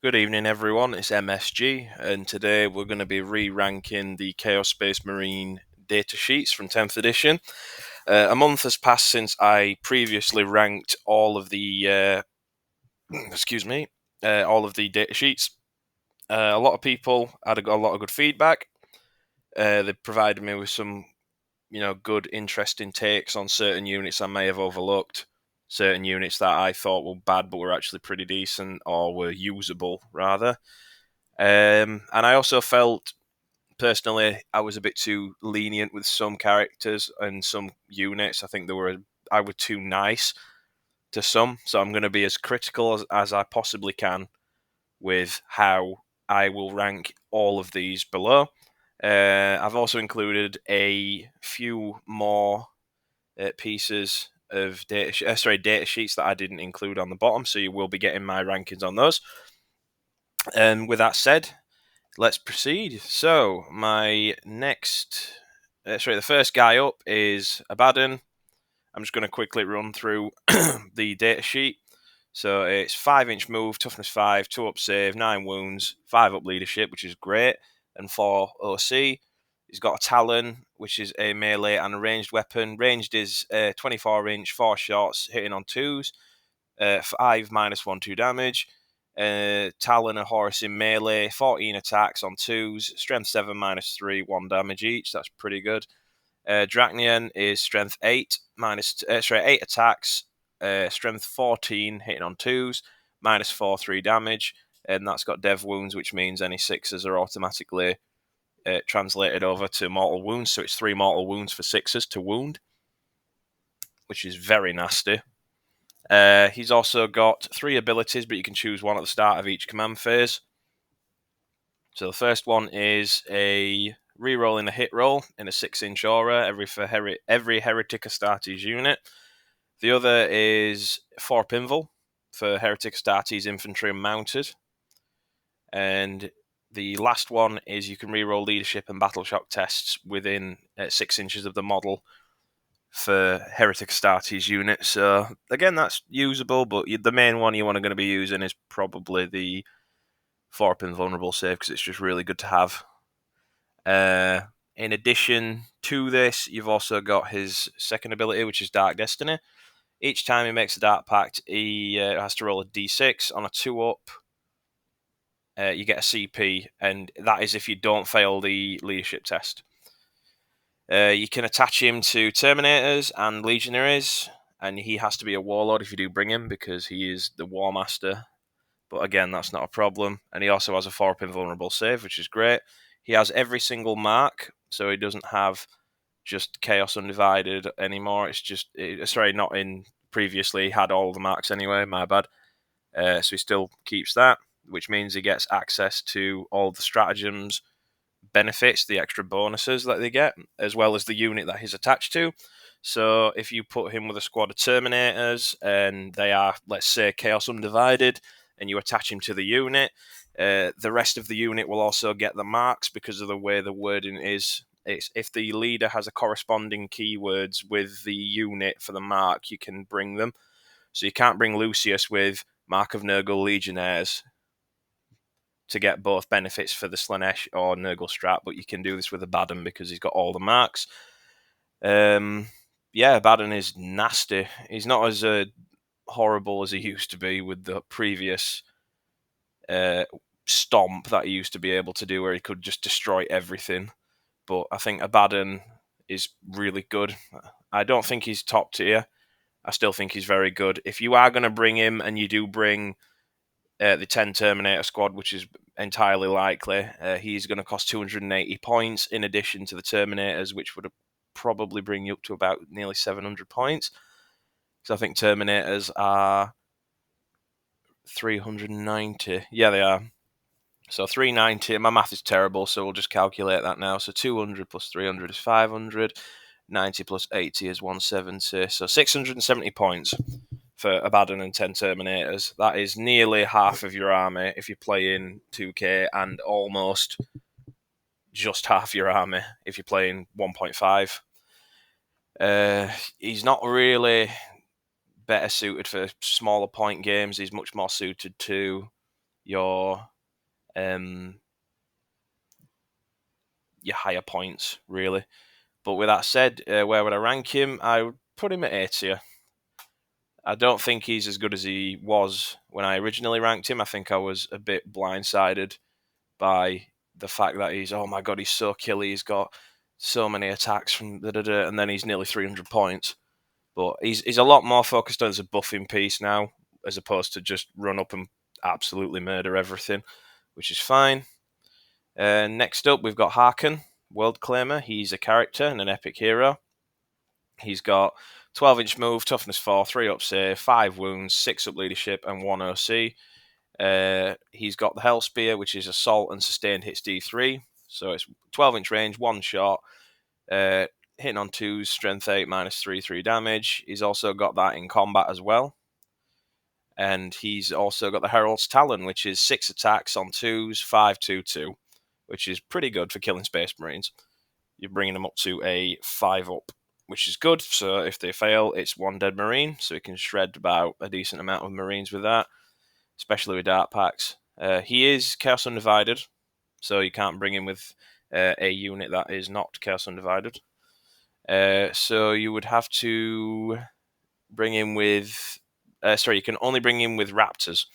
Good evening, everyone. It's MSG, and today we're going to be re-ranking the Chaos Space Marine datasheets from 10th edition. A month has passed since I previously ranked all of the all of the datasheets. A lot of people had a lot of good feedback. They provided me with some, good, interesting takes on certain units I may have overlooked. Certain units that I thought were bad but were actually pretty decent, or were usable, rather. And I also felt, personally, I was a bit too lenient with some characters and some units. I think I was too nice to some, so I'm going to be as critical as I possibly can with how I will rank all of these below. I've also included a few more pieces of data sheets that I didn't include on the bottom, so you will be getting my rankings on those. And with that said, let's proceed. So my the first guy up is Abaddon. I'm just going to quickly run through the data sheet. So it's 5-inch move, toughness 5, 2 up save, 9 wounds, 5 up leadership, which is great, and 4 OC. He's got a Talon, which is a melee and a ranged weapon. Ranged is 24-inch, 4 shots, hitting on 2s, 5 -1/2 damage. Talon and Horus in melee, 14 attacks on 2s, strength 7 -3, 1 damage each. That's pretty good. Dracnian is strength 8, 8 attacks, strength 14, hitting on 2s, -4, 3 damage. And that's got dev wounds, which means any 6s are automatically translated over to mortal wounds. So it's 3 mortal wounds for 6s to wound, which is very nasty. He's also got 3 abilities, but you can choose one at the start of each command phase. So the first one is a reroll in a hit roll in a 6-inch aura every Heretic Astartes unit. The other is 4 pinval for Heretic Astartes infantry and mounted. And the last one is you can reroll leadership and battle shock tests within 6 inches of the model for Heretic Astartes unit. So again, that's usable, but the main one you want to going to be using is probably the 4-pin vulnerable save, because it's just really good to have. In addition to this, you've also got his second ability, which is Dark Destiny. Each time he makes a Dark Pact, he has to roll a d6 on a 2-up. You get a CP, and that is if you don't fail the leadership test. You can attach him to Terminators and Legionaries, and he has to be a Warlord if you do bring him, because he is the War Master. But again, that's not a problem. And he also has a 4-pin vulnerable save, which is great. He has every single mark, so he doesn't have just Chaos Undivided anymore. It's just, not in previously. He had all the marks anyway, my bad. So he still keeps that, which means he gets access to all the stratagems benefits, the extra bonuses that they get, as well as the unit that he's attached to. So if you put him with a squad of Terminators, and they are, let's say, Chaos Undivided, and you attach him to the unit, the rest of the unit will also get the marks because of the way the wording is. It's if the leader has a corresponding keywords with the unit for the mark, you can bring them. So you can't bring Lucius with Mark of Nurgle Legionnaires to get both benefits for the Slanesh or Nurgle strat, but you can do this with Abaddon because he's got all the marks. Abaddon is nasty. He's not as horrible as he used to be with the previous stomp that he used to be able to do, where he could just destroy everything. But I think Abaddon is really good. I don't think he's top tier. I still think he's very good. If you are going to bring him, and you do bring the 10 Terminator Squad, which is entirely likely, he's going to cost 280 points in addition to the Terminators, which would probably bring you up to about nearly 700 points. So I think Terminators are 390. Yeah, they are. So 390. My math is terrible, so we'll just calculate that now. So 200 plus 300 is 500. 90 plus 80 is 170. So 670 points for Abaddon and 10 Terminators. That is nearly half of your army if you play in 2K, and almost just half your army if you play in 1.5. He's not really better suited for smaller point games. He's much more suited to your higher points, really. But with that said, where would I rank him? I would put him at A tier. I don't think he's as good as he was when I originally ranked him. I think I was a bit blindsided by the fact that he's, oh my god, he's so killy, he's got so many attacks from and then he's nearly 300 points. But he's a lot more focused on as a buffing piece now, as opposed to just run up and absolutely murder everything, which is fine. Next up, we've got Harken, Worldclaimer. He's a character and an epic hero. He's got 12-inch move, toughness 4, 3 up save, 5 wounds, 6 up leadership, and 1 OC. He's got the Hell Spear, which is assault and sustained hits D3. So it's 12-inch range, 1 shot. Hitting on 2s, strength 8, -3, 3 damage. He's also got that in combat as well. And he's also got the Herald's Talon, which is 6 attacks on 2s, 5, 2, 2, which is pretty good for killing Space Marines. You're bringing them up to a 5 up, which is good. So if they fail, it's 1 dead Marine. So he can shred about a decent amount of Marines with that, especially with Dark Packs. He is Chaos Undivided, so you can't bring him with a unit that is not Chaos Undivided. So you would have to bring him with... you can only bring him with Raptors,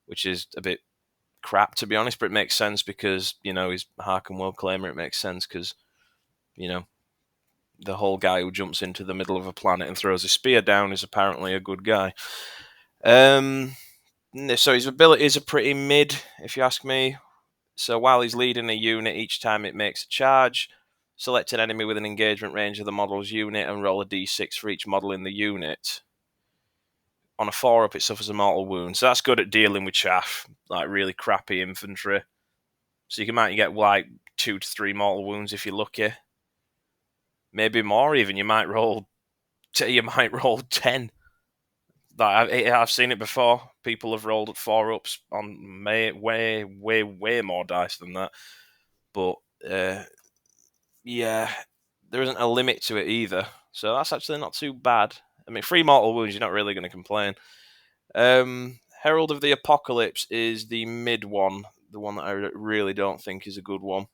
which is a bit crap, to be honest, but it makes sense because, he's Harken Worldclaimer. It makes sense because, the whole guy who jumps into the middle of a planet and throws a spear down is apparently a good guy. So his abilities are pretty mid, if you ask me. So while he's leading a unit, each time it makes a charge, select an enemy with an engagement range of the model's unit and roll a d6 for each model in the unit. On a 4 up, it suffers a mortal wound. So that's good at dealing with chaff, like really crappy infantry. So you might get like 2 to 3 mortal wounds if you're lucky. Maybe more even. You might roll 10. I've seen it before. People have rolled 4 ups on way more dice than that. But yeah, there isn't a limit to it either. So that's actually not too bad. I mean, 3 mortal wounds, you're not really going to complain. Herald of the Apocalypse is the mid one, the one that I really don't think is a good one.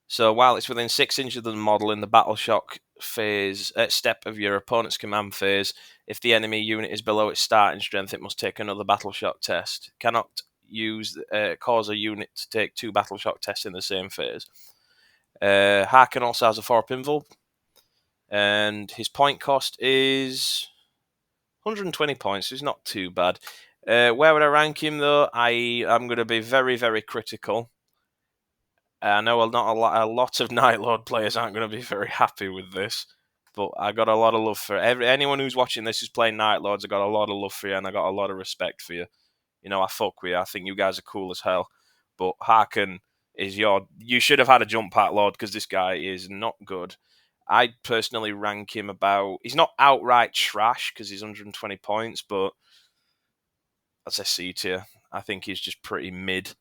So while it's within 6 inches of the model in the battle shock phase step of your opponent's command phase, if the enemy unit is below its starting strength, it must take another battle shock test. Cannot cause a unit to take 2 battle shock tests in the same phase. Harken also has a 4 pinville, and his point cost is 120 points, so it's not too bad. Where would I rank him, though? I'm going to be very, very critical. I know a lot of Night Lord players aren't going to be very happy with this, but I got a lot of love for anyone who's watching this who's playing Night Lords. I got a lot of love for you, and I got a lot of respect for you. I fuck with you. I think you guys are cool as hell. But Harken is you should have had a jump pack Lord because this guy is not good. I personally rank him he's not outright trash because he's 120 points, but that's a C tier. I think he's just pretty mid.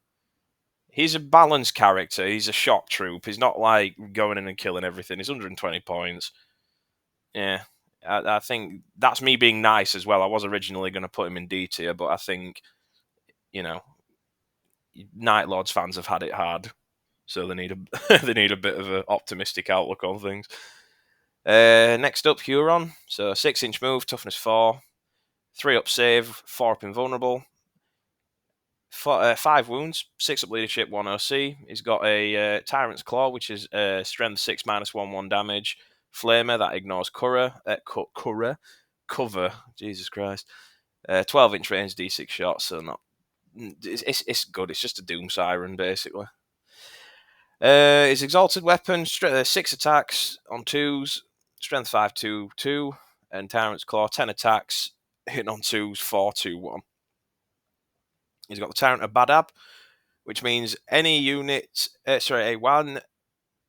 He's a balanced character. He's a shock troop. He's not like going in and killing everything. He's 120 points. Yeah, I think that's me being nice as well. I was originally going to put him in D tier, but I think, Night Lords fans have had it hard, so they need a bit of an optimistic outlook on things. Next up, Huron. So 6-inch move, toughness 4, 3 up save, 4 up invulnerable. 5 wounds, 6 up leadership, 1 OC. He's got a Tyrant's Claw, which is strength 6 -1/1 damage. Flamer that ignores cover. Jesus Christ. 12-inch range, D6 shots. So not. It's good. It's just a Doom Siren basically. His exalted weapon, 6 attacks on 2s, strength 5 2 2, and Tyrant's Claw 10 attacks, hitting on 2s 4 2 1. He's got the Tyrant Abaddon, which means any unit, A1,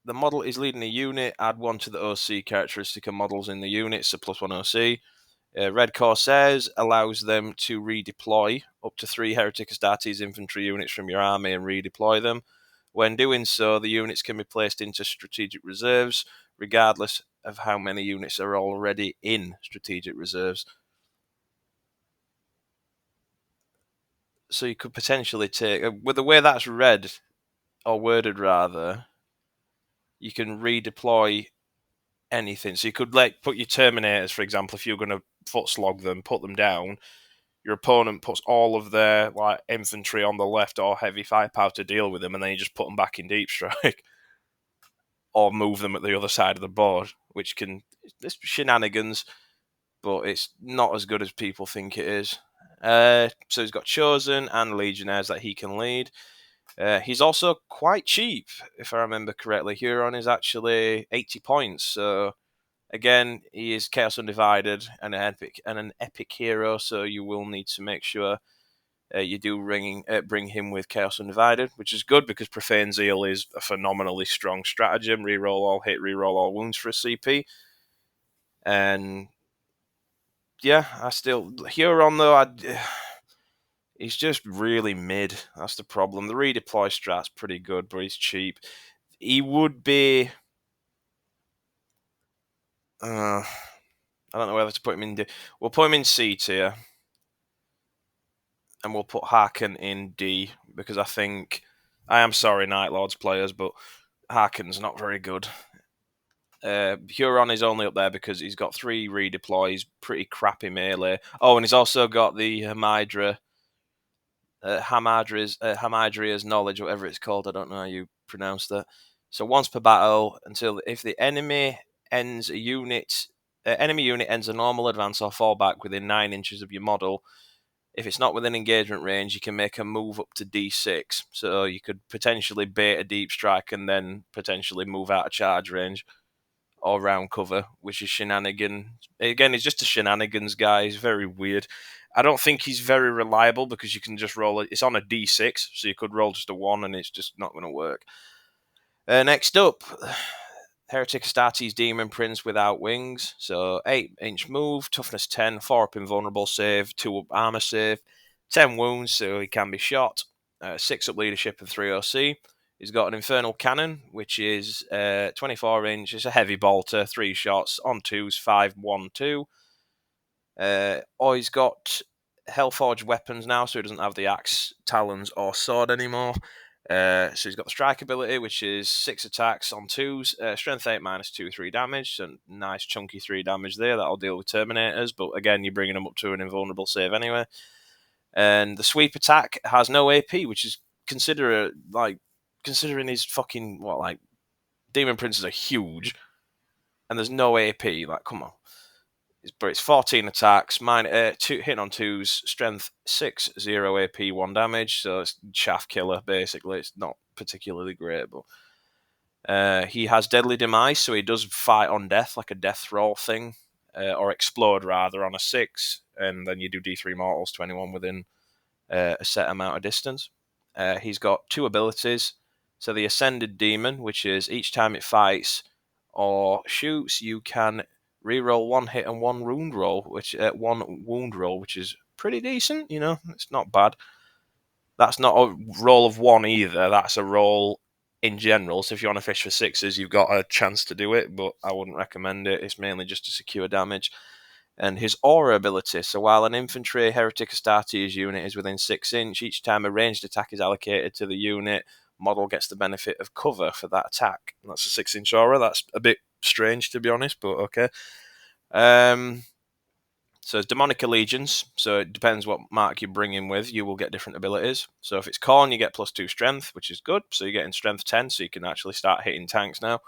the model is leading a unit, add 1 to the OC characteristic of models in the unit, so +1 OC. Red Corsairs allows them to redeploy up to 3 Heretic Astartes infantry units from your army and redeploy them. When doing so, the units can be placed into strategic reserves, regardless of how many units are already in strategic reserves. So you could potentially take, with the way that's read, or worded rather, you can redeploy anything. So you could put your Terminators, for example, if you're going to foot slog them, put them down. Your opponent puts all of their infantry on the left or heavy firepower to deal with them, and then you just put them back in deep strike, or move them at the other side of the board, which can it's shenanigans, but it's not as good as people think it is. So he's got Chosen and Legionnaires that he can lead. He's also quite cheap, if I remember correctly. Huron is actually 80 points, so again, he is Chaos Undivided and an epic hero, so you will need to make sure you do bring him with Chaos Undivided, which is good because Profane Zeal is a phenomenally strong stratagem. Reroll all hit, reroll all wounds for a CP. And yeah, Huron though, he's just really mid. That's the problem. The redeploy strat's pretty good, but he's cheap. He would be... I don't know whether to put him in... We'll put him in C tier. And we'll put Harken in D, because I think... I am sorry, Night Lords players, but Harken's not very good. Huron is only up there because he's got 3 redeploys, pretty crappy melee. Oh, and he's also got the Hamadria's knowledge, whatever it's called. I don't know how you pronounce that. So once per battle, if the enemy ends a unit, enemy unit ends a normal advance or fall back within 9 inches of your model. If it's not within engagement range, you can make a move up to D6. So you could potentially bait a deep strike and then potentially move out of charge range or round cover, which is shenanigan. Again, he's just a shenanigans guy. He's very weird. I don't think he's very reliable because you can just roll it. It's on a D6, so you could roll just a 1 and it's just not going to work. Next up, Heretic Astartes Demon Prince without wings. So 8-inch move, toughness 10, 4 up invulnerable save, 2 up armor save, 10 wounds, so he can be shot, 6 up leadership and 3 OC. He's got an Infernal Cannon, which is 24 inch. It's a heavy bolter, 3 shots on 2s, 5, 1, 2. Or he's got Hellforged weapons now, so he doesn't have the axe, talons, or sword anymore. So he's got the strike ability, which is 6 attacks on 2s, strength 8 minus 2, 3 damage. So nice chunky 3 damage there. That'll deal with Terminators, but again, you're bringing them up to an invulnerable save anyway. And the sweep attack has no AP, which is considering his fucking Demon Princes are huge, and there's no AP. Come on. But it's 14 attacks, 2 hitting on 2s, strength 6, 0 AP, 1 damage. So it's chaff killer, basically. It's not particularly great, but he has Deadly Demise, so he does fight on death, like a death roll thing, or explode rather, on a 6, and then you do D3 mortals to anyone within a set amount of distance. He's got 2 abilities. So the Ascended Demon, which is each time it fights or shoots, you can reroll 1 hit and 1 wound roll, which is pretty decent. It's not bad. That's not a roll of 1 either. That's a roll in general. So if you want to fish for 6s, you've got a chance to do it, but I wouldn't recommend it. It's mainly just to secure damage. And his aura ability. So while an infantry Heretic Astartes unit is within 6 inch, each time a ranged attack is allocated to the unit, model gets the benefit of cover for that attack. And that's a 6-inch aura. That's a bit strange, to be honest, but okay. So it's Demonic Allegiance. So it depends what mark you bring in with. You will get different abilities. So if it's Khorne, you get +2 strength, which is good. So you're getting strength 10, so you can actually start hitting tanks now.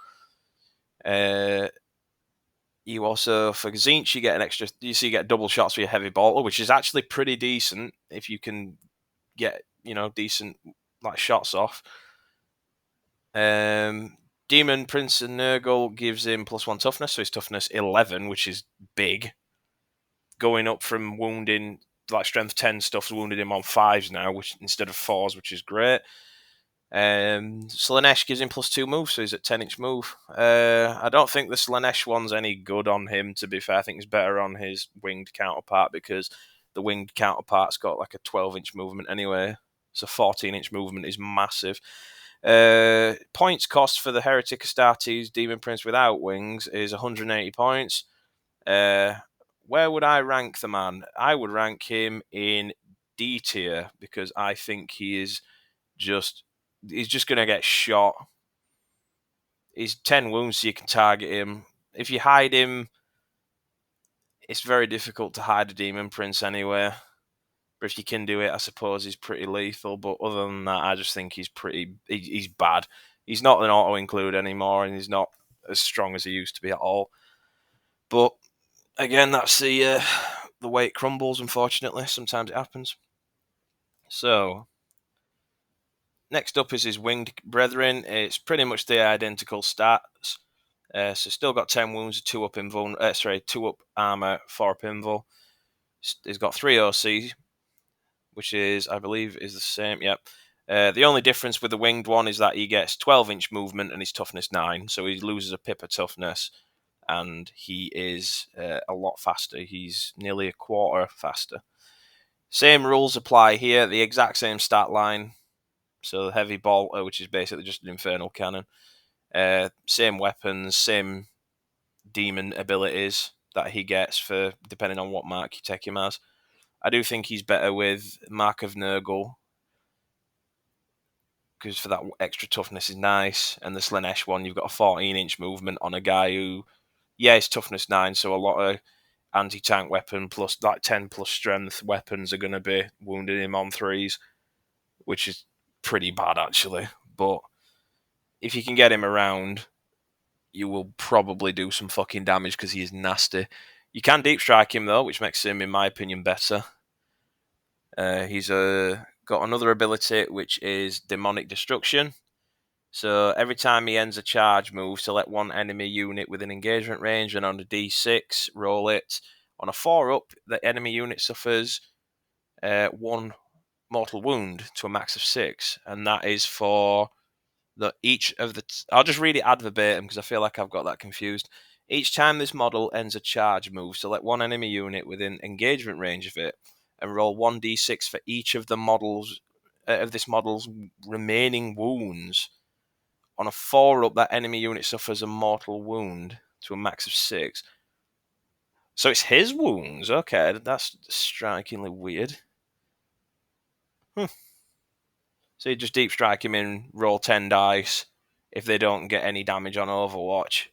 You also, for Tzeentch, you get you get double shots for your heavy bolter, which is actually pretty decent if you can get, decent shots off. Demon Prince and Nurgle gives him +1 toughness, so his toughness 11, which is big. Going up from wounding, strength 10 stuff's wounded him on 5s now, which instead of 4s, which is great. Slaanesh gives him +2 move, so he's at 10-inch move. I don't think the Slaanesh one's any good on him, to be fair. I think it's better on his winged counterpart, because the winged counterpart's got a 12-inch movement anyway. So 14-inch movement is massive. Points cost for the Heretic Astartes Demon Prince without wings is 180 points. Where would I rank the man? I would rank him in D tier because I think he's just going to get shot. He's 10 wounds, so you can target him. If you hide him, it's very difficult to hide a Demon Prince anyway. But if you can do it, I suppose he's pretty lethal. But other than that, I just think he's he's bad. He's not an auto-include anymore, and he's not as strong as he used to be at all. But again, that's the way it crumbles, unfortunately. Sometimes it happens. So, next up is his Winged Brethren. It's pretty much the identical stats. So still got 10 wounds, 2 up armor, 4 up invul. He's got 3 OC, which is, I believe, is the same. Yep. The only difference with the winged one is that he gets 12-inch movement and his toughness 9, so he loses a pip of toughness, and he is a lot faster. He's nearly a quarter faster. Same rules apply here, the exact same stat line. So the heavy bolter, which is basically just an infernal cannon. Same weapons, same demon abilities that he gets for depending on what mark you take him as. I do think he's better with Mark of Nurgle, because for that extra toughness is nice. And the Slaanesh one, you've got a 14-inch movement on a guy who, it's toughness 9, so a lot of anti-tank weapon plus like 10 plus strength weapons are going to be wounding him on 3s, which is pretty bad actually. But if you can get him around, you will probably do some fucking damage because he is nasty. You can deep strike him though, which makes him, in my opinion, better. He's got another ability which is Demonic Destruction. So every time he ends a charge move, select one enemy unit within engagement range, and on a D6, roll it. On a 4-up, the enemy unit suffers 1 mortal wound to a max of 6, and that is for each of the... I'll just read it ad verbatim because I feel like I've got that confused. Each time this model ends a charge move, select one enemy unit within engagement range of it, and roll 1d6 for each of the models of this model's remaining wounds. On a 4-up, that enemy unit suffers a mortal wound to a max of 6. So it's his wounds. Okay, that's strikingly weird. So you just deep strike him in, roll 10 dice. If they don't get any damage on Overwatch,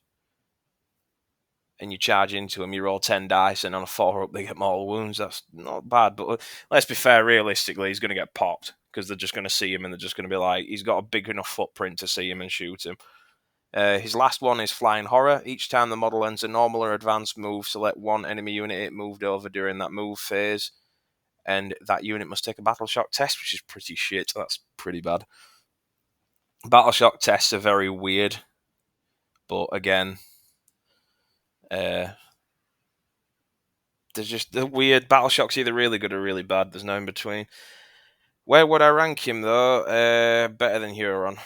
and you charge into him, you roll 10 dice, and on a 4-up, they get mortal wounds. That's not bad, but let's be fair, realistically, he's going to get popped, because they're just going to see him, and they're just going to be like, he's got a big enough footprint to see him and shoot him. His last one is Flying Horror. Each time the model ends a normal or advanced move, select one enemy unit it moved over during that move phase, and that unit must take a Battle Shock test, which is pretty shit. That's pretty bad. Battle Shock tests are very weird, but again, they're weird. Battle Shock's either really good or really bad. There's no in between. Where would I rank him, though? Better than Huron.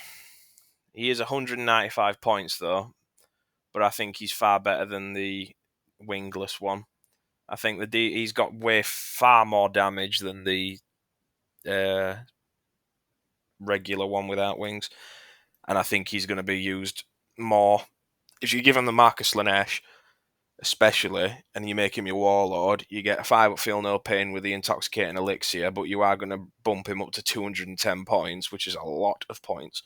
He is 195 points, though, but I think he's far better than the wingless one. I think he's got far more damage than the regular one without wings, and I think he's going to be used more. If you give him the Marcus Slaanesh, especially, and you make him your Warlord, you get a 5-up Feel No Pain with the Intoxicating Elixir, but you are going to bump him up to 210 points, which is a lot of points.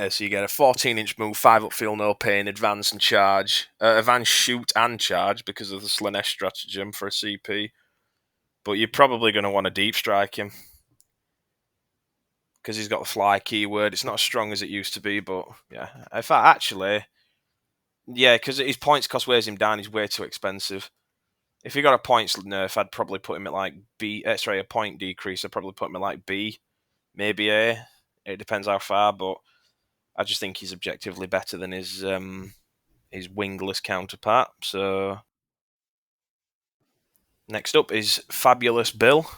So you get a 14-inch move, 5-up Feel No Pain, advance and charge, advance, shoot and charge because of the Slaanesh stratagem for a CP. But you're probably going to want to deep strike him because he's got the fly keyword. It's not as strong as it used to be, but yeah. In fact, actually, yeah, because his points cost wears him down. He's way too expensive. If he got a points nerf, I'd probably put him at like B. A point decrease. I'd probably put him at like B, maybe A. It depends how far, but I just think he's objectively better than his wingless counterpart. So next up is Fabius Bile.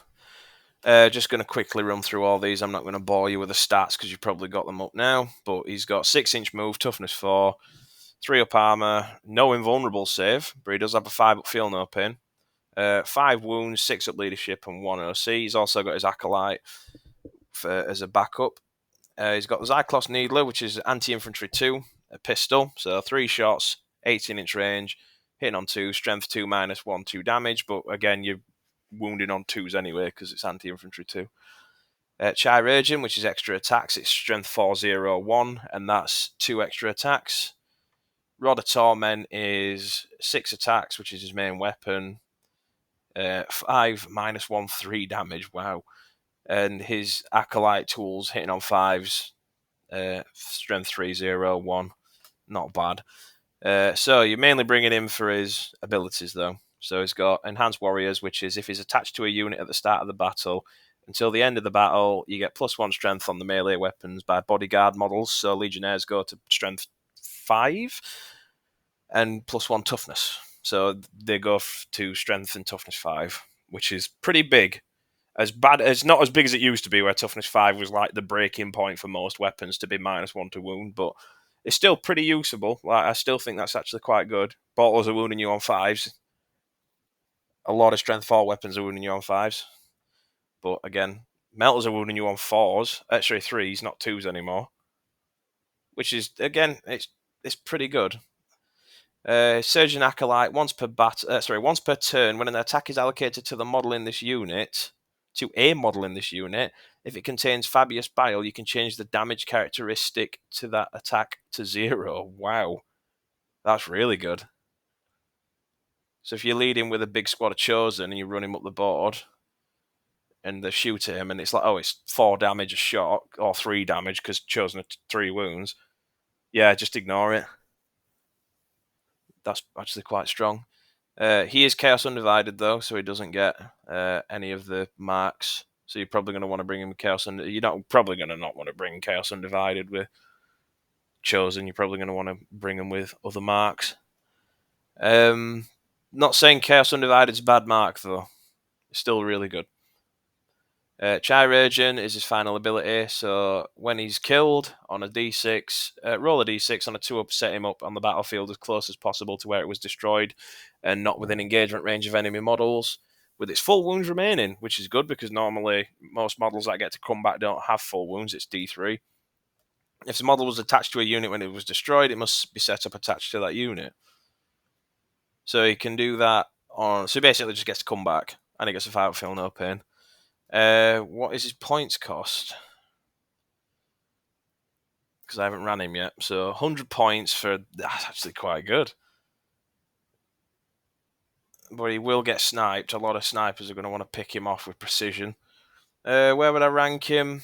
Just going to quickly run through all these. I'm not going to bore you with the stats because you've probably got them up now. But he's got 6-inch move, toughness 4, 3-up armor, no invulnerable save, but he does have a 5-up Feel No Pain. 5 wounds, 6-up leadership, and 1 OC. He's also got his Acolyte as a backup. He's got the Zyclops Needler, which is anti-infantry 2, a pistol, so 3 shots, 18-inch range, hitting on 2, strength 2 -1, 2 damage, but again, you're wounding on 2s anyway, because it's anti-infantry 2. Chirurgeon, which is extra attacks, it's strength 401, and that's 2 extra attacks. Rod of Torment is 6 attacks, which is his main weapon. 5 -1 3 damage, wow. And his Acolyte tools hitting on 5s, strength 301, not bad. So you're mainly bringing him for his abilities, though. So he's got Enhanced Warriors, which is if he's attached to a unit at the start of the battle, until the end of the battle, you get +1 strength on the melee weapons by bodyguard models. So Legionnaires go to strength 5 and +1 toughness. So they go to strength and toughness 5, which is pretty big. As bad, it's not as big as it used to be, where toughness 5 was like the breaking point for most weapons to be -1 to wound, but it's still pretty usable. Like, I still think that's actually quite good. Bottles are wounding you on 5s. A lot of strength 4 weapons are wounding you on 5s. But again, melters are wounding you on 4s, actually 3s, not 2s anymore. Which is, again, it's pretty good. Surgeon Acolyte, once per turn, when an attack is allocated to the model in this unit, to a model in this unit, if it contains Fabius Bile, you can change the damage characteristic to that attack to 0. Wow. That's really good. So if you lead him with a big squad of Chosen and you run him up the board and they shoot him and it's like, oh, it's 4 damage a shot or 3 damage because Chosen are 3 wounds, yeah, just ignore it. That's actually quite strong. He is Chaos Undivided, though, so he doesn't get any of the marks. So you're probably going to want to bring him Chaos Undivided. You're probably going to not want to bring Chaos Undivided with Chosen. You're probably going to want to bring him with other marks. Not saying Chaos Undivided is a bad mark, though. It's still really good. Chirurgeon is his final ability, so when he's killed on a d6, roll a d6 on a 2-up, set him up on the battlefield as close as possible to where it was destroyed and not within engagement range of enemy models, with its full wounds remaining, which is good because normally most models that get to combat don't have full wounds, it's d3. If the model was attached to a unit when it was destroyed, it must be set up attached to that unit. So he can do that on... So he basically just gets to come back, and he gets to fight with Feel No Pain. What is his points cost? Because I haven't ran him yet. So 100 points for... That's actually quite good. But he will get sniped. A lot of snipers are going to want to pick him off with precision. Where would I rank him?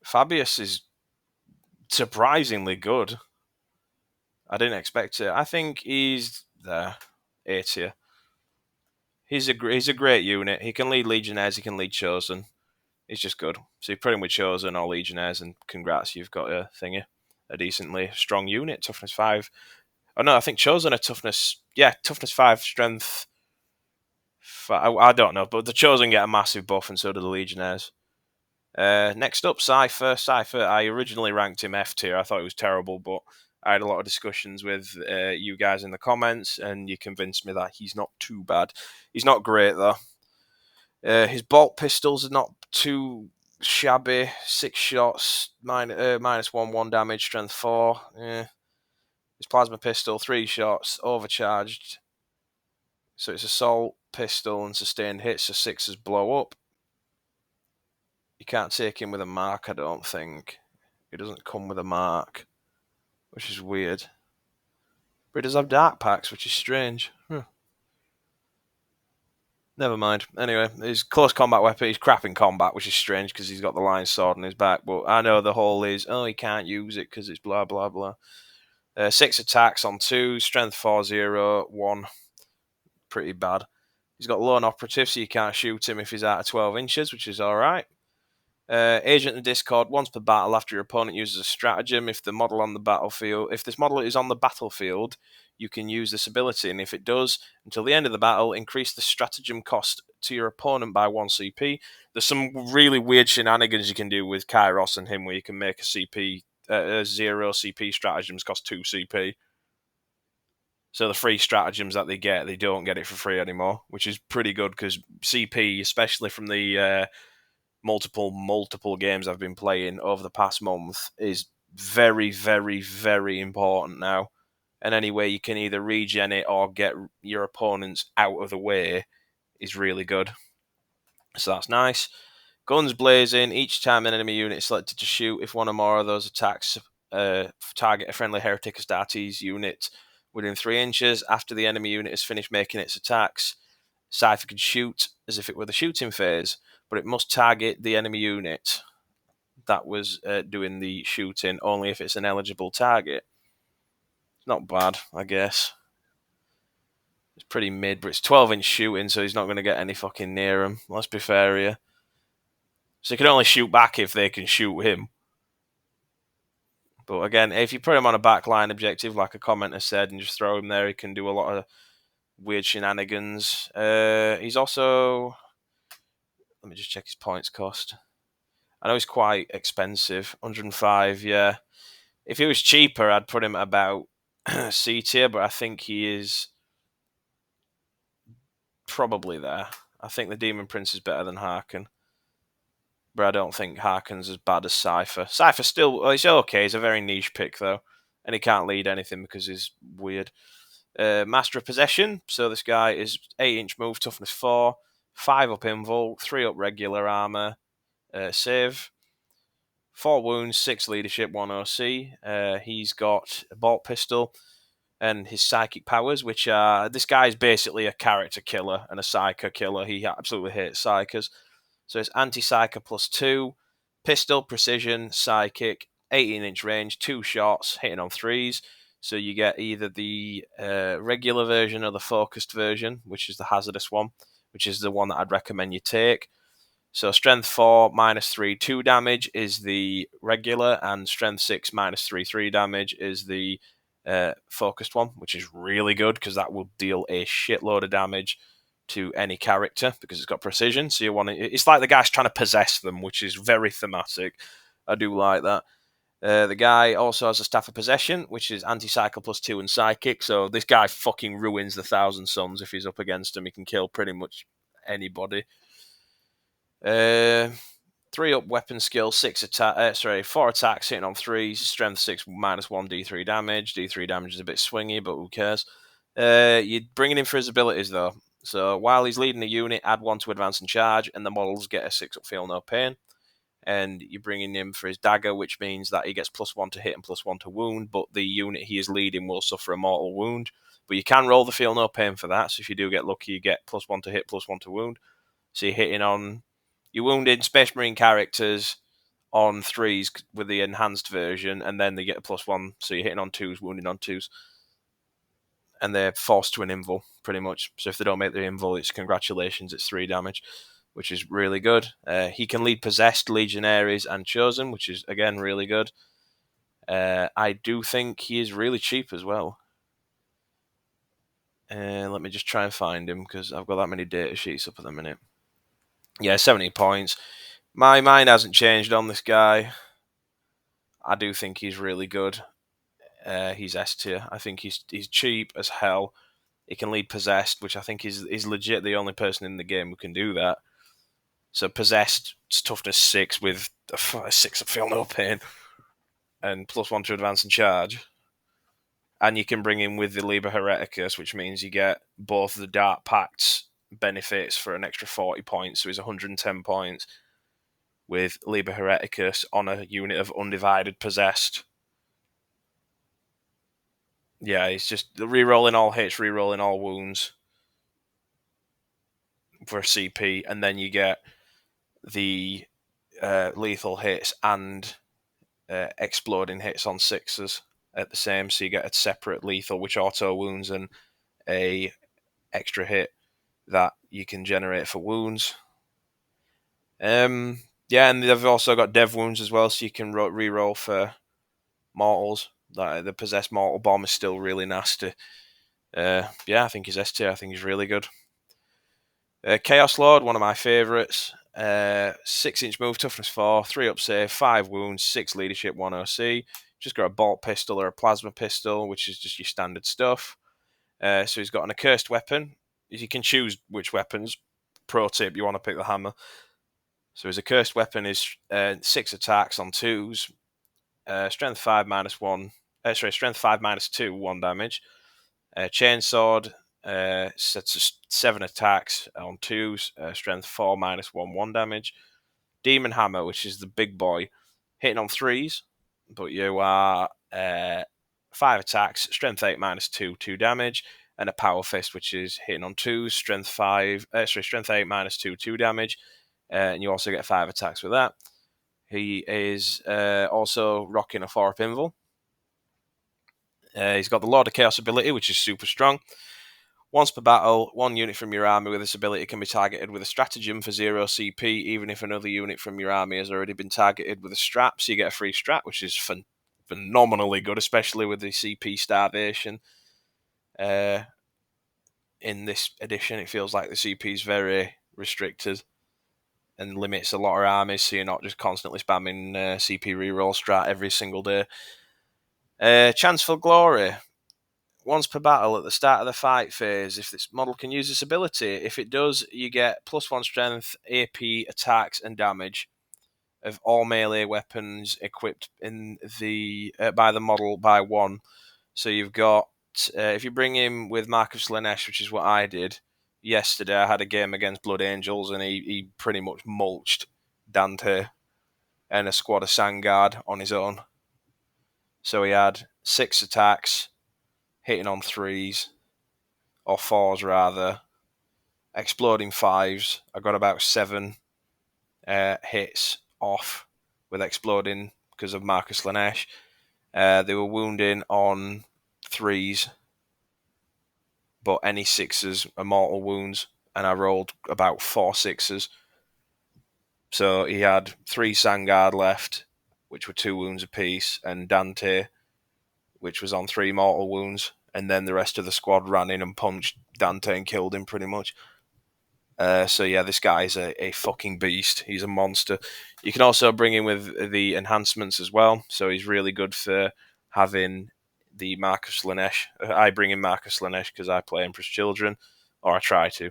Fabius is surprisingly good. I didn't expect it. I think he's there. A tier. He's a great unit. He can lead Legionnaires. He can lead Chosen. He's just good. So you put him with Chosen or Legionnaires, and congrats, you've got a thingy, a decently strong unit. Toughness 5. Oh no, I think Chosen are toughness. Yeah, toughness 5, strength. I don't know, but the Chosen get a massive buff, and so do the Legionnaires. Next up, Cypher. Cypher, I originally ranked him F tier. I thought he was terrible, but I had a lot of discussions with you guys in the comments, and you convinced me that he's not too bad. He's not great, though. His bolt pistols are not too shabby. 6 shots, -1 damage, strength 4. His plasma pistol, 3 shots, overcharged. So it's assault, pistol, and sustained hits, so 6s blow up. You can't take him with a mark, I don't think. He doesn't come with a mark, which is weird. But he does have dark packs, which is strange. Never mind. Anyway, his close combat weapon, he's crap in combat, which is strange because he's got the lion sword on his back. But I know the whole is, he can't use it because it's blah, blah, blah. 6 attacks on 2, strength 401. Pretty bad. He's got lone operative, so you can't shoot him if he's out of 12 inches, which is alright. Agent of Discord, once per battle after your opponent uses a stratagem, if this model is on the battlefield, you can use this ability, and if it does, until the end of the battle, increase the stratagem cost to your opponent by 1 CP. There's some really weird shenanigans you can do with Kairos and him, where you can make a 0 CP stratagems cost 2 CP. So the free stratagems that they don't get it for free anymore, which is pretty good, because CP, especially from the multiple games I've been playing over the past month, is very, very, very important now. and any way you can either regen it or get your opponents out of the way is really good. So that's nice. Guns blazing. Each time an enemy unit is selected to shoot, if one or more of those attacks target a friendly Heretic Astartes unit within 3 inches after the enemy unit has finished making its attacks, Cypher can shoot as if it were the shooting phase, but it must target the enemy unit that was doing the shooting only if it's an eligible target. Not bad, I guess. It's pretty mid, but it's 12-inch shooting, so he's not going to get any fucking near him. Let's be fair here. So he can only shoot back if they can shoot him. But again, if you put him on a backline objective, like a commenter said, and just throw him there, he can do a lot of weird shenanigans. He's also... Let me just check his points cost. I know he's quite expensive. 105, yeah. If he was cheaper, I'd put him at about C tier, but I think he is probably there. I think the Demon Prince is better than Harken. But I don't think Harken's as bad as Cypher. Cypher still, well, he's okay. He's a very niche pick, though. And he can't lead anything because he's weird. Master of Possession. So this guy is 8-inch move, toughness 4, 5 up invul, 3 up regular armor, save, 4 wounds, 6 leadership, 1 OC. He's got a bolt pistol and his psychic powers, which are... This guy is basically a character killer and a psyker killer. He absolutely hates psykers. So it's anti-psyker +2, pistol, precision, psychic, 18-inch range, 2 shots, hitting on 3s. So you get either the regular version or the focused version, which is the hazardous one, which is the one that I'd recommend you take. So strength 4, -3, 2 damage is the regular, and strength 6, -3, 3 damage is the focused one, which is really good because that will deal a shitload of damage to any character because it's got precision. So you want to... It's like the guy's trying to possess them, which is very thematic. I do like that. The guy also has a Staff of Possession, which is anti-psycho +2 and psychic. So this guy fucking ruins the Thousand Suns if he's up against him. He can kill pretty much anybody. 3 up weapon skill, 4 attacks, hitting on 3s, strength 6, -1 D3 damage. D3 damage is a bit swingy, but who cares? You're bringing him for his abilities, though. So while he's leading a unit, add 1 to advance and charge, and the models get a 6 up feel no pain. And you're bringing him for his dagger, which means that he gets +1 to hit and +1 to wound, but the unit he is leading will suffer a mortal wound. But you can roll the feel no pain for that, so if you do get lucky, you get +1 to hit, +1 to wound. So you're hitting on... You're wounding Space Marine characters on 3s with the enhanced version, and then they get a +1, so you're hitting on 2s, wounding on 2s. And they're forced to an invul, pretty much. So if they don't make the invul, it's congratulations, it's 3 damage, which is really good. He can lead Possessed, Legionaries, and Chosen, which is, again, really good. I do think he is really cheap as well. Let me just try and find him, because I've got that many data sheets up at the minute. Yeah, 70 points. My mind hasn't changed on this guy. I do think he's really good. He's S tier. I think he's cheap as hell. He can lead Possessed, which I think is legit the only person in the game who can do that. So Possessed, toughness 6 with a 6 of feel no pain, and +1 to advance and charge. And you can bring him with the Liber Hereticus, which means you get both the Dark Pact's benefits for an extra 40 points, so he's 110 points with Liber Hereticus on a unit of Undivided Possessed. Yeah, he's just rerolling all hits, rerolling all wounds for CP, and then you get the lethal hits and exploding hits on 6s at the same, so you get a separate lethal which auto wounds and a extra hit that you can generate for wounds. Yeah, and they've also got dev wounds as well, so you can re-roll for mortals. The Possessed Mortal Bomb is still really nasty. Yeah, I think he's S tier. I think he's really good. Chaos Lord, one of my favourites. 6-inch move, toughness 4, 3 up save, 5 wounds, 6 leadership, 1 OC. Just got a bolt pistol or a plasma pistol, which is just your standard stuff. So he's got an accursed weapon. You can choose which weapons. Pro tip, you want to pick the hammer. So his accursed weapon is 6 attacks on 2s, strength 5 -1, strength 5 -2, 1 damage. Chainsword, sets 7 attacks on 2s, strength 4 -1, 1 damage. Demon Hammer, which is the big boy, hitting on 3s, but you are 5 attacks, strength 8 -2, 2 damage. And a Power Fist, which is hitting on 2s, strength 8 -2, 2 damage. And you also get 5 attacks with that. He is also rocking a 4 pinval. He's got the Lord of Chaos ability, which is super strong. Once per battle, 1 unit from your army with this ability can be targeted with a stratagem for 0 CP, even if another unit from your army has already been targeted with a strat. So you get a free strat, which is phenomenally good, especially with the CP starvation. In this edition, it feels like the CP is very restricted and limits a lot of armies, so you're not just constantly spamming CP reroll strat every single day. Chance for Glory. Once per battle at the start of the fight phase, if this model can use this ability, if it does, you get +1 strength, AP, attacks, and damage of all melee weapons equipped in the by the model by 1. So you've got, if you bring him with Mark of Slaanesh, which is what I did yesterday, I had a game against Blood Angels, and he pretty much mulched Dante and a squad of Sangard on his own. So he had 6 attacks, hitting on 3s, or 4s rather, exploding 5s. I got about 7 hits off with exploding because of Marcus Lanesh. They were wounding on 3s, but any 6s are mortal wounds, and I rolled about 4 6s. So he had 3 Sangard left, which were 2 wounds apiece, and Dante, which was on 3 mortal wounds, and then the rest of the squad ran in and punched Dante and killed him pretty much. So yeah, this guy's a fucking beast. He's a monster. You can also bring him with the enhancements as well, so he's really good for having the Marcus Lanesh. I bring in Marcus Lanesh because I play Emperor's Children, or I try to.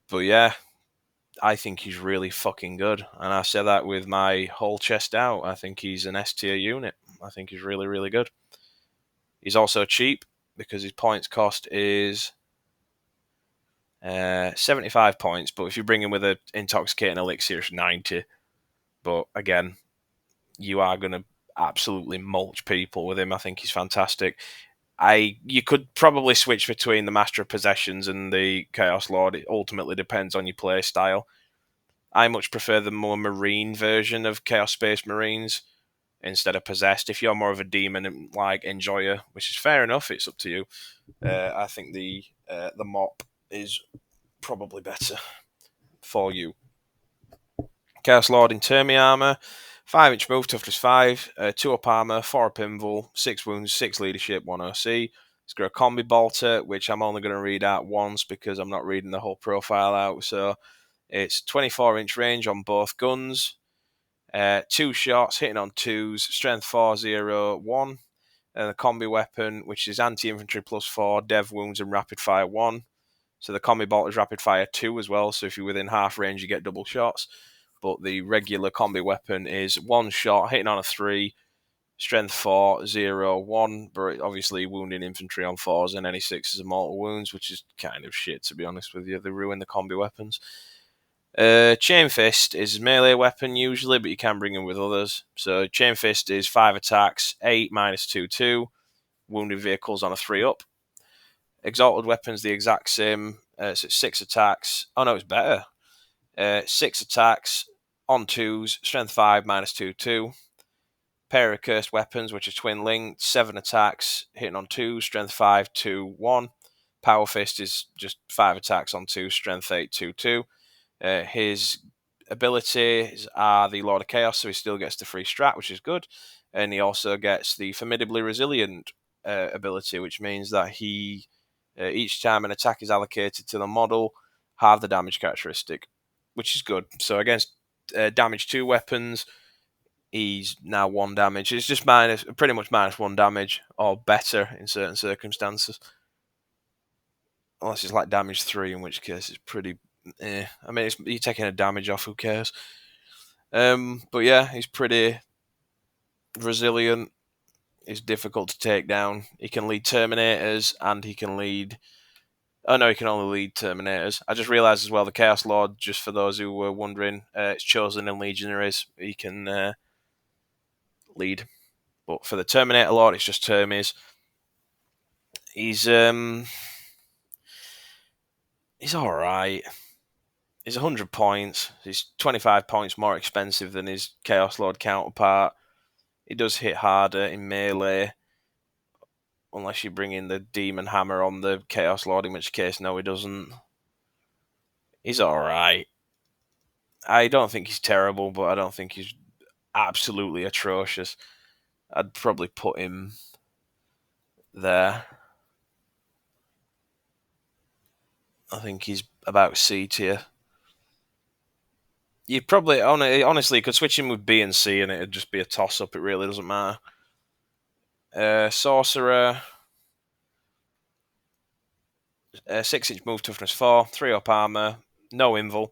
But yeah, I think he's really fucking good, and I say that with my whole chest out. I think he's an S tier unit. I think he's really, really good. He's also cheap because his points cost is 75 points, but if you bring him with an intoxicating elixir, it's 90. But again, you are going to absolutely mulch people with him. I think he's fantastic. You could probably switch between the Master of Possessions and the Chaos Lord. It ultimately depends on your play style. I much prefer the more marine version of Chaos Space Marines instead of Possessed. If you're more of a demon like enjoyer, which is fair enough, it's up to you. I think the mop is probably better for you. Chaos Lord in Termi armor, 5-inch move, toughness 5, 2 up armor, 4 up invul, 6 wounds, 6 leadership, 1 OC. It's got a combi bolter, which I'm only going to read out once because I'm not reading the whole profile out. So it's 24-inch range on both guns, 2 shots, hitting on 2s, strength 4, 0, 1. And the combi weapon, which is anti-infantry +4, dev wounds, and rapid fire 1. So the combi bolt is rapid fire 2 as well. So if you're within half range, you get double shots. But the regular combi weapon is 1 shot, hitting on a 3, strength 4, 0, 1. But obviously wounding infantry on 4s and any 6s are mortal wounds, which is kind of shit, to be honest with you. They ruin the combi weapons. Chain Fist is a melee weapon usually, but you can bring them with others. So Chain Fist is 5 attacks, 8 -2, 2. Wounded vehicles on a 3 up. Exalted Weapon's the exact same. So it's 6 attacks. Oh no, it's better. 6 attacks on 2s, strength 5, -2, 2. Pair of Accursed Weapons, which are twin linked, 7 attacks, hitting on 2, strength 5, 2, 1. Power Fist is just 5 attacks on 2, strength 8, 2, 2. His abilities are the Lord of Chaos, so he still gets the free strat, which is good. And he also gets the Formidably Resilient ability, which means that he, each time an attack is allocated to the model, have the damage characteristic, which is good. So against damage 2 weapons, he's now 1 damage. It's just pretty much -1 damage, or better in certain circumstances. Unless it's like damage 3, in which case it's pretty... I mean, you're taking a damage off, who cares? But yeah, he's pretty resilient. He's difficult to take down. He can lead Terminators, and he can lead... Oh no, he can only lead Terminators. I just realised as well, the Chaos Lord, just for those who were wondering, it's chosen in Legionaries. He can lead. But for the Terminator Lord, it's just Termies. He's alright. He's 100 points. He's 25 points more expensive than his Chaos Lord counterpart. He does hit harder in melee, unless you bring in the Demon Hammer on the Chaos Lord, in which case, no, he doesn't. He's alright. I don't think he's terrible, but I don't think he's absolutely atrocious. I'd probably put him there. I think he's about C tier. You probably, honestly, could switch him with B and C and it'd just be a toss-up. It really doesn't matter. Sorcerer. 6-inch move, toughness 4, 3 up armor, no invul.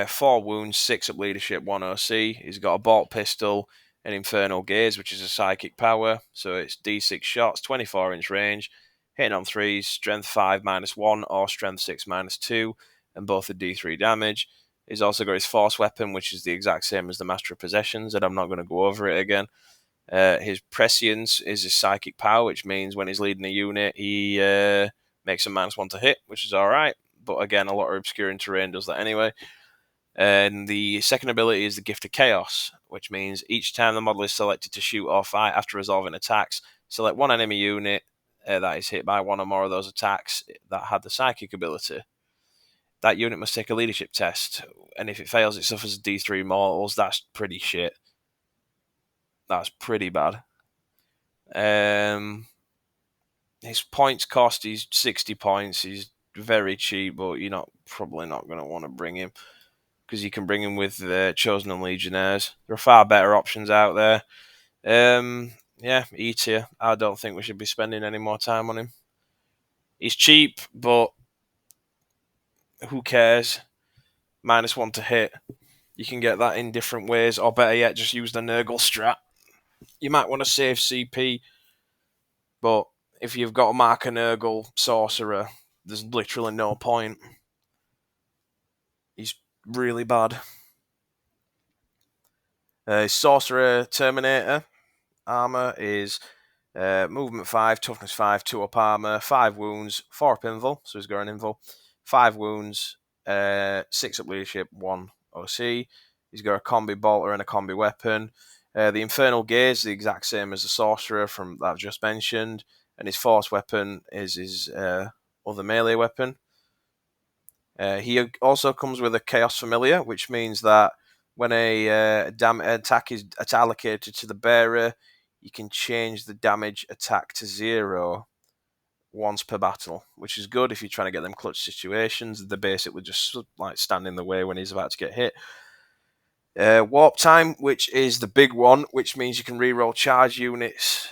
4 wounds, 6 up leadership, 1 OC. He's got a bolt pistol, an infernal gaze, which is a psychic power. So it's D6 shots, 24-inch range, hitting on 3s, strength 5 -1 or strength 6 -2, and both are D3 damage. He's also got his force weapon, which is the exact same as the Master of Possessions, and I'm not going to go over it again. His prescience is his psychic power, which means when he's leading a unit, he makes a -1 to hit, which is alright. But again, a lot of obscuring terrain does that anyway. And the second ability is the Gift of Chaos, which means each time the model is selected to shoot or fight after resolving attacks, select one enemy unit that is hit by one or more of those attacks that had the psychic ability. That unit must take a leadership test, and if it fails, it suffers D3 mortals. That's pretty shit. That's pretty bad. His points cost is 60 points. He's very cheap, but you're probably not going to want to bring him, because you can bring him with Chosen and Legionnaires. There are far better options out there. Yeah, E tier. I don't think we should be spending any more time on him. He's cheap, but who cares? -1 to hit. You can get that in different ways, or better yet, just use the Nurgle strat. You might want to save CP, but if you've got a Mark a Nurgle Sorcerer, there's literally no point. He's really bad. Sorcerer Terminator armor is movement 5, toughness 5, 2 up armor, 5 wounds, 4 up invul, so he's got an invul, 5 wounds, 6 up leadership, 1 OC. He's got a combi bolter and a combi weapon. The Infernal Gaze is the exact same as the Sorcerer from that I've just mentioned, and his force weapon is his other melee weapon. He also comes with a Chaos Familiar, which means that when a attack is allocated to the bearer, you can change the damage attack to 0 once per battle, which is good if you're trying to get them clutch situations. They basically just like stand in the way when he's about to get hit. Warp Time, which is the big one, which means you can reroll charge units,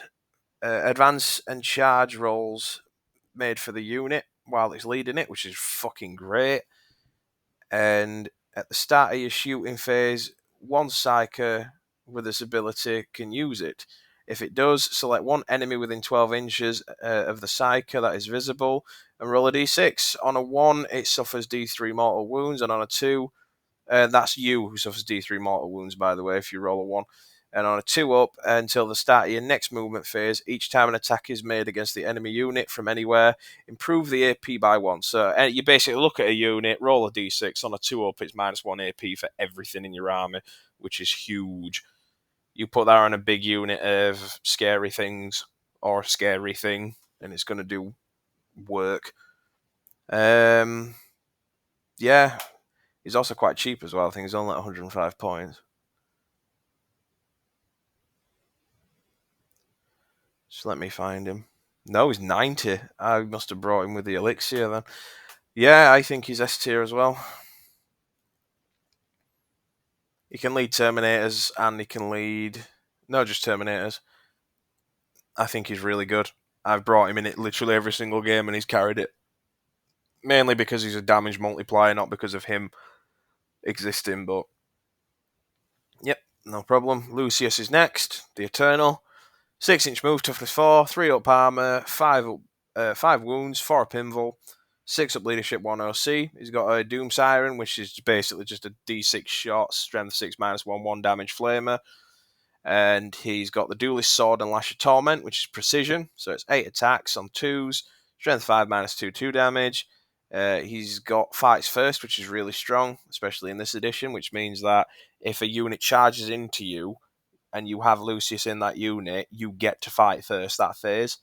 advance and charge rolls made for the unit while it's leading it, which is fucking great. And at the start of your shooting phase, one Psyker with this ability can use it. If it does, select one enemy within 12 inches of the Psyker that is visible and roll a d6. On a 1, it suffers d3 mortal wounds, and on a 2, that's you who suffers d3 mortal wounds, by the way, if you roll a 1. And on a 2 up, until the start of your next movement phase, each time an attack is made against the enemy unit from anywhere, improve the AP by 1. So you basically look at a unit, roll a d6, on a 2 up, it's -1 AP for everything in your army, which is huge. You put that on a big unit of scary things, or scary thing, and it's going to do work. Yeah, he's also quite cheap as well. I think he's only 105 points. Just let me find him. No, he's 90. I must have brought him with the elixir then. Yeah, I think he's S tier as well. He can lead Terminators and he can lead... No, just Terminators. I think he's really good. I've brought him in it literally every single game and he's carried it. Mainly because he's a damage multiplier, not because of him existing, but... Yep, No problem. Lucius is next. The Eternal. 6-inch move, toughness 4, 3 up armor, 5 wounds, 4 up invul, 6 up leadership, 1 OC. He's got a Doom Siren, which is basically just a D6 shot, strength 6 -1, 1 damage flamer. And he's got the Duelist Sword and Lash of Torment, which is precision. So it's 8 attacks on 2s, strength 5 -2, 2 damage. He's got Fights First, which is really strong, especially in this edition, which means that if a unit charges into you, and you have Lucius in that unit, you get to fight first that phase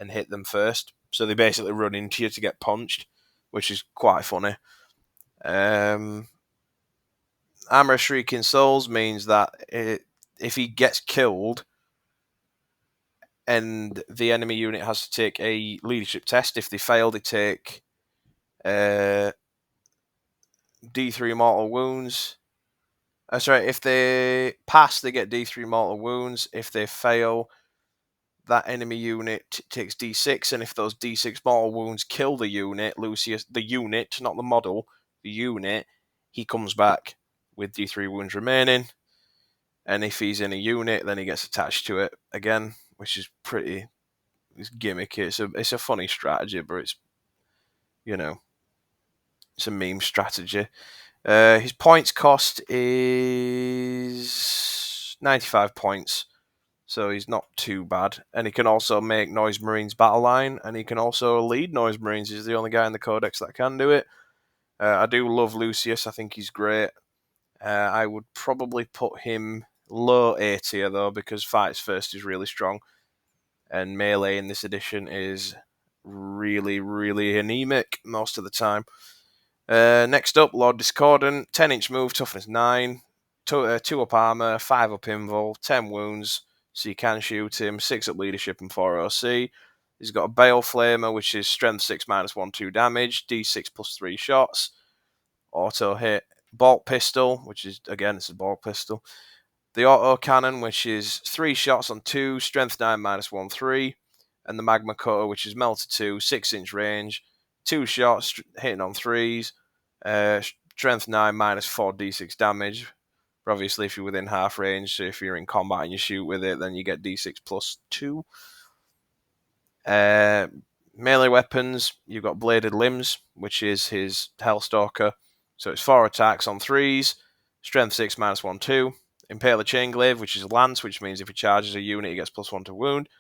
and hit them first. So they basically run into you to get punched, which is quite funny. Armor of Shrieking Souls means that if he gets killed and the enemy unit has to take a leadership test, if they fail, they take D3 mortal wounds. Sorry, if they pass, they get D3 mortal wounds. If they fail, that enemy unit takes D6, and if those D6 mortal wounds kill the unit, Lucius, the unit, not the model, the unit, he comes back with D3 wounds remaining. And if he's in a unit, then he gets attached to it again, which is pretty gimmicky. It's a funny strategy, but it's, it's a meme strategy. His points cost is 95 points. So he's not too bad. And he can also make Noise Marines battle line, and he can also lead Noise Marines. He's the only guy in the Codex that can do it. I do love Lucius. I think he's great. I would probably put him low A tier, though, because Fights First is really strong. And melee in this edition is really, really anemic most of the time. Next up, Lord Discordant. 10-inch move, toughness 9. 2 up armor, 5 up invul, 10 wounds. So you can shoot him, 6 up leadership and 4 OC. He's got a Bale Flamer, which is strength 6 -1, 2 damage, D6 plus 3 shots, auto hit. Bolt Pistol, which is, again, it's a bolt pistol. The Auto Cannon, which is 3 shots on 2, strength 9 -1, 3. And the Magma Cutter, which is melted 2, 6-inch range, 2 shots, hitting on 3s, strength 9 -4, D6 damage. Obviously, if you're within half range, so if you're in combat and you shoot with it, then you get D6 plus 2. Melee weapons, you've got Bladed Limbs, which is his Hellstalker. So it's 4 attacks on 3s, strength 6 -1, 2. Impaler Chainglaive, which is Lance, which means if he charges a unit, he gets +1 to wound.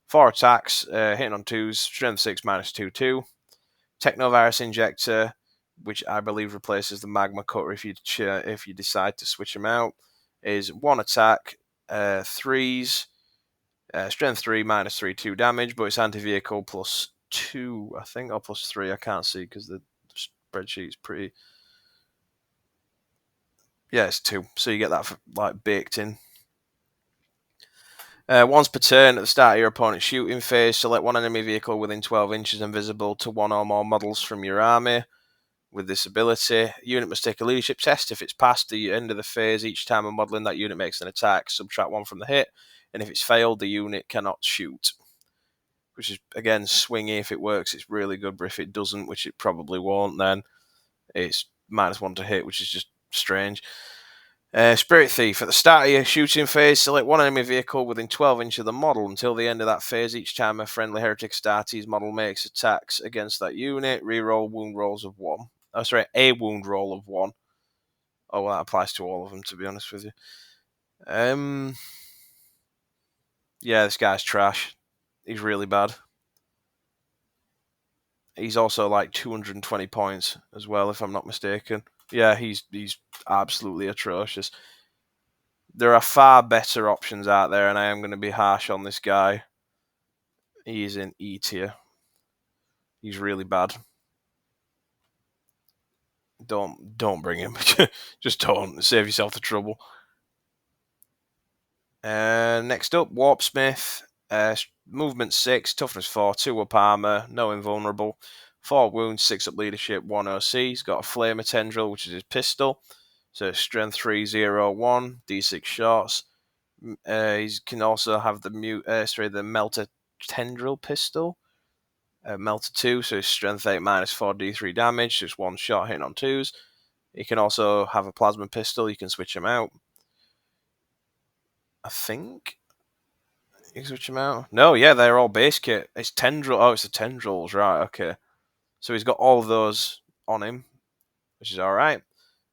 4 attacks, hitting on 2s, strength 6 -2, 2. Technovirus Injector, which I believe replaces the Magma Cutter if you decide to switch them out, is 1 attack, 3s, strength 3 -3, 2 damage, but it's anti-vehicle plus 2, I think, or plus 3, I can't see because the spreadsheet's pretty... Yeah, it's 2, so you get that baked in. Once per turn, at the start of your opponent's shooting phase, select one enemy vehicle within 12 inches and visible to one or more models from your army. With this ability, unit must take a leadership test. If it's past the end of the phase, each time a model in that unit makes an attack, subtract 1 from the hit, and if it's failed, the unit cannot shoot. Which is, again, swingy. If it works, it's really good, but if it doesn't, which it probably won't, then it's -1 to hit, which is just strange. Spirit Thief. At the start of your shooting phase, select one enemy vehicle within 12 inches of the model. Until the end of that phase, each time a friendly Heretic Astartes model makes attacks against that unit, reroll wound rolls of 1. A wound roll of 1. Oh, well, that applies to all of them, to be honest with you. Yeah, this guy's trash. He's really bad. He's also like 220 points as well, if I'm not mistaken. Yeah, he's absolutely atrocious. There are far better options out there, and I am going to be harsh on this guy. He is in E tier. He's really bad. Don't bring him. Just don't. Save yourself the trouble. Next up, Warpsmith. Movement 6, toughness 4, 2 up armor, no invulnerable, 4 wounds, 6 up leadership, 1 OC. He's got a Flamer Tendril, which is his pistol. So strength 3, 0, 1, D6 shots. He can also have the Melter Tendril pistol. Melter 2, so strength 8 -4, D3 damage, just 1 shot hitting on 2s. He can also have a plasma pistol, you can switch him out. think. You switch them out? No, yeah, they're all base kit. It's Tendril. Oh, it's the Tendrils, right, okay. So he's got all of those on him, which is alright.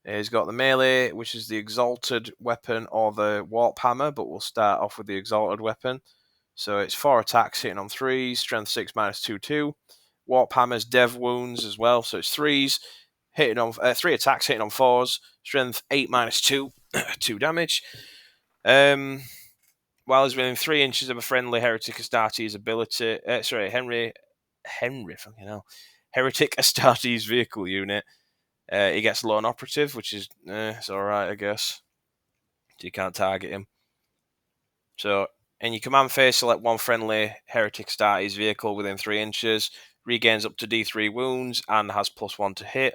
He's got the melee, which is the Exalted weapon or the Warp Hammer, but we'll start off with the Exalted weapon. So it's 4 attacks hitting on 3s, strength 6 minus 2/2. Warp Hammer's Dev wounds as well, so it's 3s, hitting on 3 attacks hitting on 4s, strength 8 minus 2, 2 damage. While he's within 3 inches of a friendly Heretic Astartes ability, Heretic Astartes vehicle unit, he gets lone operative, which is it's alright, I guess. So you can't target him. So in your command phase, select one friendly Heretic Astartes vehicle within 3 inches, regains up to D3 wounds, and has +1 to hit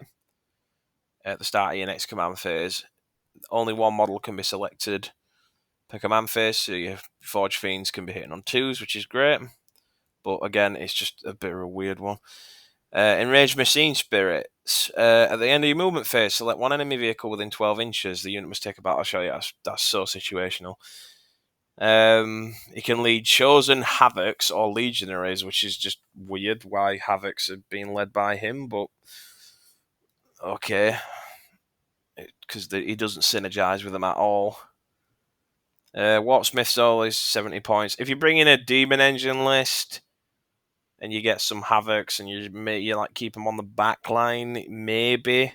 at the start of your next command phase. Only one model can be selected per command phase, so your Forgefiends can be hitting on 2s, which is great. But again, it's just a bit of a weird one. Enraged Machine Spirits. At the end of your movement phase, select one enemy vehicle within 12 inches. The unit must take a battle shot. Yeah, that's so situational. He can lead Chosen Havocs or Legionaries, which is just weird why Havocs are being led by him, but okay. Because he doesn't synergize with them at all. Warpsmith's always 70 points. If you bring in a Demon Engine list and you get some Havocs and you like keep him on the back line, maybe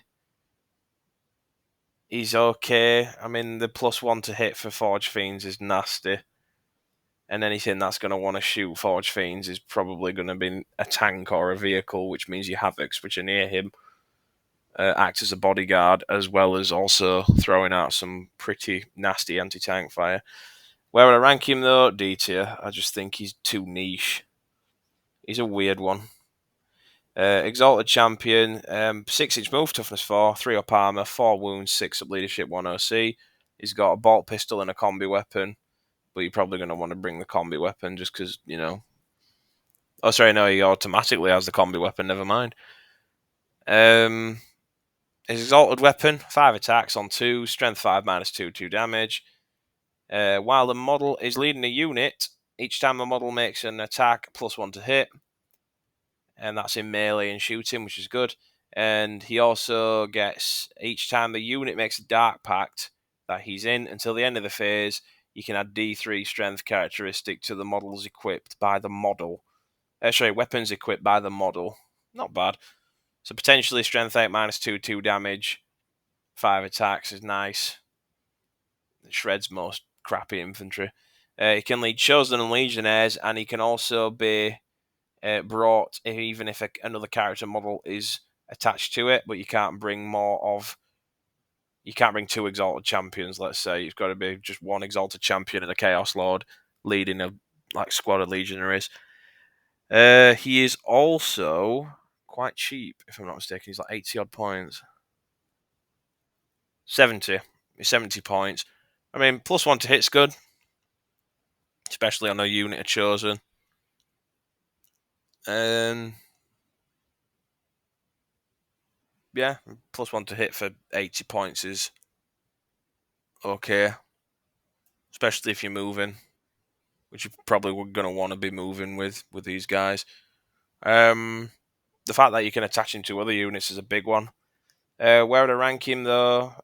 he's okay. I mean, the +1 to hit for Forgefiends is nasty. And anything that's going to want to shoot Forgefiends is probably going to be a tank or a vehicle, which means your Havocs, which are near him, act as a bodyguard, as well as also throwing out some pretty nasty anti-tank fire. Where would I rank him, though? D tier. I just think he's too niche. He's a weird one. Exalted Champion, 6-inch move, toughness 4, 3 up armor, 4 wounds, 6 up leadership, 1 OC. He's got a bolt pistol and a combi weapon, but you're probably going to want to bring the combi weapon just because, you know. Oh, sorry, no, he automatically has the combi weapon, never mind. His Exalted weapon, 5 attacks on 2, strength 5 minus 2, 2 damage. While the model is leading a unit, each time the model makes an attack, +1 to hit. And that's in melee and shooting, which is good. And he also gets, each time the unit makes a Dark Pact that he's in, until the end of the phase, you can add D3 strength characteristic to the models equipped by the model. Weapons equipped by the model. Not bad. So potentially strength 8 minus 2, 2 damage, 5 attacks is nice. It shreds most crappy infantry. He can lead Chosen and Legionnaires, and he can also be brought even if another character model is attached to it, but you can't bring you can't bring 2 Exalted Champions, let's say. You've got to be just 1 Exalted Champion and a Chaos Lord leading a squad of Legionaries. He is also quite cheap, if I'm not mistaken. He's like 80 odd points. 70 points. I mean, +1 to hit's good, especially on a unit of Chosen. Yeah, +1 to hit for 80 points is okay, especially if you're moving, which you're probably going to want to be moving with these guys. The fact that you can attach him to other units is a big one. Where would I rank him, though?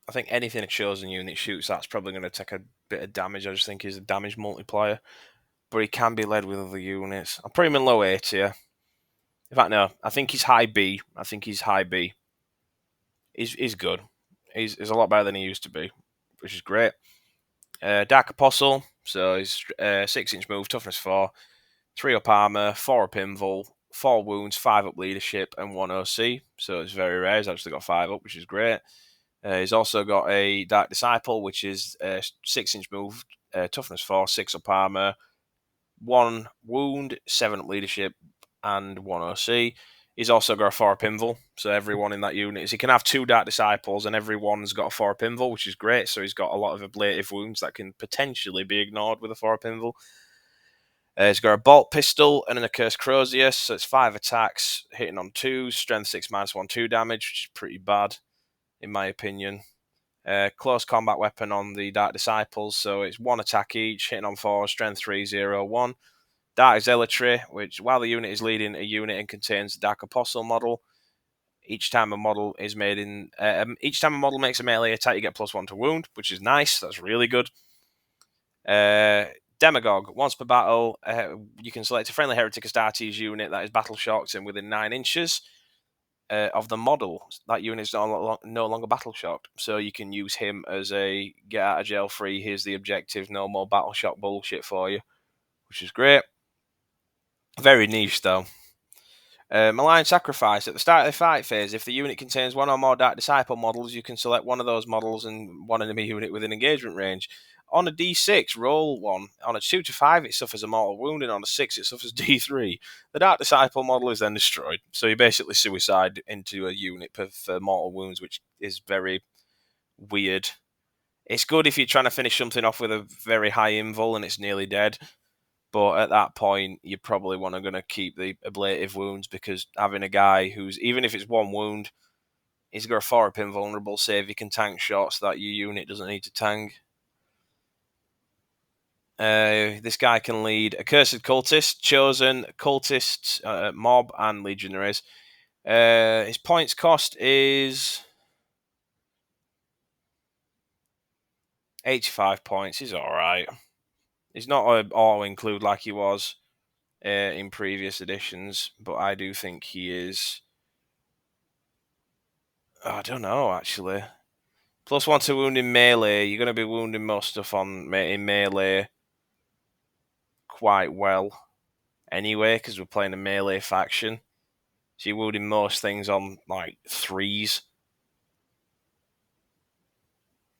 I think anything a Chosen unit shoots, that's probably going to take a bit of damage. I just think he's a damage multiplier. But he can be led with other units. I'll put him in low A tier. In fact, no. I think he's high B. He's good. He's a lot better than he used to be, which is great. Dark Apostle. So he's 6-inch move, toughness 4, 3 up armor, 4 up invul, 4 wounds, 5 up leadership, and 1 OC. So it's very rare. He's actually got 5 up, which is great. He's also got a Dark Disciple, which is 6-inch move, toughness 4, 6 up armor, 1 wound, 7 up leadership, and 1 OC. He's also got a 4 up invul, so everyone in that unit he can have 2 Dark Disciples, and everyone's got a 4 up invul, which is great. So he's got a lot of ablative wounds that can potentially be ignored with a 4 up invul. It's got a bolt pistol and an Accursed Crozius, so it's 5 attacks, hitting on 2, strength 6 -1/2 damage, which is pretty bad, in my opinion. Close combat weapon on the Dark Disciples, so it's 1 attack each, hitting on 4, strength 3, 0, 1. Dark Zealotry, which while the unit is leading a unit and contains the Dark Apostle model, each time a model is made in, each time a model makes a melee attack, you get +1 to wound, which is nice. That's really good. Demagogue. Once per battle, you can select a friendly Heretic Astartes unit that is battle shocked and within 9 inches of the model. That unit is no longer battle shocked, so you can use him as a get out of jail free. Here's the objective. No more battle shock bullshit for you, which is great. Very niche though. Malign Sacrifice. At the start of the fight phase, if the unit contains 1 or more Dark Disciple models, you can select one of those models and one enemy unit within engagement range. On a D6, roll 1. On a 2 to 5, it suffers a mortal wound, and on a 6, it suffers D3. The Dark Disciple model is then destroyed. So you basically suicide into a unit for mortal wounds, which is very weird. It's good if you're trying to finish something off with a very high invul and it's nearly dead. But at that point, you probably want to keep the ablative wounds, because having a guy who's, even if it's 1 wound, he's got a 4-up invulnerable save. He can tank shots that your unit doesn't need to tank. This guy can lead Accursed Cultists, Chosen, Cultist Mob, and Legionaries. His points cost is 85 points. He's alright. He's not an auto-include like he was in previous editions, but I do think he is... I don't know, actually. +1 to wound in melee. You're going to be wounding most stuff in melee quite well anyway, because we're playing a melee faction. So you're wounding most things on, like, 3s.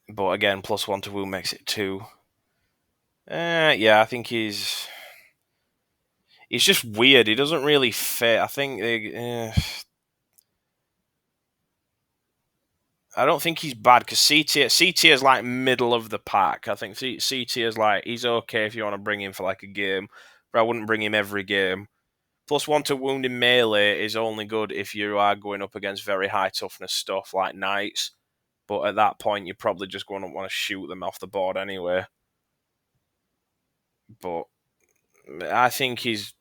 But again, +1 to wound makes it 2. Yeah, I think he's just weird. He doesn't really fit. I think I don't think he's bad, because C tier is like middle of the pack. I think C tier is like, he's okay if you want to bring him for like a game, but I wouldn't bring him every game. +1 to wound in melee is only good if you are going up against very high toughness stuff like knights. But at that point, you're probably just going to want to shoot them off the board anyway. But I think he's...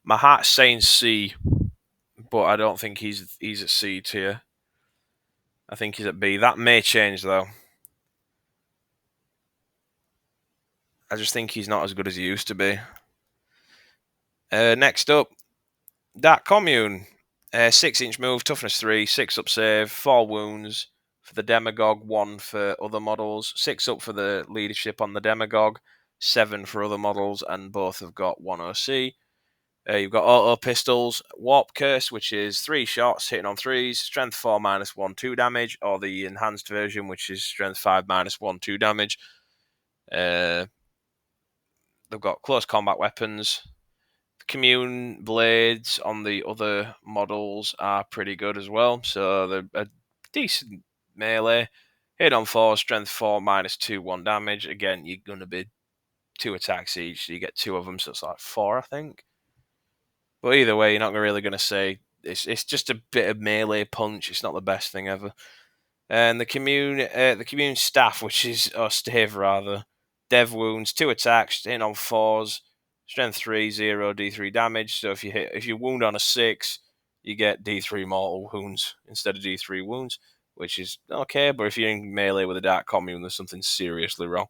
My heart's saying C, but I don't think he's at C tier. I think he's at B. That may change, though. I just think he's not as good as he used to be. Next up, Dark Commune. 6-inch move, toughness 3, 6-up save, 4 wounds for the Demagogue, 1 for other models, 6 up for the leadership on the Demagogue, 7 for other models, and both have got 1 OC. You've got auto pistols, Warp Curse, which is 3 shots, hitting on 3s, strength 4 -1/2 damage, or the enhanced version, which is strength 5 -1/2 damage. They've got close combat weapons. Commune blades on the other models are pretty good as well, so they're a decent melee. Hit on 4, strength 4 -2/1 damage. Again, you're going to be 2 attacks each, so you get 2 of them, so it's like 4, I think. But either way, you're not really going to say it's just a bit of melee punch. It's not the best thing ever. And the commune staff, which is stave rather, dev wounds, 2 attacks, hitting on 4s, strength 3, 0 D3 damage. So if you wound on a 6, you get D3 mortal wounds instead of D3 wounds, which is okay. But if you're in melee with a Dark Commune, there's something seriously wrong.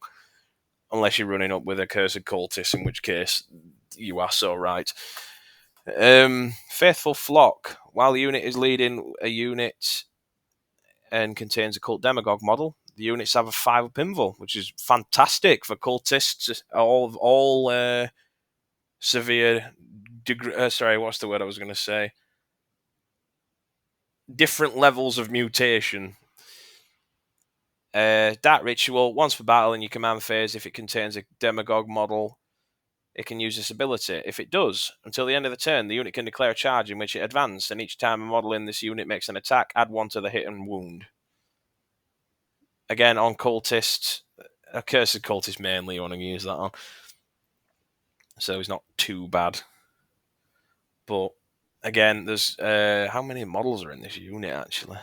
Unless you're running up with a Accursed Cultist, in which case you are so right. Faithful Flock. While the unit is leading a unit and contains a cult demagogue model, the units have a 5-up invul, which is fantastic for cultists. All severe sorry, what's the word I was going to say? Different levels of mutation. Dark Ritual. Once per battle in your command phase, if it contains a demagogue model, it can use this ability. If it does, until the end of the turn, the unit can declare a charge in which it advanced, and each time a model in this unit makes an attack, add 1 to the hit and wound. Again, on cultists, Accursed Cultists mainly, you want to use that on. so he's not too bad. But again, there's how many models are in this unit actually?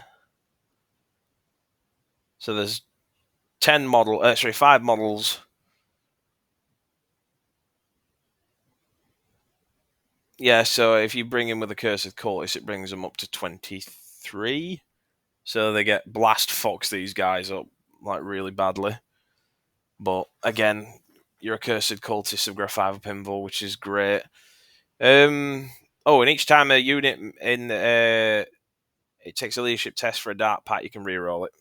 So there's 5 models. Yeah, so if you bring him with Accursed Cultists, it brings them up to 23. So they get blast fox these guys up like really badly. But again, your Accursed Cultists have got 5 up invul, which is great. And each time a unit in it takes a leadership test for a dark pack, you can reroll it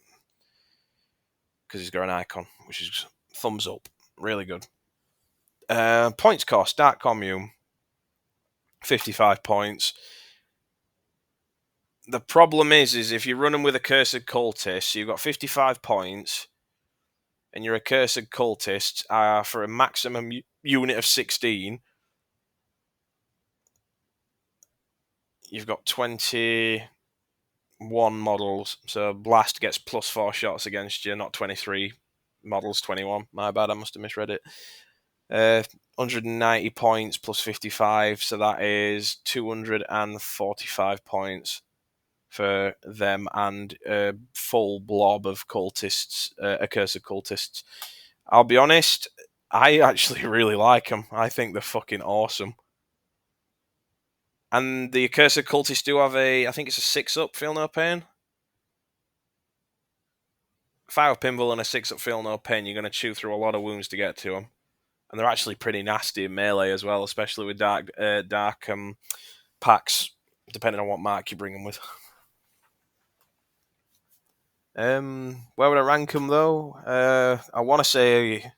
because he's got an icon, which is thumbs up, really good. Points cost, Dark Commune, 55 points. The problem is if you run them with Accursed Cultists, you've got 55 points, and your Accursed Cultists are for a maximum unit of 16. You've got 21 models, so Blast gets plus 4 shots against you, not 23 models, 21. My bad, I must have misread it. 190 points plus 55, so that is 245 points for them and a full blob of cultists, Accursed Cultists. I'll be honest, I actually really like them. I think they're fucking awesome. And the Accursed Cultists do have I think it's a 6-up, Feel No Pain. 5 pinball and a 6-up, Feel No Pain. You're going to chew through a lot of wounds to get to them. And they're actually pretty nasty in melee as well, especially with dark packs, depending on what mark you bring them with. Where would I rank them though? I want to say,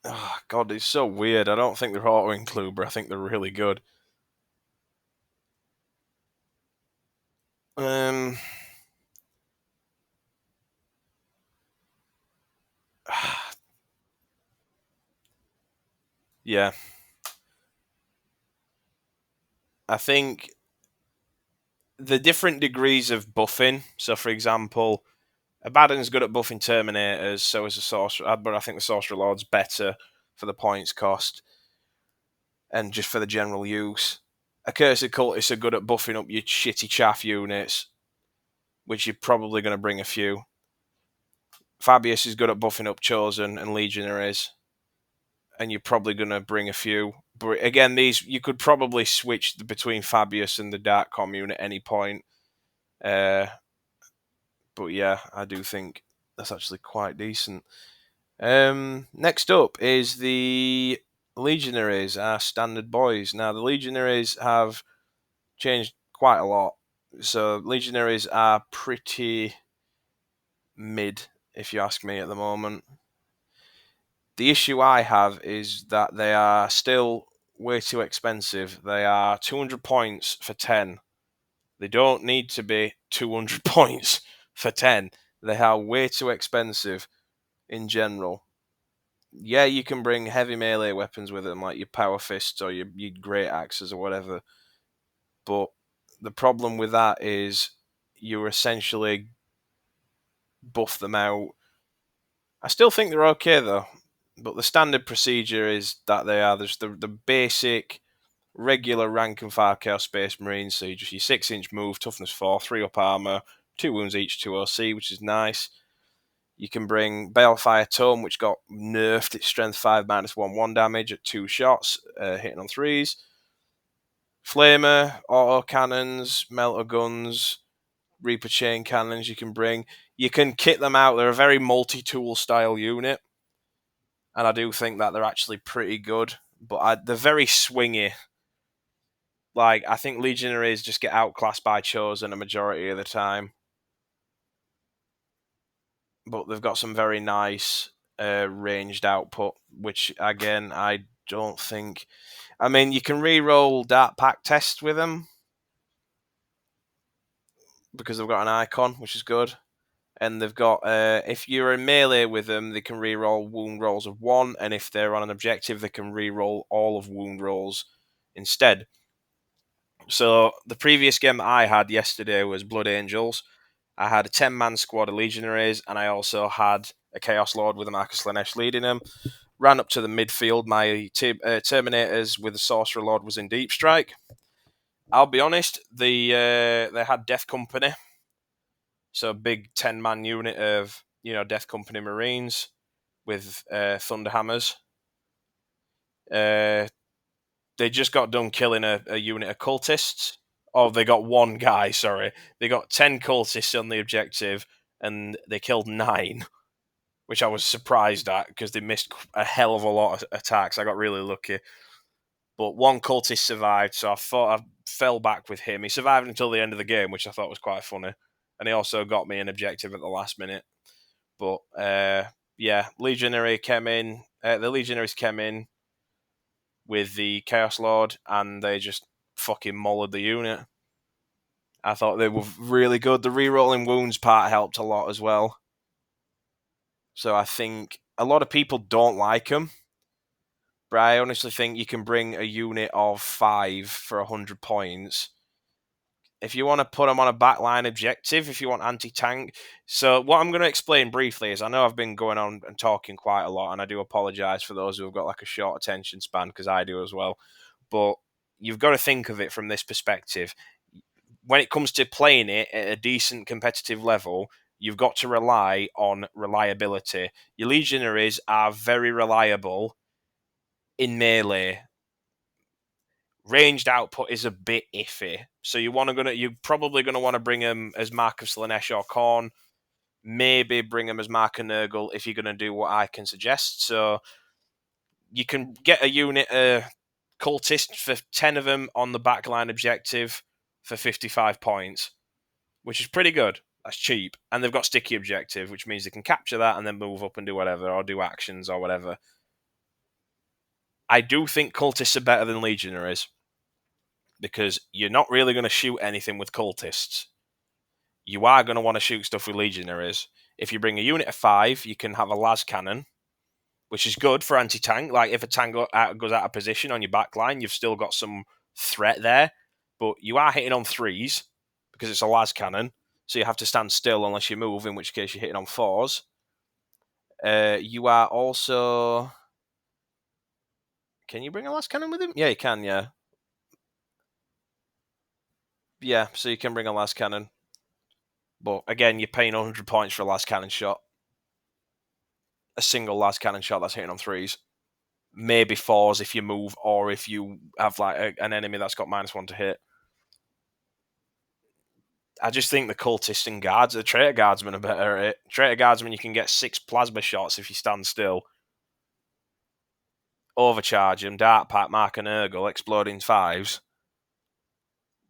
oh god, it's so weird. I don't think they're auto-include, but I think they're really good. Yeah, I think the different degrees of buffing. So, for example, Abaddon's good at buffing Terminators, so is a Sorcerer, but I think the Sorcerer Lord's better for the points cost and just for the general use. Accursed Cultists are good at buffing up your shitty chaff units, which you're probably going to bring a few. Fabius is good at buffing up Chosen and Legionaries, and you're probably going to bring a few. But again, these you could probably switch between Fabius and the Dark Commune at any point. But yeah, I do think that's actually quite decent. Next up is the Legionaries, our standard boys. Now, the Legionaries have changed quite a lot. So, Legionaries are pretty mid, if you ask me, at the moment. The issue I have is that they are still way too expensive. They are 200 points for 10. They don't need to be 200 points for 10. They are way too expensive in general. Yeah, you can bring heavy melee weapons with them, like your power fists or your great axes or whatever. But the problem with that is you essentially buff them out. I still think they're okay though, but the standard procedure is that they are there's the basic regular rank and file Chaos Space Marines. So you just your 6-inch move, toughness 4, 3 up armor, 2 wounds each, 2 OC, which is nice. You can bring Balefire Tome, which got nerfed. Its strength 5 -1/1 damage at 2 shots, hitting on 3s. Flamer, auto cannons, melter guns, Reaper chain cannons you can bring. You can kit them out. They're a very multi-tool style unit. And I do think that they're actually pretty good. But they're very swingy. Like, I think Legionaries just get outclassed by Chosen a majority of the time. But they've got some very nice ranged output, which, again, I don't think... I mean, you can re-roll Dark Pack tests with them because they've got an icon, which is good. And they've got, if you're in melee with them, they can re-roll wound rolls of 1, and if they're on an objective, they can re-roll all of wound rolls instead. So the previous game that I had yesterday was Blood Angels. I had a 10-man squad of Legionaries, and I also had a Chaos Lord with a Marcus Slanesh leading them. Ran up to the midfield. My Terminators with the Sorcerer Lord was in Deep Strike. I'll be honest, they had Death Company. So a big 10-man unit of, Death Company Marines with Thunder Hammers. They just got done killing a unit of cultists. Oh, they got one guy, sorry. They got 10 cultists on the objective, and they killed 9, which I was surprised at, because they missed a hell of a lot of attacks. I got really lucky. But one cultist survived, so I thought I fell back with him. He survived until the end of the game, which I thought was quite funny. And he also got me an objective at the last minute. But, Legionary came in. The Legionaries came in with the Chaos Lord, and they just fucking mauled the unit. I thought they were really good. The rerolling wounds part helped a lot as well. So I think a lot of people don't like them. But I honestly think you can bring a unit of 5 for 100 points. If you want to put them on a backline objective, if you want anti-tank. So what I'm going to explain briefly is, I know I've been going on and talking quite a lot, and I do apologise for those who have got like a short attention span, because I do as well. But you've got to think of it from this perspective. When it comes to playing it at a decent competitive level, you've got to rely on reliability. Your Legionaries are very reliable in melee. Ranged output is a bit iffy, so you're probably going to want to bring them as Mark of Slanesh or Khorne. Maybe bring them as Mark of Nurgle if you're going to do what I can suggest. So you can get a unit cultist for 10 of them on the backline objective for 55 points, which is pretty good. That's cheap. And they've got sticky objective, which means they can capture that and then move up and do whatever, or do actions or whatever. I do think cultists are better than legionaries, because you're not really going to shoot anything with cultists. You are going to want to shoot stuff with legionaries. If you bring a unit of 5, you can have a las cannon, which is good for anti-tank. Like, if a tank goes out of position on your backline, you've still got some threat there. But you are hitting on 3s, because it's a las cannon, so you have to stand still unless you move, in which case you're hitting on 4s. You are also... Can you bring a las cannon with him? Yeah, you can, yeah. Yeah, so you can bring a las cannon. But again, you're paying 100 points for a las cannon shot. A single las cannon shot that's hitting on 3s. Maybe 4s if you move, or if you have like an enemy that's got -1 to hit. I just think the cultists and guards, the Traitor Guardsmen are better at it. Traitor Guardsmen, you can get 6 plasma shots if you stand still. Overcharge them, Dart Pack, Mark and Nurgle, exploding 5s.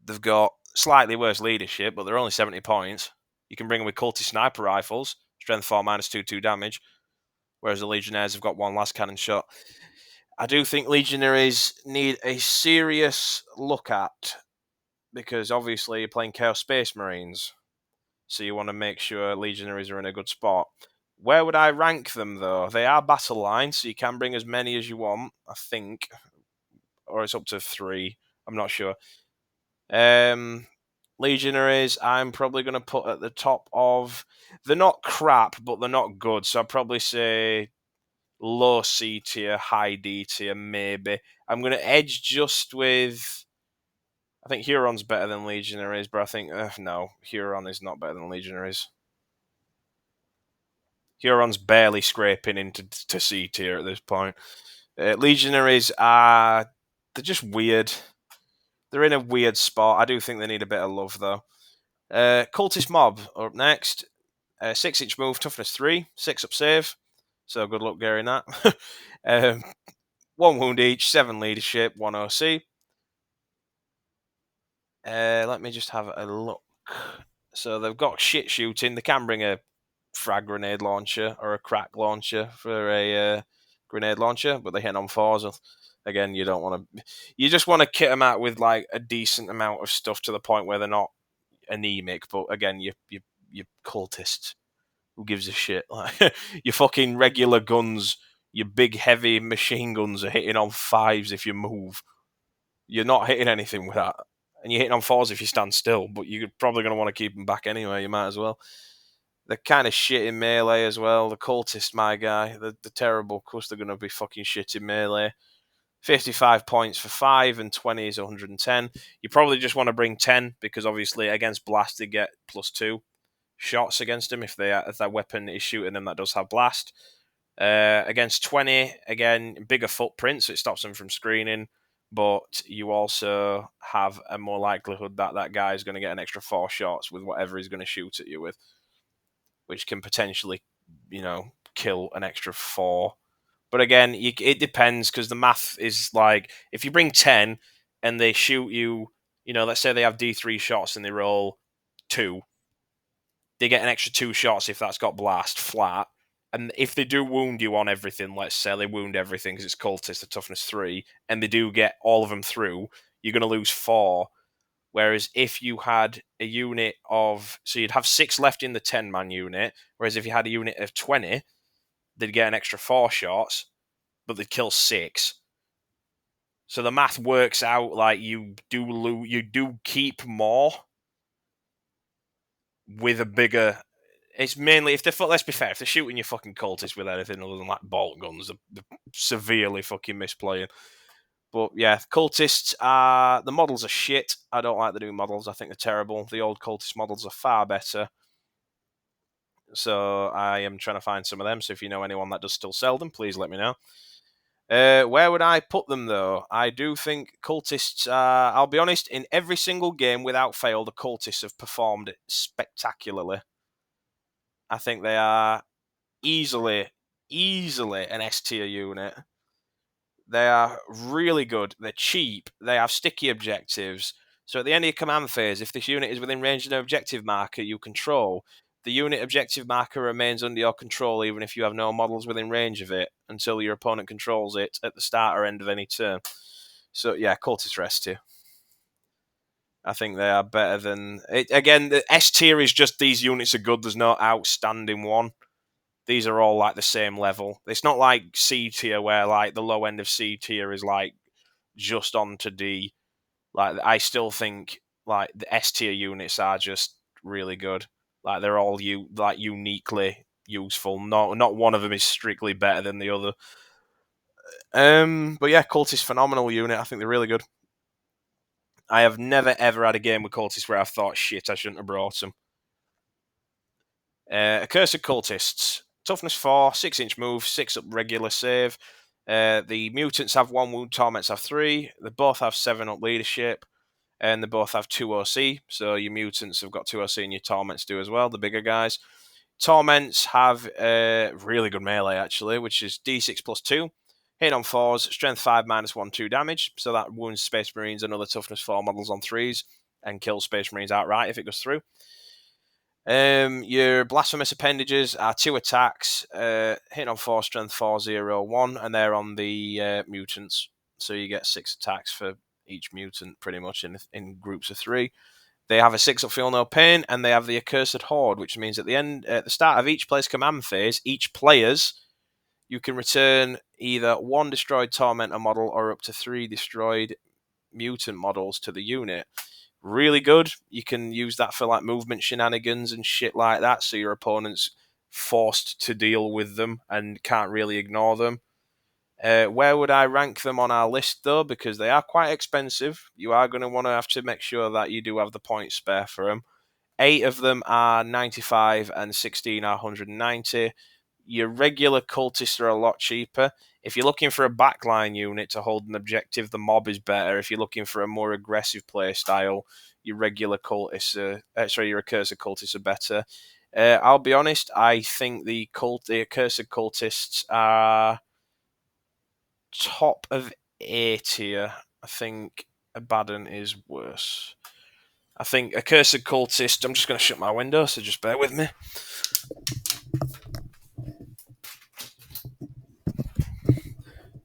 They've got slightly worse leadership, but they're only 70 points. You can bring them with cultist sniper rifles, strength 4, -2 damage. Whereas the Legionnaires have got 1 las cannon shot. I do think Legionaries need a serious look at, because obviously you're playing Chaos Space Marines, so you want to make sure Legionaries are in a good spot. Where would I rank them, though? They are battle lines, so you can bring as many as you want, I think. Or it's up to 3. I'm not sure. Legionaries, I'm probably going to put at the top of... They're not crap, but they're not good, so I'd probably say low C tier, high D tier, maybe. I'm going to edge just with... I think Huron's better than Legionaries, but I think... no, Huron is not better than Legionaries. Huron's barely scraping into C tier at this point. Legionaries are... They're just weird. They're in a weird spot. I do think they need a bit of love, though. Cultist Mob are up next. 6-inch move, toughness 3, 6 up save. So good luck getting that. 1 wound each, 7 leadership, 1 OC. Let me just have a look. So they've got shit shooting. They can bring a frag grenade launcher or a crack launcher for a grenade launcher, but they're hitting on 4s. Again, you don't want to... You just want to kit them out with like a decent amount of stuff to the point where they're not anemic. But again, you cultists. Who gives a shit? Like, your fucking regular guns, your big heavy machine guns are hitting on 5s if you move. You're not hitting anything with that. And you're hitting on 4s if you stand still, but you're probably going to want to keep them back anyway. You might as well. They're kind of shit in melee as well. The cultists, my guy, the terrible. Of course, they're going to be fucking shit in melee. 55 points for 5 and 20 is 110. You probably just want to bring 10 because obviously against blast they get +2 shots against them if that weapon is shooting them that does have blast. Against 20, again, bigger footprint, so it stops them from screening, but you also have a more likelihood that that guy is going to get an extra 4 shots with whatever he's going to shoot at you with, which can potentially, kill an extra 4. But again, it depends because the math is like, if you bring 10 and they shoot you, let's say they have D3 shots and they roll 2, they get an extra 2 shots if that's got blast flat. And if they do wound you on everything, let's say they wound everything because it's cultist, the toughness 3, and they do get all of them through, you're going to lose 4. Whereas if you had a unit so you'd have 6 left in the 10-man unit, whereas if you had a unit of 20, they'd get an extra 4 shots, but they'd kill 6. So the math works out like you do keep more with a bigger. It's mainly let's be fair, if they're shooting your fucking cultists with anything other than like bolt guns, they're severely fucking misplaying. But yeah, cultists the models are shit. I don't like the new models. I think they're terrible. The old cultist models are far better. So I am trying to find some of them. So if you know anyone that does still sell them, please let me know. Where would I put them, though? I do think cultists, I'll be honest, in every single game, without fail, the cultists have performed spectacularly. I think they are easily an S-tier unit. They are really good. They're cheap. They have sticky objectives. So at the end of your command phase, if this unit is within range of an objective marker you control, the unit objective marker remains under your control even if you have no models within range of it until your opponent controls it at the start or end of any turn. So yeah, cultist are S tier. I think they are better than it. Again, the S tier is just these units are good. There's no outstanding one. These are all like the same level. It's not like C tier where like the low end of C tier is like just on to D. Like I still think like the S tier units are just really good. Like they're all uniquely useful. Not one of them is strictly better than the other. But yeah, Cultist phenomenal unit. I think they're really good. I have never ever had a game with Cultists where I've thought shit I shouldn't have brought them. Accursed Cultists. Toughness 4, 6-inch move, 6 up regular save. The mutants have 1 wound, torments have 3. They both have 7 up leadership. And they both have 2 OC. So your mutants have got 2 OC and your torments do as well, the bigger guys. Torments have really good melee, actually, which is D6 plus 2. Hit on 4s, strength 5 minus 1, 2 damage. So that wounds Space Marines and other toughness 4 models on 3s and kills Space Marines outright if it goes through. Your blasphemous appendages are 2 attacks, hit on 4, strength 4, 0, 1, and they're on the mutants. So you get 6 attacks for each mutant pretty much in groups of 3. They have a 6 up feel no pain, and they have the accursed horde, which means at the start of each player's command phase, each player's you can return either 1 destroyed tormentor model or up to 3 destroyed mutant models to the unit. Really good. You can use that for like movement shenanigans and shit like that, so your opponent's forced to deal with them and can't really ignore them. Where would I rank them on our list, though? Because they are quite expensive. You are going to want to have to make sure that you do have the points spare for them. 8 of them are 95 and 16 are 190. Your regular cultists are a lot cheaper. If you're looking for a backline unit to hold an objective, the mob is better. If you're looking for a more aggressive play style, your regular cultists, your accursed cultists are better. I'll be honest, I think the accursed cultists are top of A tier. I think Abaddon is worse. I think Accursed Cultist. I'm just going to shut my window, so just bear with me.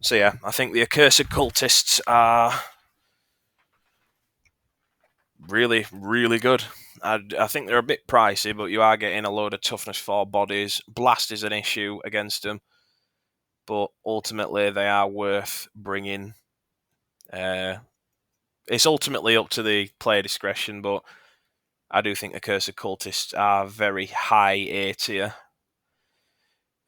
So yeah, I think the Accursed Cultists are really, really good. I think they're a bit pricey, but you are getting a load of toughness 4 bodies. Blast is an issue against them, but ultimately they are worth bringing. It's ultimately up to the player discretion, but I do think Accursed Cultists are very high A tier.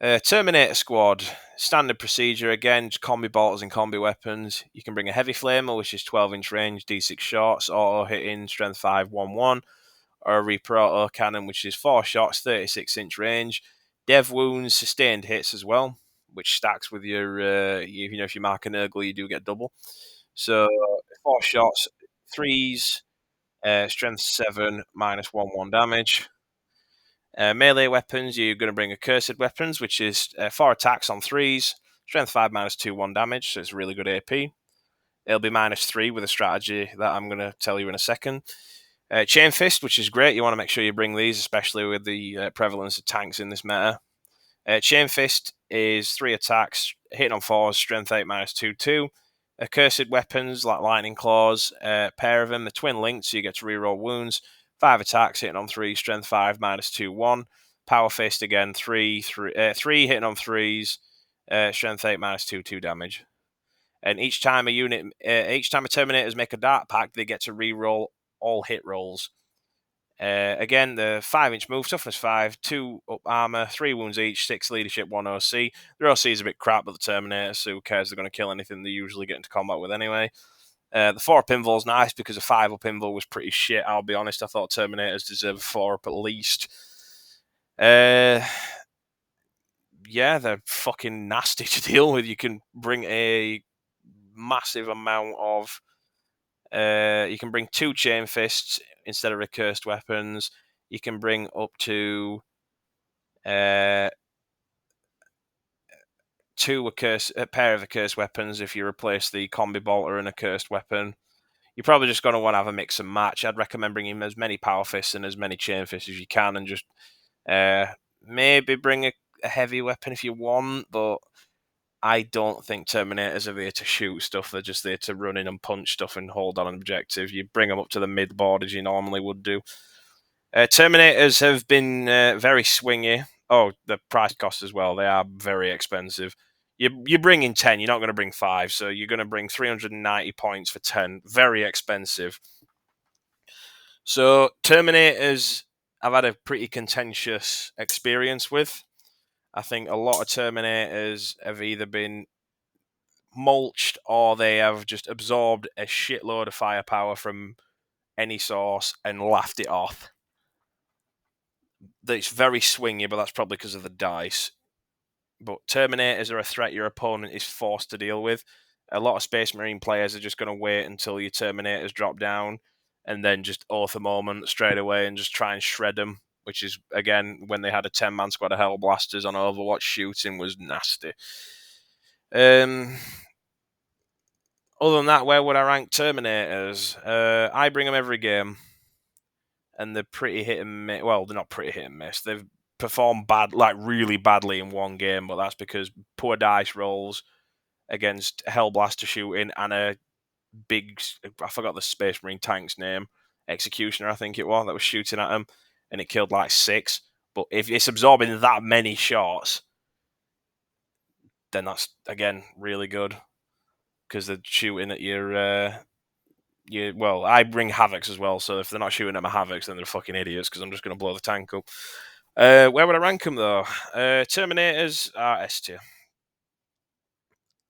Terminator Squad. Standard procedure again, just combi bolters and combi weapons. You can bring a heavy flamer, which is 12-inch range, D6 shots, auto hitting, strength 5, 1-1. Or a Reaper auto cannon, which is 4 shots, 36-inch range. Dev wounds, sustained hits as well, which stacks with your, if you mark an Urgle, you do get double. So 4 shots, 3s, strength 7, minus 1-1 damage. Melee weapons, you're going to bring Accursed weapons, which is 4 attacks on 3s, strength 5, minus 2-1 damage, so it's really good AP. It'll be minus 3 with a strategy that I'm going to tell you in a second. Chain Fist, which is great. You want to make sure you bring these, especially with the prevalence of tanks in this meta. Chain Fist is 3 attacks, hitting on 4s, strength 8, minus 2-2. Accursed weapons, like Lightning Claws, pair of them, the twin linked, so you get to reroll wounds. 5 attacks, hitting on 3, strength 5, minus 2-1. Power Fist again, 3 hitting on 3s, strength 8, minus 2-2 damage. And each time a Terminators make a dart pack, they get to reroll all hit rolls. Again, the 5-inch move, toughness 5, 2 up armor, 3 wounds each, 6 leadership, 1 OC. Their OC is a bit crap, but the Terminators, so who cares? They're going to kill anything they usually get into combat with anyway. The 4 up invul's nice because a 5 up invul was pretty shit, I'll be honest. I thought Terminators deserve 4 up at least. Yeah, they're fucking nasty to deal with. You can bring a massive amount of... you can bring 2 Chain Fists instead of Accursed weapons. You can bring up to 2 a pair of Accursed weapons if you replace the Combi Bolter and Accursed weapon. You're probably just going to want to have a mix and match. I'd recommend bringing as many Power Fists and as many Chain Fists as you can, and just maybe bring a heavy weapon if you want, but I don't think Terminators are there to shoot stuff. They're just there to run in and punch stuff and hold on an objective. You bring them up to the mid board as you normally would do. Terminators have been very swingy. Oh, the price cost as well. They are very expensive. You bring in 10, you're not going to bring 5, so you're going to bring 390 points for 10. Very expensive. So Terminators I've had a pretty contentious experience with. I think a lot of Terminators have either been mulched or they have just absorbed a shitload of firepower from any source and laughed it off. It's very swingy, but that's probably because of the dice. But Terminators are a threat your opponent is forced to deal with. A lot of Space Marine players are just going to wait until your Terminators drop down and then just oath a moment straight away and just try and shred them, which is, again, when they had a 10-man squad of Hellblasters on Overwatch, shooting was nasty. Other than that, where would I rank Terminators? I bring them every game, and they're pretty hit and miss. Well, they're not pretty hit and miss. They've performed really badly in one game, but that's because poor dice rolls against Hellblaster shooting and a big, I forgot the Space Marine tank's name, Executioner, I think it was, that was shooting at them, and it killed like 6. But if it's absorbing that many shots, then that's, again, really good. Because they're shooting at your... well, I bring Havocs as well, so if they're not shooting at my Havocs, then they're fucking idiots, because I'm just going to blow the tank up. Where would I rank them, though? Terminators are S tier.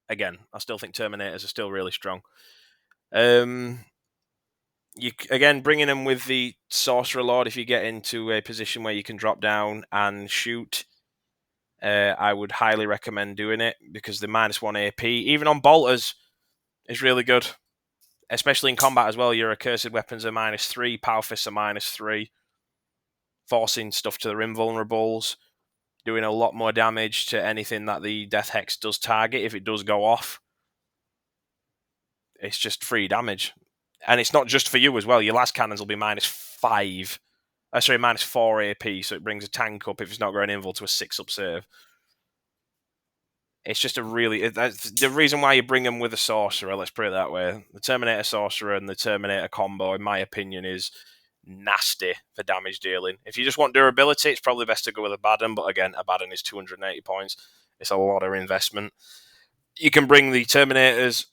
Again, I still think Terminators are still really strong. Again, bringing them with the Sorcerer Lord, if you get into a position where you can drop down and shoot, I would highly recommend doing it, because the -1 AP, even on bolters, is really good. Especially in combat as well, your accursed weapons are -3, power fists are -3, forcing stuff to their invulnerables, doing a lot more damage to anything that the Death Hex does target if it does go off. It's just free damage. And it's not just for you as well. Your last cannons will be -4 AP, so it brings a tank up if it's not going invul to a 6-up save. It's just a really... the reason why you bring them with a Sorcerer, let's put it that way, the Terminator Sorcerer and the Terminator combo, in my opinion, is nasty for damage dealing. If you just want durability, it's probably best to go with Abaddon, but again, Abaddon is 280 points. It's a lot of investment. You can bring the Terminators,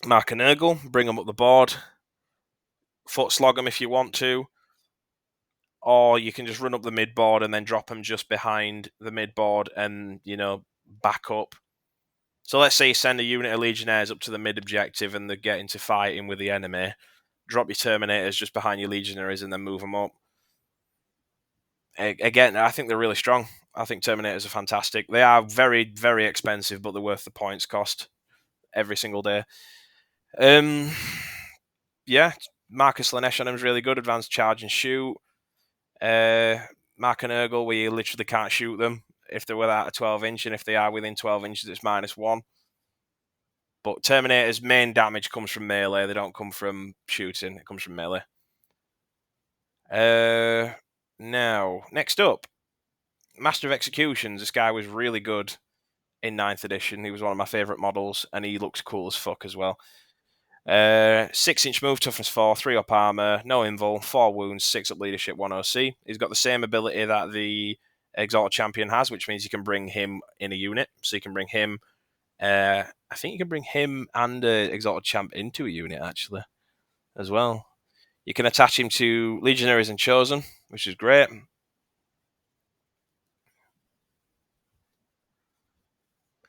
mark an Urgle, bring them up the board, foot slog them if you want to. or you can just run up the mid board and then drop them just behind the mid board and, back up. So let's say you send a unit of Legionnaires up to the mid objective and they're getting to fighting with the enemy. Drop your Terminators just behind your Legionaries and then move them up. Again, I think they're really strong. I think Terminators are fantastic. They are very, very expensive, but they're worth the points cost every single day. Yeah, Marcus Lanesh on him is really good. Advanced charge and shoot. Mark and Urgle, where you literally can't shoot them if they're without a 12-inch, and if they are within 12 inches, it's -1. But Terminator's main damage comes from melee. They don't come from shooting. It comes from melee. Now, next up, Master of Executions. This guy was really good in 9th edition. He was one of my favourite models, and he looks cool as fuck as well. 6-inch move, toughness 4, 3 up armor, no invul, 4 wounds, 6 up leadership, 1 OC. He's got the same ability that the Exalted Champion has, which means you can bring him in a unit. So you can bring him. I think you can bring him and Exalted Champ into a unit actually, as well. You can attach him to Legionaries and Chosen, which is great.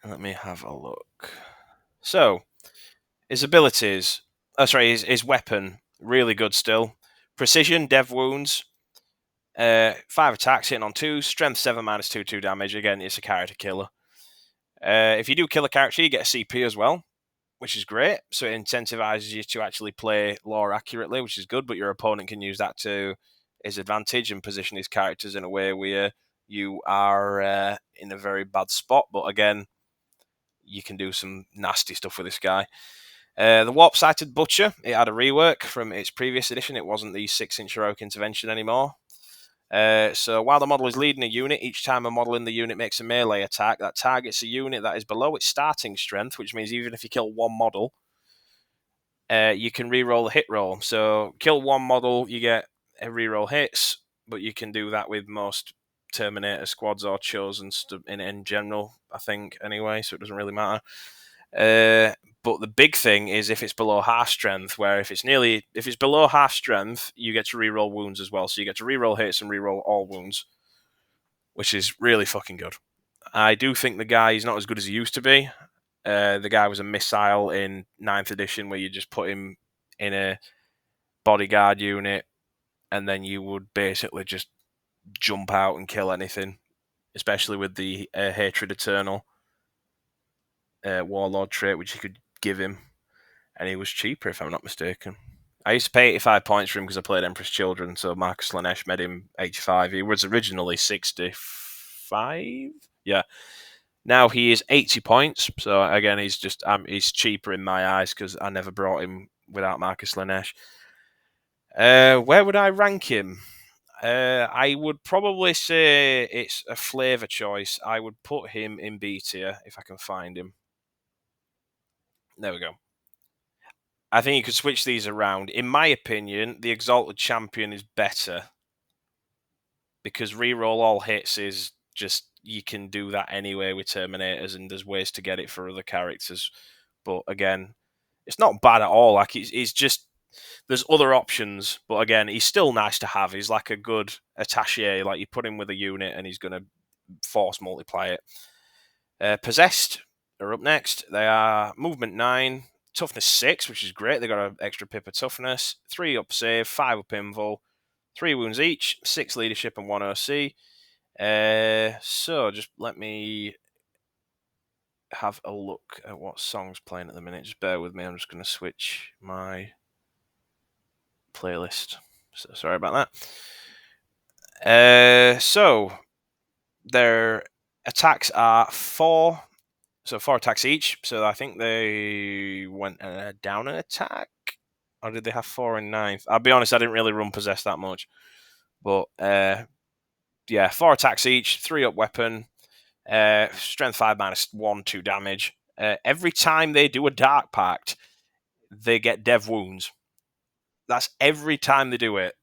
Let me have a look. So, his abilities. His weapon, really good still. Precision, dev wounds, 5 attacks, hitting on 2, strength 7, -2 damage. Again, it's a character killer. If you do kill a character, you get a CP as well, which is great. So it incentivizes you to actually play lore accurately, which is good, but your opponent can use that to his advantage and position his characters in a way where you are in a very bad spot. But again, you can do some nasty stuff with this guy. The Warp-Sighted Butcher, it had a rework from its previous edition. It wasn't the 6-inch heroic intervention anymore. So while the model is leading a unit, each time a model in the unit makes a melee attack, that targets a unit that is below its starting strength, which means even if you kill one model, you can reroll the hit roll. So kill one model, you get a reroll hits, but you can do that with most Terminator squads or Chosen in general, I think, anyway, so it doesn't really matter. But the big thing is if it's below half strength, where if it's below half strength, you get to reroll wounds as well. So you get to reroll hits and reroll all wounds, which is really fucking good. I do think the guy is not as good as he used to be. The guy was a missile in 9th edition, where you just put him in a bodyguard unit, and then you would basically just jump out and kill anything, especially with the Hatred Eternal Warlord trait, which you could give him, and he was cheaper, if I'm not mistaken. I used to pay 85 points for him because I played Emperor's Children, so Marcus Lanesh made him 85. He was originally 65? Yeah. Now he is 80 points, so again, he's cheaper in my eyes because I never brought him without Marcus Lanesh. Where would I rank him? I would probably say it's a flavour choice. I would put him in B tier if I can find him. There we go. I think you could switch these around. In my opinion, the Exalted Champion is better because reroll all hits is just, you can do that anyway with Terminators, and there's ways to get it for other characters. But again, it's not bad at all. Like he's just, there's other options, but again, he's still nice to have. He's like a good attaché. Like you put him with a unit, and he's going to force multiply it. Possessed are up next. They are movement 9, toughness 6, which is great. They got an extra pip of toughness, 3 up save, 5 up invul, 3 wounds each, 6 leadership, and 1 OC. So just let me have a look at what song's playing at the minute. Just bear with me. I'm just going to switch my playlist. So sorry about that. So their attacks are 4. So 4 attacks each. So I think they went down an attack. Or did they have 4 in 9th? I'll be honest, I didn't really run Possess that much. But yeah, 4 attacks each, 3 up weapon, strength 5 -1, 2 damage. Every time they do a Dark Pact, they get dev wounds. That's every time they do it.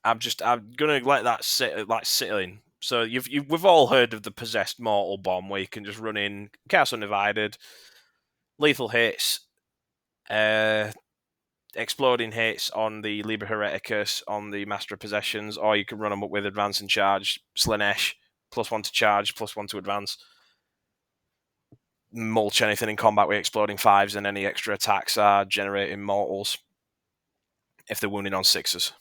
I'm gonna let that sit in. So we've all heard of the Possessed Mortal Bomb, where you can just run in Chaos Undivided, lethal hits, exploding hits on the Liber Hereticus, on the Master of Possessions, or you can run them up with Advance and Charge, Slanesh, +1 to charge, +1 to advance. Mulch anything in combat with exploding 5s, and any extra attacks are generating mortals if they're wounding on 6s.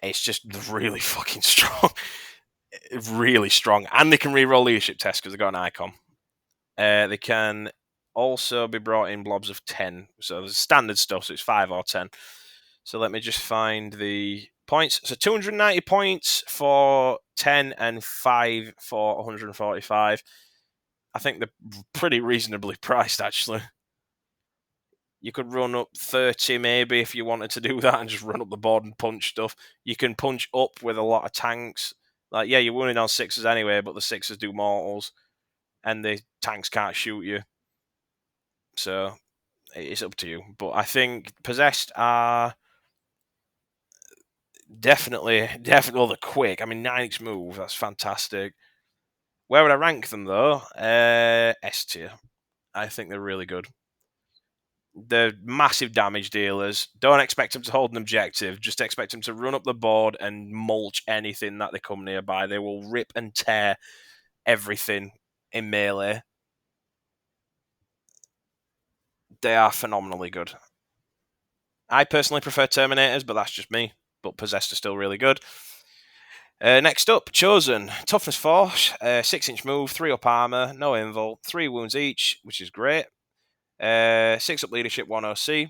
It's just really fucking strong. Really strong. And they can reroll leadership tests because they've got an icon. They can also be brought in blobs of 10. So there's standard stuff, so it's 5 or 10. So let me just find the points. So 290 points for 10 and 5 for 145. I think they're pretty reasonably priced, actually. You could run up 30 maybe if you wanted to do that and just run up the board and punch stuff. You can punch up with a lot of tanks. Like, yeah, you're winning on 6s anyway, but the 6s do mortals and the tanks can't shoot you. So it's up to you. But I think Possessed are definitely the quick. I mean, 9x move, that's fantastic. Where would I rank them, though? S tier. I think they're really good. They're massive damage dealers. Don't expect them to hold an objective. Just expect them to run up the board and mulch anything that they come nearby. They will rip and tear everything in melee. They are phenomenally good. I personally prefer Terminators, but that's just me. But Possessed are still really good. Next up, Chosen. Toughness 4, 6-inch move, 3 up armor, no invul, 3 wounds each, which is great. 6 up leadership, 1 OC. They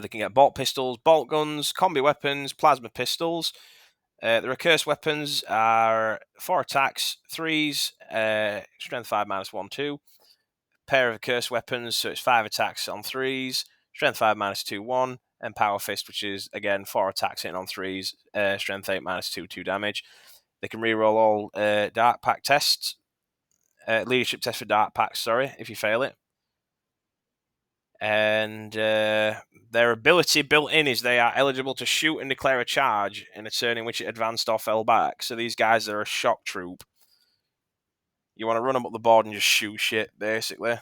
can get bolt pistols, bolt guns, combi weapons, plasma pistols. Their accursed weapons are 4 attacks, 3s, strength 5 -1, 2. Pair of accursed weapons, so it's 5 attacks on 3s, strength 5 -2, 1. And Power Fist, which is, again, 4 attacks hitting on 3s, strength 8 -2, 2 damage. They can reroll all Dark Pack tests. Leadership test for Dark Packs, sorry, if you fail it. And their ability built in is they are eligible to shoot and declare a charge in a turn in which it advanced or fell back. So these guys are a shock troop. You want to run them up the board and just shoot shit, basically.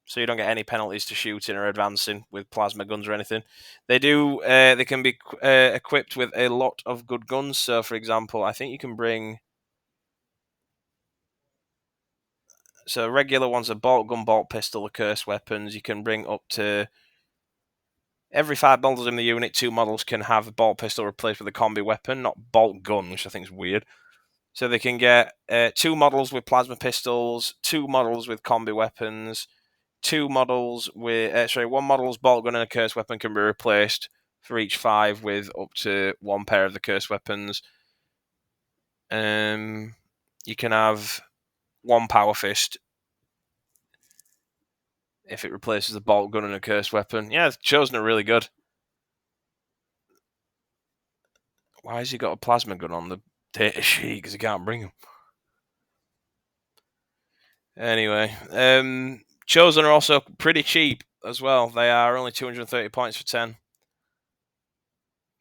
So you don't get any penalties to shooting or advancing with plasma guns or anything. They do. They can be equipped with a lot of good guns. So, for example, I think you can bring. So regular ones are bolt gun, bolt pistol, accursed weapons. You can bring up to every 5 models in the unit. 2 models can have a bolt pistol replaced with a combi weapon, not bolt gun, which I think is weird. So they can get 2 models with plasma pistols, 2 models with combi weapons, 2 models with 1 model's bolt gun and a cursed weapon can be replaced for each 5 with up to 1 pair of the cursed weapons. You can have 1 power fist if it replaces a bolt gun and a cursed weapon. Yeah, Chosen are really good. Why has he got a plasma gun on the data sheet? Because he can't bring him. Anyway, Chosen are also pretty cheap as well. They are only 230 points for 10.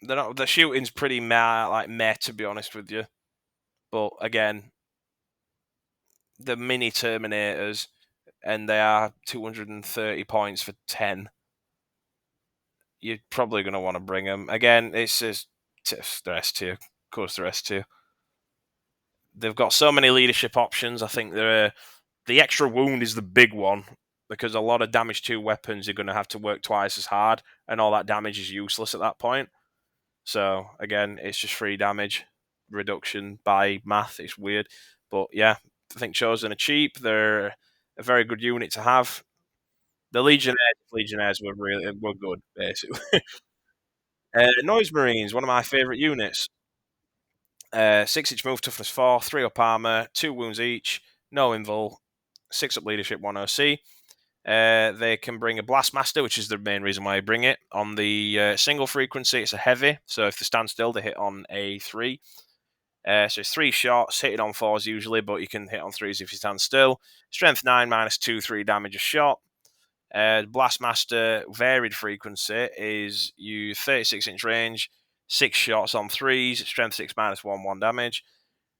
They're not. The shooting's pretty meh, to be honest with you. But again, the mini Terminators, and they are 230 points for 10. You're probably going to want to bring them. Again, it's just the S tier. Of course, the S tier. They've got so many leadership options. I think the extra wound is the big one, because a lot of damage to weapons you're going to have to work twice as hard, and all that damage is useless at that point. So, again, it's just free damage reduction by math. It's weird. But, yeah, I think Chosen are cheap. They're a very good unit to have. The Legionnaires were good, basically. Noise Marines, one of my favourite units. 6-inch move, toughness 4, 3 up armor, 2 wounds each, no invul, 6 up leadership, 1 OC. They can bring a Blastmaster, which is the main reason why I bring it. On the single frequency, it's a heavy, so if they stand still, they hit on a 3. So it's 3 shots, hitting on 4s usually, but you can hit on 3s if you stand still. Strength 9, -2, 3 damage a shot. Blastmaster varied frequency is you 36-inch range, 6 shots on 3s, strength 6 -1, 1 damage.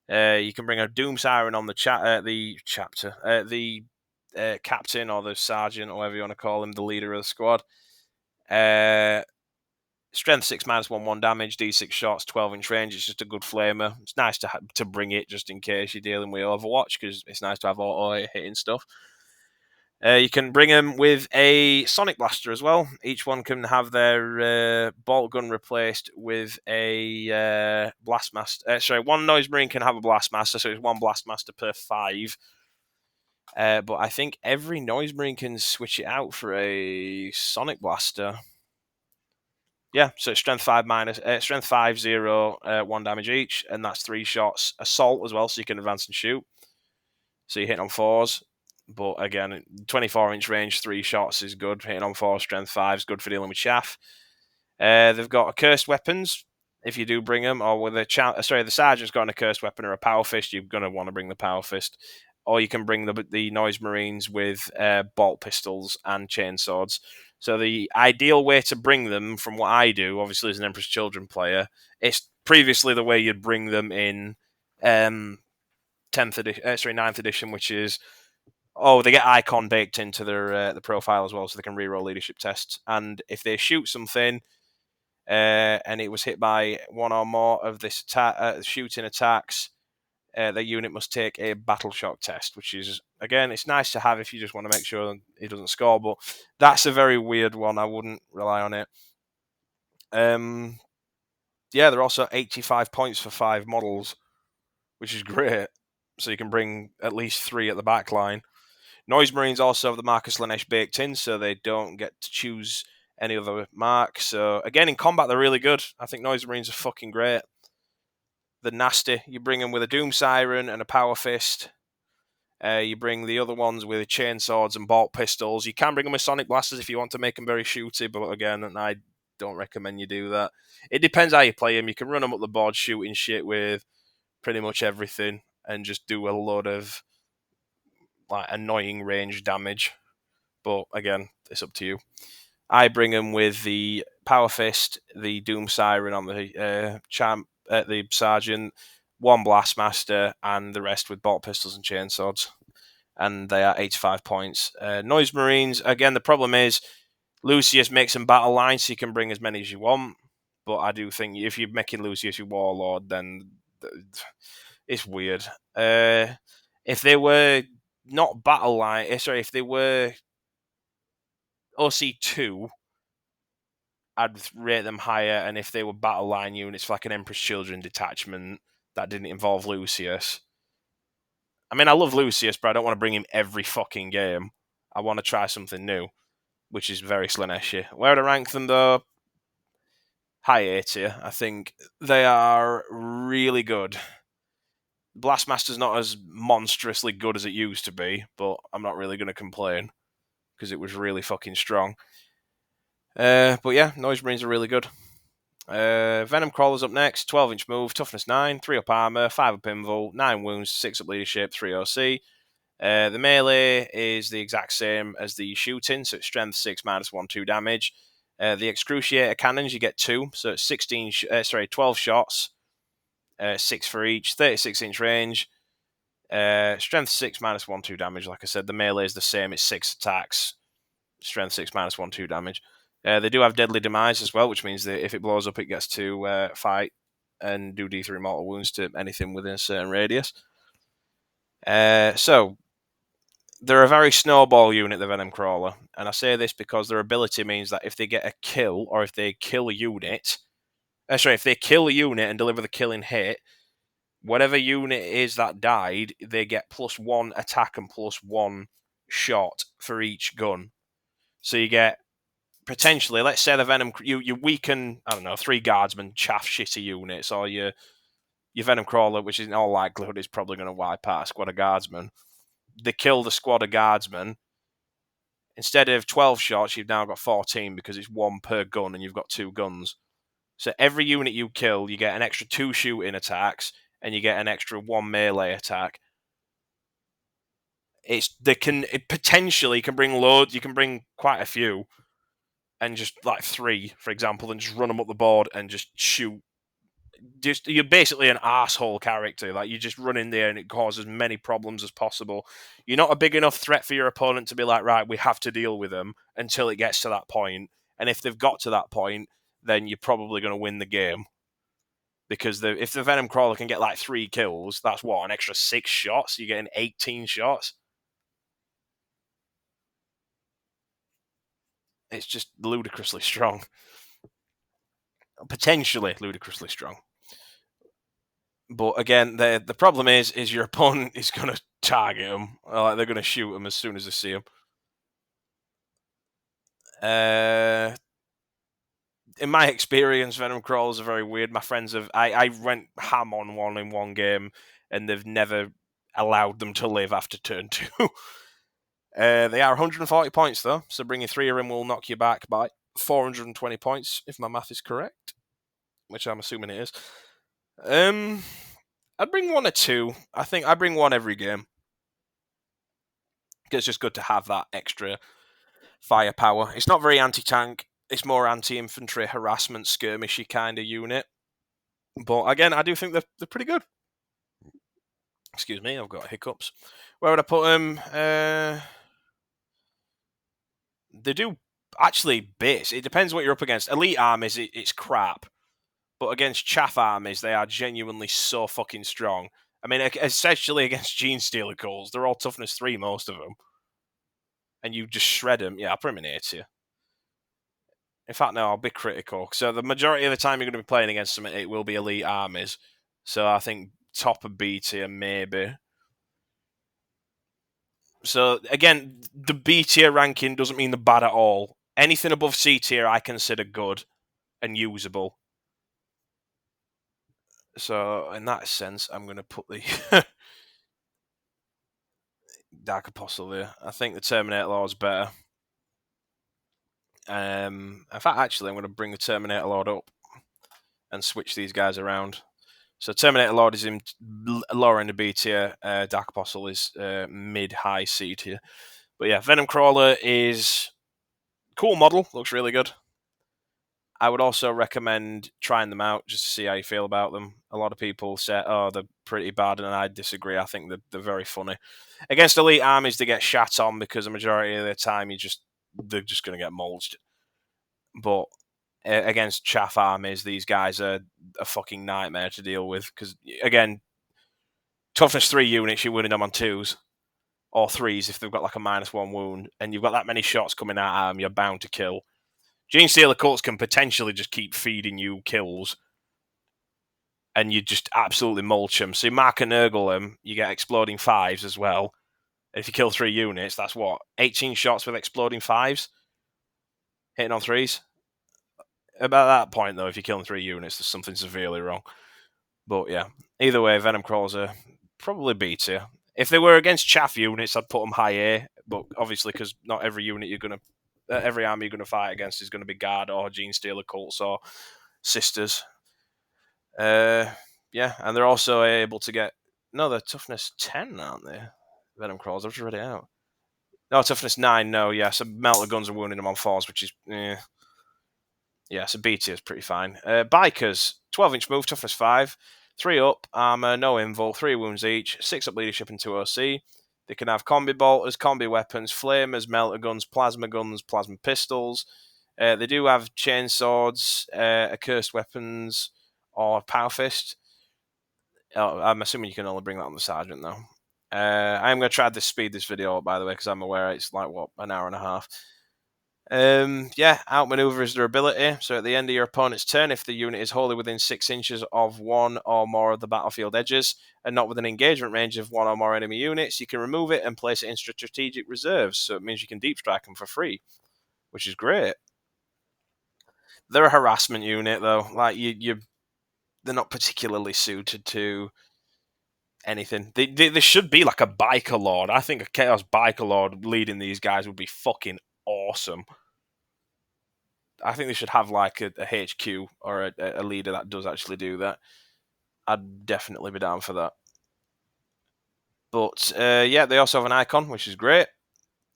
You can bring a Doom Siren on the captain or the sergeant, or whatever you want to call him, the leader of the squad. Strength 6 -1/1 damage, D6 shots, 12-inch range. It's just a good flamer. It's nice to bring it just in case you're dealing with Overwatch, because it's nice to have auto hitting stuff. You can bring them with a Sonic Blaster as well. Each one can have their bolt gun replaced with a Blastmaster. One Noise Marine can have a Blastmaster, so it's one Blastmaster per 5. But I think every Noise Marine can switch it out for a Sonic Blaster. Yeah, so it's strength 5 0, 1 damage each, and that's 3 shots. Assault as well, so you can advance and shoot. So you're hitting on 4s. But again, 24-inch range, 3 shots is good. Hitting on 4, strength 5 is good for dealing with chaff. They've got accursed weapons, if you do bring them, or with the sergeant's got an accursed weapon or a power fist, you're going to want to bring the power fist. Or you can bring the Noise Marines with bolt pistols and chainswords. So the ideal way to bring them, from what I do, obviously as an Emperor's Children player, it's previously the way you'd bring them in 9th edition, which is, they get icon baked into their the profile as well, so they can reroll leadership tests. And if they shoot something and it was hit by one or more of this shooting attacks, the unit must take a battle shock test, which is, again, it's nice to have if you just want to make sure he doesn't score, but that's a very weird one. I wouldn't rely on it. They're also 85 points for 5 models, which is great. So you can bring at least 3 at the back line. Noise Marines also have the Marcus Lanesh baked in, so they don't get to choose any other mark. So, again, in combat, they're really good. I think Noise Marines are fucking great. They're nasty. You bring them with a Doom Siren and a Power Fist. You bring the other ones with chainswords and bolt pistols. You can bring them with Sonic Blasters if you want to make them very shooty, but again, I don't recommend you do that. It depends how you play them. You can run them up the board shooting shit with pretty much everything and just do a load of annoying range damage. But again, it's up to you. I bring them with the Power Fist, the Doom Siren on the the Sergeant, 1 Blastmaster, and the rest with bolt pistols and chainswords. And they are 85 points. Noise Marines, again, the problem is Lucius makes them battle lines, so you can bring as many as you want. But I do think if you're making Lucius your Warlord, then it's weird. If they were not battle line, if they were OC2, I'd rate them higher, and if they were battle line units for like an Emperor's Children detachment that didn't involve Lucius. I mean, I love Lucius, but I don't want to bring him every fucking game. I want to try something new, which is very Slaneshi. Where to rank them, though? High A tier. I think they are really good. Blastmaster's not as monstrously good as it used to be, but I'm not really going to complain because it was really fucking strong. But yeah, Noise Marines are really good. Venomcrawler's up next. 12-inch move, toughness 9, 3 up armor, 5 up invul, 9 wounds, 6 up leadership, 3 OC. The melee is the exact same as the shooting, so it's strength 6 -1/2 damage. The excruciator cannons, you get 2, so it's 12 shots, 6 for each, 36-inch range. Strength 6 -1/2 damage. Like I said, the melee is the same. It's 6 attacks. Strength 6 -1/2 damage. They do have deadly demise as well, which means that if it blows up, it gets to fight and do D3 mortal wounds to anything within a certain radius. So they're a very snowball unit, the Venomcrawler, and I say this because their ability means that if they get a kill or if they kill a unit, if they kill a unit and deliver the killing hit, whatever unit it is that died, they get +1 attack and +1 shot for each gun. So you get, potentially, let's say the Venom, you weaken, 3 Guardsmen, chaff shitty units, or your Venomcrawler, which in all likelihood is probably going to wipe out a squad of Guardsmen. They kill the squad of Guardsmen. Instead of 12 shots, you've now got 14 because it's 1 per gun and you've got 2 guns. So every unit you kill, you get an extra 2 shooting attacks and you get an extra 1 melee attack. It potentially can bring loads. You can bring quite a few, and just like 3, for example, and just run them up the board and just shoot you're basically an asshole character. Like, you just run in there and it causes many problems as possible. You're not a big enough threat for your opponent to be like, right, we have to deal with them until it gets to that point. And if they've got to that point, then you're probably going to win the game. Because if the Venomcrawler can get like 3 kills, that's what, an extra 6 shots? You're getting 18 shots? It's just ludicrously strong. Potentially ludicrously strong. But again, the problem is your opponent is going to target them. Like, they're going to shoot them as soon as they see them. In my experience, Venomcrawlers are very weird. My friends have... I went ham on one in one game, and they've never allowed them to live after turn 2. They are 140 points, though, so bringing 3 of them will knock you back by 420 points, if my math is correct, which I'm assuming it is. I'd bring 1 or 2. I think I bring 1 every game. It's just good to have that extra firepower. It's not very anti-tank. It's more anti-infantry, harassment, skirmishy kind of unit. But again, I do think they're pretty good. Excuse me, I've got hiccups. Where would I put them? They do actually bits. It depends what you're up against. Elite armies, it's crap. But against chaff armies, they are genuinely so fucking strong. I mean, essentially against Genestealer cults, they're all toughness 3, most of them. And you just shred them. Yeah, I'll put them in A tier. In fact, no, I'll be critical. So the majority of the time you're going to be playing against them, it will be elite armies. So I think top of B tier, maybe. So again, the B tier ranking doesn't mean they're bad at all. Anything above C tier I consider good and usable. So in that sense, I'm going to put the Dark Apostle there. I think the Terminator Lord's better. In fact, actually, I'm going to bring the Terminator Lord up and switch these guys around. So Terminator Lord is in lower end of B tier. Dark Apostle is mid-high C tier. But yeah, Venomcrawler is cool model. Looks really good. I would also recommend trying them out just to see how you feel about them. A lot of people say, oh, they're pretty bad, and I disagree. I think they're very funny. Against elite armies, they get shat on because the majority of the time they're just going to get mulched. But against chaff armies, these guys are a fucking nightmare to deal with. Because, again, toughness 3 units, you're winning them on 2s. Or 3s if they've got like a -1 wound. And you've got that many shots coming at them, you're bound to kill. Genestealer cults can potentially just keep feeding you kills. And you just absolutely mulch them. So you mark and Nurgle them, you get exploding 5s as well. And if you kill 3 units, that's what? 18 shots with exploding 5s? Hitting on 3s? About that point, though, if you're killing 3 units, there's something severely wrong. But yeah, either way, Venomcrawlers are probably B tier. If they were against chaff units, I'd put them high A. But obviously, because not every unit every army you're going to fight against is going to be Guard or Genestealer cults or Sisters. Yeah, and they're also able to get... No, they're toughness 10, aren't they? Venomcrawlers, I've just read it out. No, toughness 9, no, yeah. So melter guns are wounding them on 4s, which is... Yeah, so B tier is pretty fine. Bikers, 12-inch move, toughness 5, 3 up, armor, no invul, 3 wounds each, 6 up leadership and 2 OC. They can have combi bolters, combi weapons, flamers, melter guns, plasma pistols. They do have chain swords, accursed weapons, or power fist. Oh, I'm assuming you can only bring that on the sergeant, though. I'm going to try to speed this video up, by the way, because I'm aware it's like, what, an hour and a half. Outmaneuver is their ability. So at the end of your opponent's turn, if the unit is wholly within 6 inches of one or more of the battlefield edges and not within engagement range of one or more enemy units, you can remove it and place it in strategic reserves. So it means you can deep strike them for free, which is great. They're a harassment unit, though. Like they're not particularly suited to anything. They should be like a biker lord. I think a Chaos biker lord leading these guys would be fucking awesome. I think they should have like a HQ or a leader that does actually do that. I'd definitely be down for that. But yeah, they also have an icon, which is great.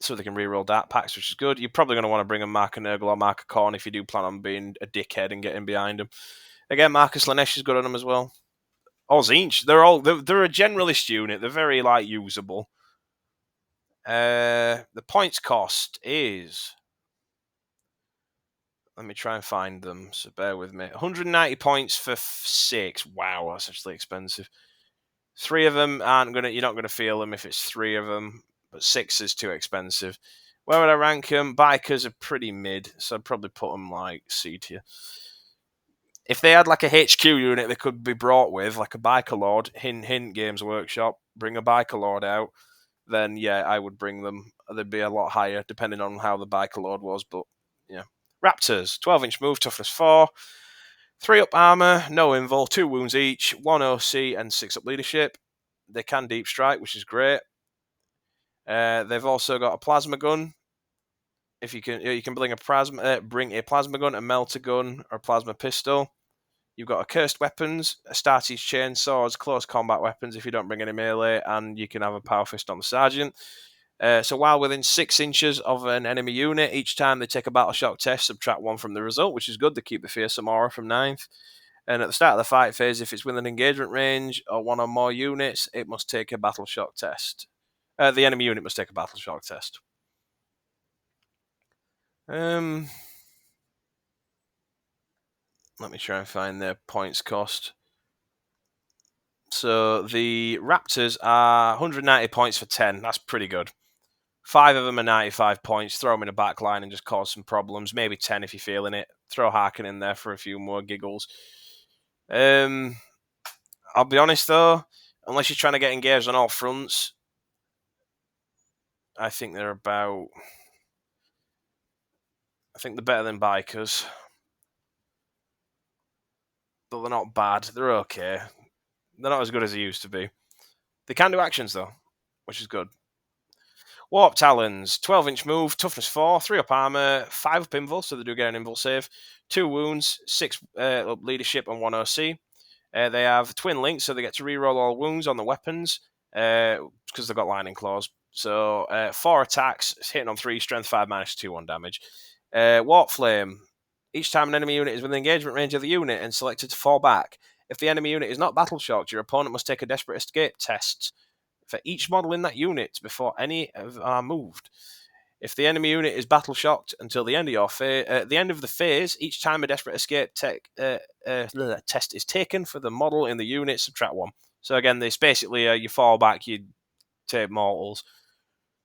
So they can reroll dart packs, which is good. You're probably going to want to bring a Mark a Nurgle or Mark a Corn if you do plan on being a dickhead and getting behind them. Again, Marcus Lanesh is good on them as well. Or Zinch. They're a generalist unit. They're very usable. The points cost is, let me try and find them, so bear with me. 190 points for 6. Wow, that's actually expensive. 3 of them you're not gonna feel them if it's 3 of them, but 6 is too expensive. Where would I rank them? Bikers are pretty mid, so I'd probably put them C tier. If they had a HQ unit they could be brought with, like a biker lord, hint Games Workshop, bring a biker lord out, then yeah, I would bring them. They'd be a lot higher depending on how the biker lord was, but yeah. Raptors, 12-inch move, toughness 4, 3 up armor, no invul, 2 wounds each, 1 OC, and 6 up leadership. They can deep strike, which is great. They've also got a plasma gun. If you can bring a plasma gun, a melter gun, or a plasma pistol. You've got accursed weapons, Astartes chain swords, close combat weapons if you don't bring any melee, and you can have a power fist on the sergeant. So while within 6 inches of an enemy unit, each time they take a battle shock test, subtract 1 from the result, which is good. They keep the fearsome aura from 9th. And at the start of the fight phase, if it's within engagement range or 1 or more units, it must take a battle shock test. The enemy unit must take a battle shock test. Let me try and find their points cost. So the Raptors are 190 points for 10. That's pretty good. 5 of them are 95 points. Throw them in a back line and just cause some problems. Maybe 10 if you're feeling it. Throw Harken in there for a few more giggles. I'll be honest though, unless you're trying to get engaged on all fronts, I think they're better than bikers. But they're not bad. They're okay. They're not as good as they used to be. They can do actions though, which is good. Warp Talons, 12-inch move, toughness 4, 3 up armor, 5 up invul, so they do get an invul save, 2 wounds, 6 up leadership, and 1 OC. They have twin links, so they get to reroll all wounds on the weapons because they've got lightning claws. So 4 attacks, hitting on 3, strength 5, -2, 1 damage. Warp Flame. Each time an enemy unit is within engagement range of the unit and selected to fall back, if the enemy unit is not battle shocked, your opponent must take a desperate escape test for each model in that unit before any are moved. If the enemy unit is battle shocked until the end of your the end of the phase, each time a desperate escape test is taken for the model in the unit, subtract 1. So again, this basically you fall back, you take mortals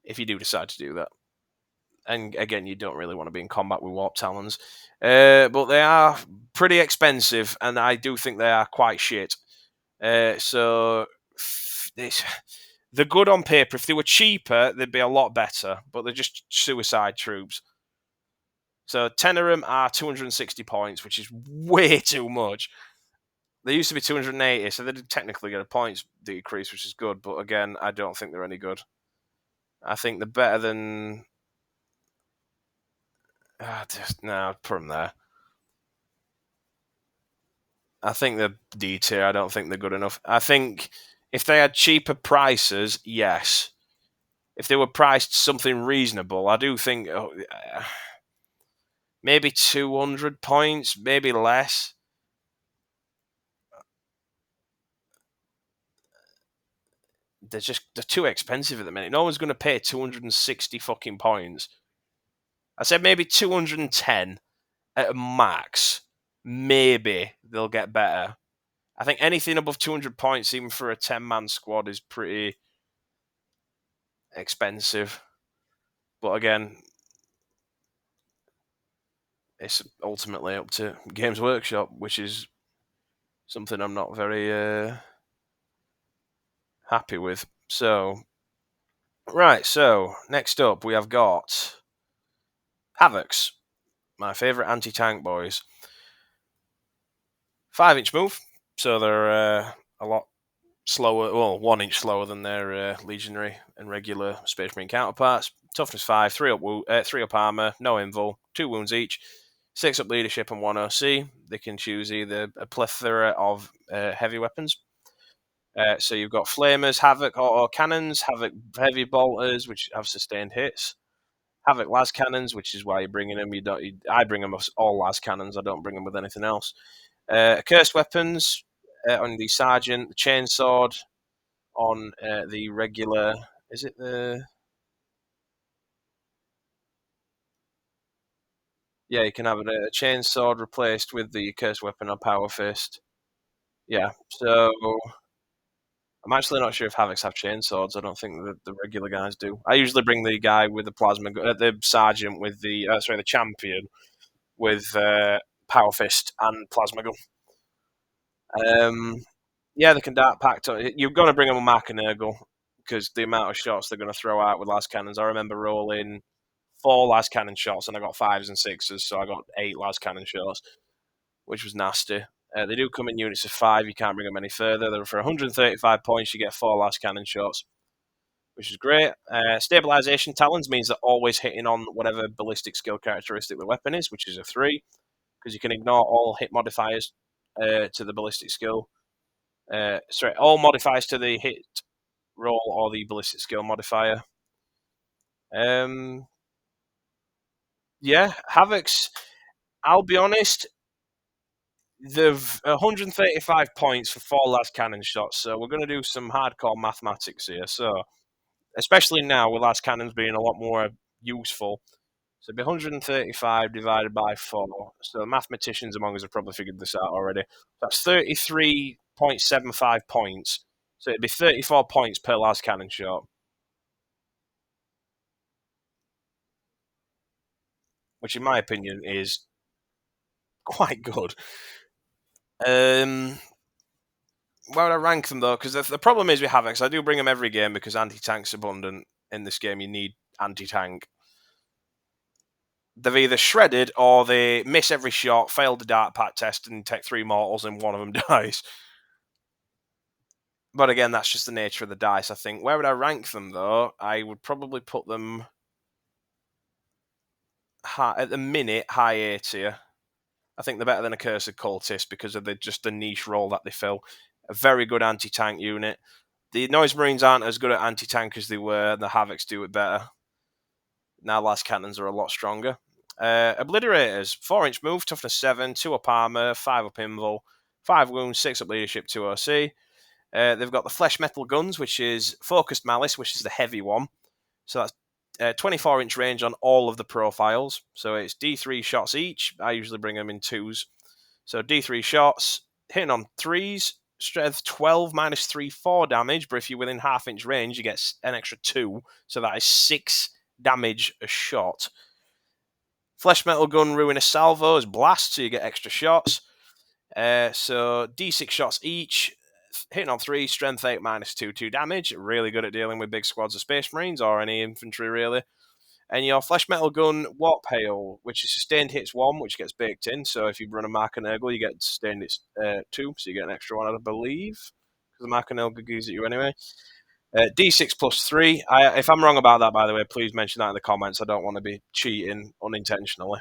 if you do decide to do that. And again, you don't really want to be in combat with Warp Talons, but they are pretty expensive, and I do think they are quite shit. So they're good on paper. If they were cheaper, they'd be a lot better, but they're just suicide troops. So 10 of them are 260 points, which is way too much. They used to be 280, so they did technically get a points decrease, which is good, but again, I don't think they're any good. I think they're better than... I'd put them there. I think they're D tier. I don't think they're good enough. I think if they had cheaper prices, yes. If they were priced something reasonable, I do think maybe 200 points, maybe less. They're too expensive at the minute. No one's going to pay 260 fucking points. I said maybe 210 at a max. Maybe they'll get better. I think anything above 200 points, even for a 10-man squad, is pretty expensive. But again, it's ultimately up to Games Workshop, which is something I'm not very happy with. So, right, so next up we have got Havocs, my favourite anti-tank boys. 5-inch move, so they're a lot slower, well, 1 inch slower than their Legionary and regular Space Marine counterparts. Toughness 5, 3 up armor, no invul, 2 wounds each, 6 up leadership and 1 OC. They can choose either a plethora of heavy weapons. So you've got Flamers, Havoc auto cannons, Havoc heavy bolters, which have sustained hits, Havoc las cannons, which is why you're bringing them. I bring them all las cannons. I don't bring them with anything else. Accursed weapons on the sergeant, the chainsword on the regular. Is it the? Yeah, you can have a chainsword replaced with the accursed weapon on power fist. Yeah, so I'm actually not sure if Havocs have chainswords. I don't think the regular guys do. I usually bring the guy with the plasma, the sergeant with the the champion with power fist and plasma gun. Yeah, they can dart pack. You've got to bring them a Mark and Nurgle because the amount of shots they're going to throw out with last cannons. I remember rolling 4 last cannon shots and I got 5s and 6s, so I got 8 last cannon shots, which was nasty. They do come in units of 5. You can't bring them any further. They're for 135 points. You get 4 last cannon shots, which is great. Stabilization Talons means they're always hitting on whatever ballistic skill characteristic the weapon is, which is a 3, because you can ignore all hit modifiers to the ballistic skill. All modifiers to the hit roll or the ballistic skill modifier. Yeah, Havocs. I'll be honest, they've 135 points for 4 last cannon shots, so we're going to do some hardcore mathematics here. So, especially now with last cannons being a lot more useful. So it'd be 135 divided by 4. So the mathematicians among us have probably figured this out already. That's 33.75 points. So it'd be 34 points per last cannon shot, which in my opinion is quite good. Where would I rank them though? Because the problem is with Havocs, I do bring them every game because anti-tank's abundant. In this game, you need anti-tank. They've either shredded or they miss every shot, fail the dart pack test, and take 3 mortals, and one of them dies. But again, that's just the nature of the dice, I think. Where would I rank them, though? I would probably put them at the minute high A tier. I think they're better than Accursed Cultists because of just the niche role that they fill. A very good anti-tank unit. The Noise Marines aren't as good at anti-tank as they were. The Havocs do it better. Now last cannons are a lot stronger. Obliterators, 4-inch move, toughness 7, 2 up armor, 5 up invul, 5 wounds, 6 up leadership, 2 OC. They've got the flesh metal guns, which is focused malice, which is the heavy one. So that's 24-inch range on all of the profiles. So it's D3 shots each. I usually bring them in 2s. So D3 shots, hitting on 3s, strength 12 minus 3, 4 damage. But if you're within half-inch range, you get an extra 2. So that is 6 damage a shot. Flesh metal gun, ruin a salvo is blast, so you get extra shots. So D6 shots each, hitting on 3, strength 8 minus 2, 2 damage. Really good at dealing with big squads of Space Marines or any infantry, really. And your Flesh Metal Gun Warp Hail, which is sustained hits 1, which gets baked in. So if you run a Mark and Nurgle, you get sustained hits 2, so you get an extra 1, I believe. Because the Mark and Nurgle gives it you anyway. D6 plus 3. If I'm wrong about that, by the way, please mention that in the comments. I don't want to be cheating unintentionally.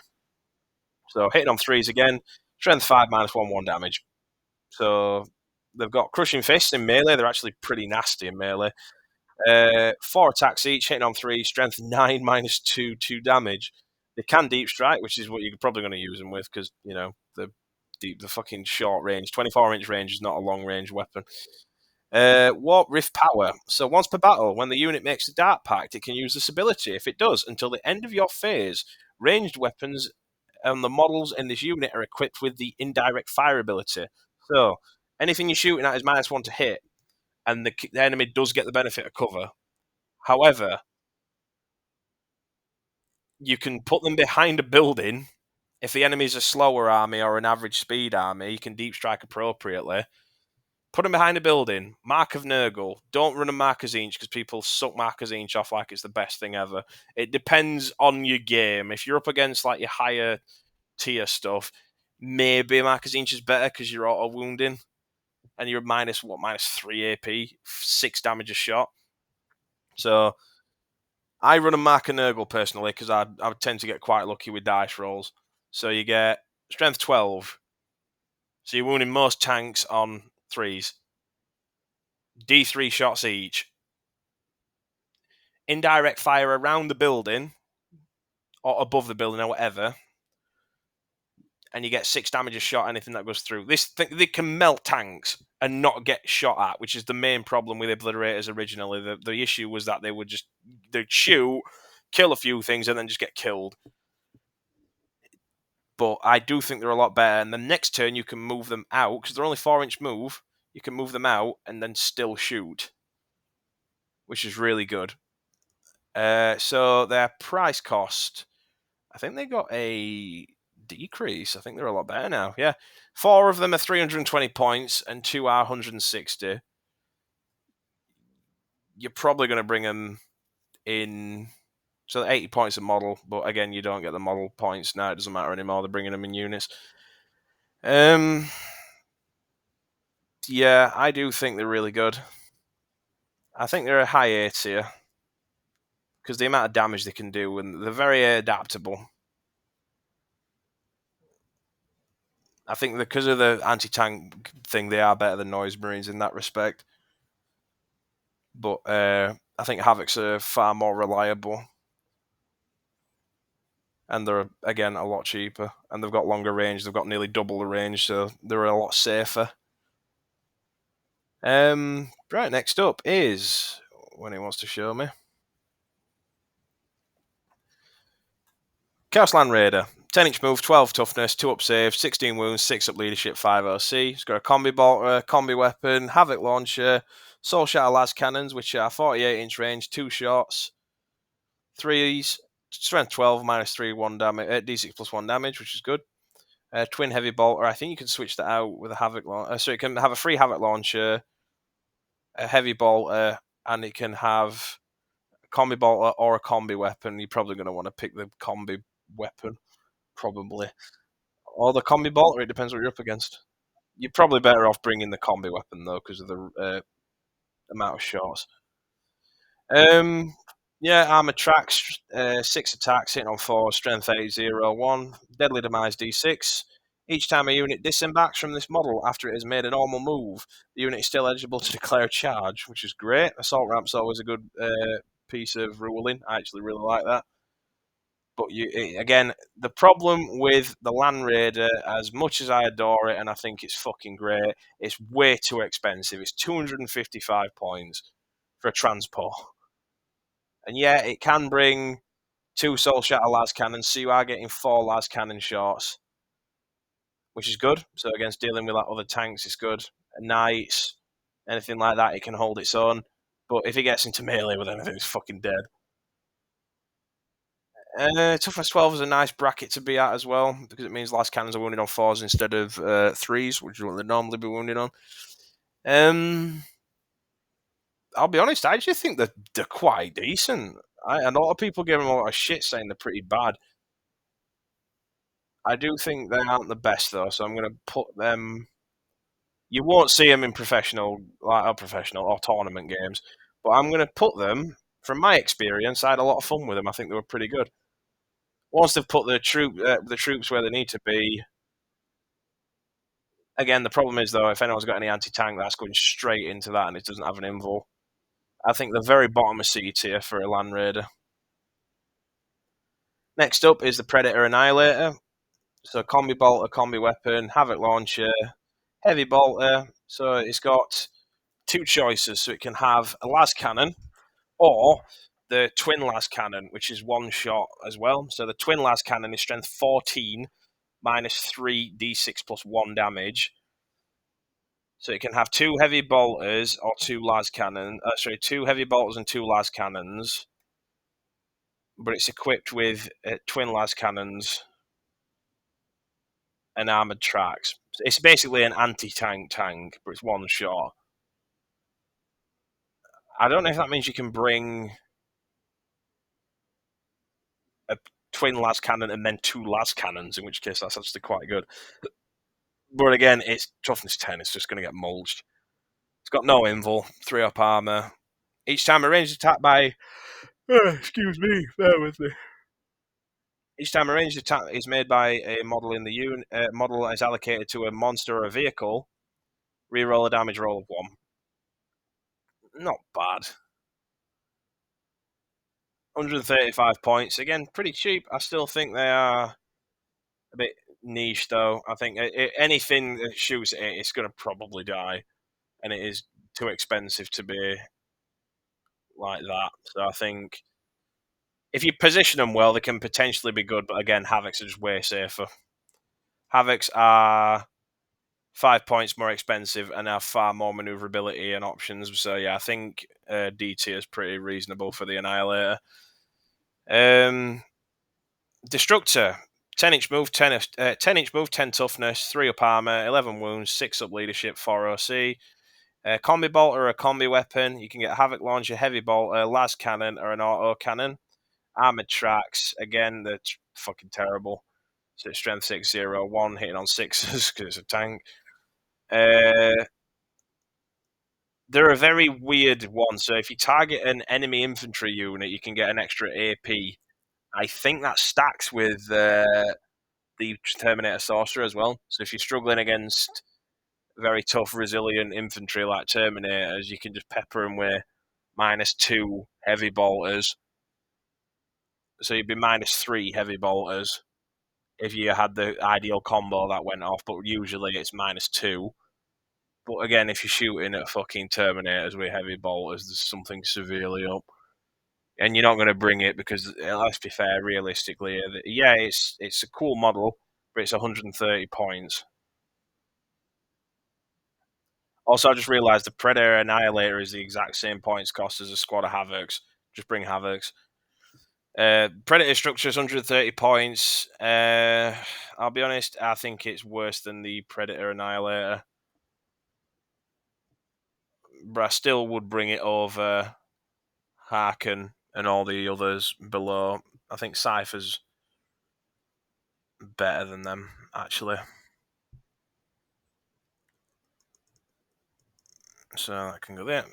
So hitting on 3s again. Strength 5 minus 1, 1 damage. So they've got Crushing Fists in melee. They're actually pretty nasty in melee. 4 attacks each, hitting on 3, strength 9 minus 2, 2 damage. They can deep strike, which is what you're probably going to use them with because, you know, the fucking short range. 24-inch range is not a long range weapon. Warp Rift Power. So once per battle, when the unit makes a Dart Pact, it can use this ability. If it does, until the end of your phase, ranged weapons and the models in this unit are equipped with the indirect fire ability. So anything you're shooting at is -1 to hit, and the enemy does get the benefit of cover. However, you can put them behind a building. If the enemy's a slower army or an average speed army, you can deep strike appropriately. Put them behind a building. Mark of Nurgle. Don't run a Marker's Inch because people suck Marker's Inch off like it's the best thing ever. It depends on your game. If you're up against like your higher tier stuff, maybe Marker's Inch is better because you're auto wounding and you're -3 AP, 6 damage a shot. So I run a Mark and Nurgle personally because I tend to get quite lucky with dice rolls. So you get strength 12. So you're wounding most tanks on 3s. D3 shots each. Indirect fire around the building or above the building or whatever. and you get 6 damage a shot, anything that goes through. They can melt tanks and not get shot at, which is the main problem with Obliterators originally. The issue was that they'd shoot, kill a few things, and then just get killed. But I do think they're a lot better. And the next turn, you can move them out, because they're only 4-inch move. You can move them out and then still shoot, which is really good. So their price cost, I think they got a decrease. I think they're a lot better now. Yeah. 4 of them are 320 points and 2 are 160. You're probably going to bring them in. So 80 points a model, but again, you don't get the model points now. It doesn't matter anymore. They're bringing them in units. Yeah, I do think they're really good. I think they're a high A tier because the amount of damage they can do, and they're very adaptable. I think because of the anti-tank thing, they are better than Noise Marines in that respect. But I think Havocs are far more reliable. And they're, again, a lot cheaper. And they've got longer range. They've got nearly double the range, so they're a lot safer. Right, next up is, when he wants to show me, Chaos Land Raider. 10-inch move, 12 toughness, 2 up save, 16 wounds, 6 up leadership, 5 OC. He's got a combi bolter, combi weapon, havoc launcher, soul shatter las cannons, which are 48-inch range, 2 shots, 3s, strength 12, minus 3, 1 damage, d6 plus 1 damage, which is good. Twin heavy bolter. I think you can switch that out with a havoc launcher. So it can have a free havoc launcher, a heavy bolter, and it can have a combi bolter or a combi weapon. You're probably going to want to pick the combi weapon, probably. Or the combi bolter, it depends what you're up against. You're probably better off bringing the combi weapon, though, because of the amount of shots. Yeah, armor tracks, 6 attacks, hitting on 4, strength 8, 0, 1, deadly demise d6. Each time a unit disembarks from this model after it has made a normal move, the unit is still eligible to declare a charge, which is great. Assault ramp's always a good piece of ruling. I actually really like that. But again, the problem with the Land Raider, as much as I adore it and I think it's fucking great, it's way too expensive. It's 255 points for a transport. And yeah, it can bring 2 Soul Shatter las cannons, so you are getting 4 las cannon shots, which is good. So against dealing with like other tanks, it's good. Knights, anything like that, it can hold its own. But if it gets into melee with anything, it's fucking dead. Toughness 12 is a nice bracket to be at as well, because it means las cannons are wounded on 4s instead of 3s, which is what they'd normally be wounded on. I'll be honest, I actually think that they're quite decent. A lot of people give them a lot of shit saying they're pretty bad. I do think they aren't the best, though, so I'm going to put them... You won't see them in professional or tournament games, but I'm going to put them, from my experience, I had a lot of fun with them. I think they were pretty good. Once they've put the troops where they need to be, again, the problem is, though, if anyone's got any anti-tank, that's going straight into that, and it doesn't have an invul. I think the very bottom of C tier for a Land Raider. Next up is the Predator Annihilator. So combi bolter, combi weapon, havoc launcher, heavy bolter. So it's got 2 choices. So it can have a las cannon or the twin las cannon, which is 1 shot as well. So the twin las cannon is strength 14, minus 3 d6 plus 1 damage. So it can have 2 heavy bolters or 2 las cannon. 2 heavy bolters and 2 las cannons. But it's equipped with twin las cannons and armored tracks. It's basically an anti-tank tank, but it's 1 shot. I don't know if that means you can bring a twin las cannon and then 2 las cannons, in which case that's actually quite good. But again, it's toughness 10. It's just going to get mulched. It's got no invul, 3 up armor. Each time a ranged attack by... excuse me, bear with me. Each time a ranged attack is made by a model in the unit, model is allocated to a monster or a vehicle, reroll a damage roll of 1. Not bad. 135 points. Again, pretty cheap. I still think they are a bit niche though. I think anything that shoots at it, it's going to probably die, and it is too expensive to be like that. So I think if you position them well, they can potentially be good. But again, Havocs are just way safer. Havocs are 5 points more expensive and have far more maneuverability and options. So yeah, I think DT is pretty reasonable for the Annihilator. Destructor, 10-inch move, 10-inch move, 10 toughness, 3 up armor, 11 wounds, 6 up leadership, 4 OC. Combi bolt or a combi weapon. You can get Havoc launcher, heavy bolt, a las cannon, or an auto cannon. Armored tracks, again, they're fucking terrible. So it's strength 6-0-1, hitting on 6s because it's a tank. They're a very weird one. So if you target an enemy infantry unit, you can get an extra AP. I think that stacks with the Terminator Sorcerer as well. So if you're struggling against very tough, resilient infantry like Terminators, you can just pepper them with -2 heavy bolters. So you'd be -3 heavy bolters if you had the ideal combo that went off, but usually it's -2. But again, if you're shooting at fucking Terminators with heavy bolters, there's something severely up. And you're not going to bring it because, let's be fair, realistically, yeah, it's a cool model, but it's 130 points. Also, I just realised the Predator Annihilator is the exact same points cost as a squad of Havocs. Just bring Havocs. Predator structure is 130 points. I'll be honest, I think it's worse than the Predator Annihilator. But I still would bring it over Harken and all the others below. I think Cypher's better than them, actually. So I can go there.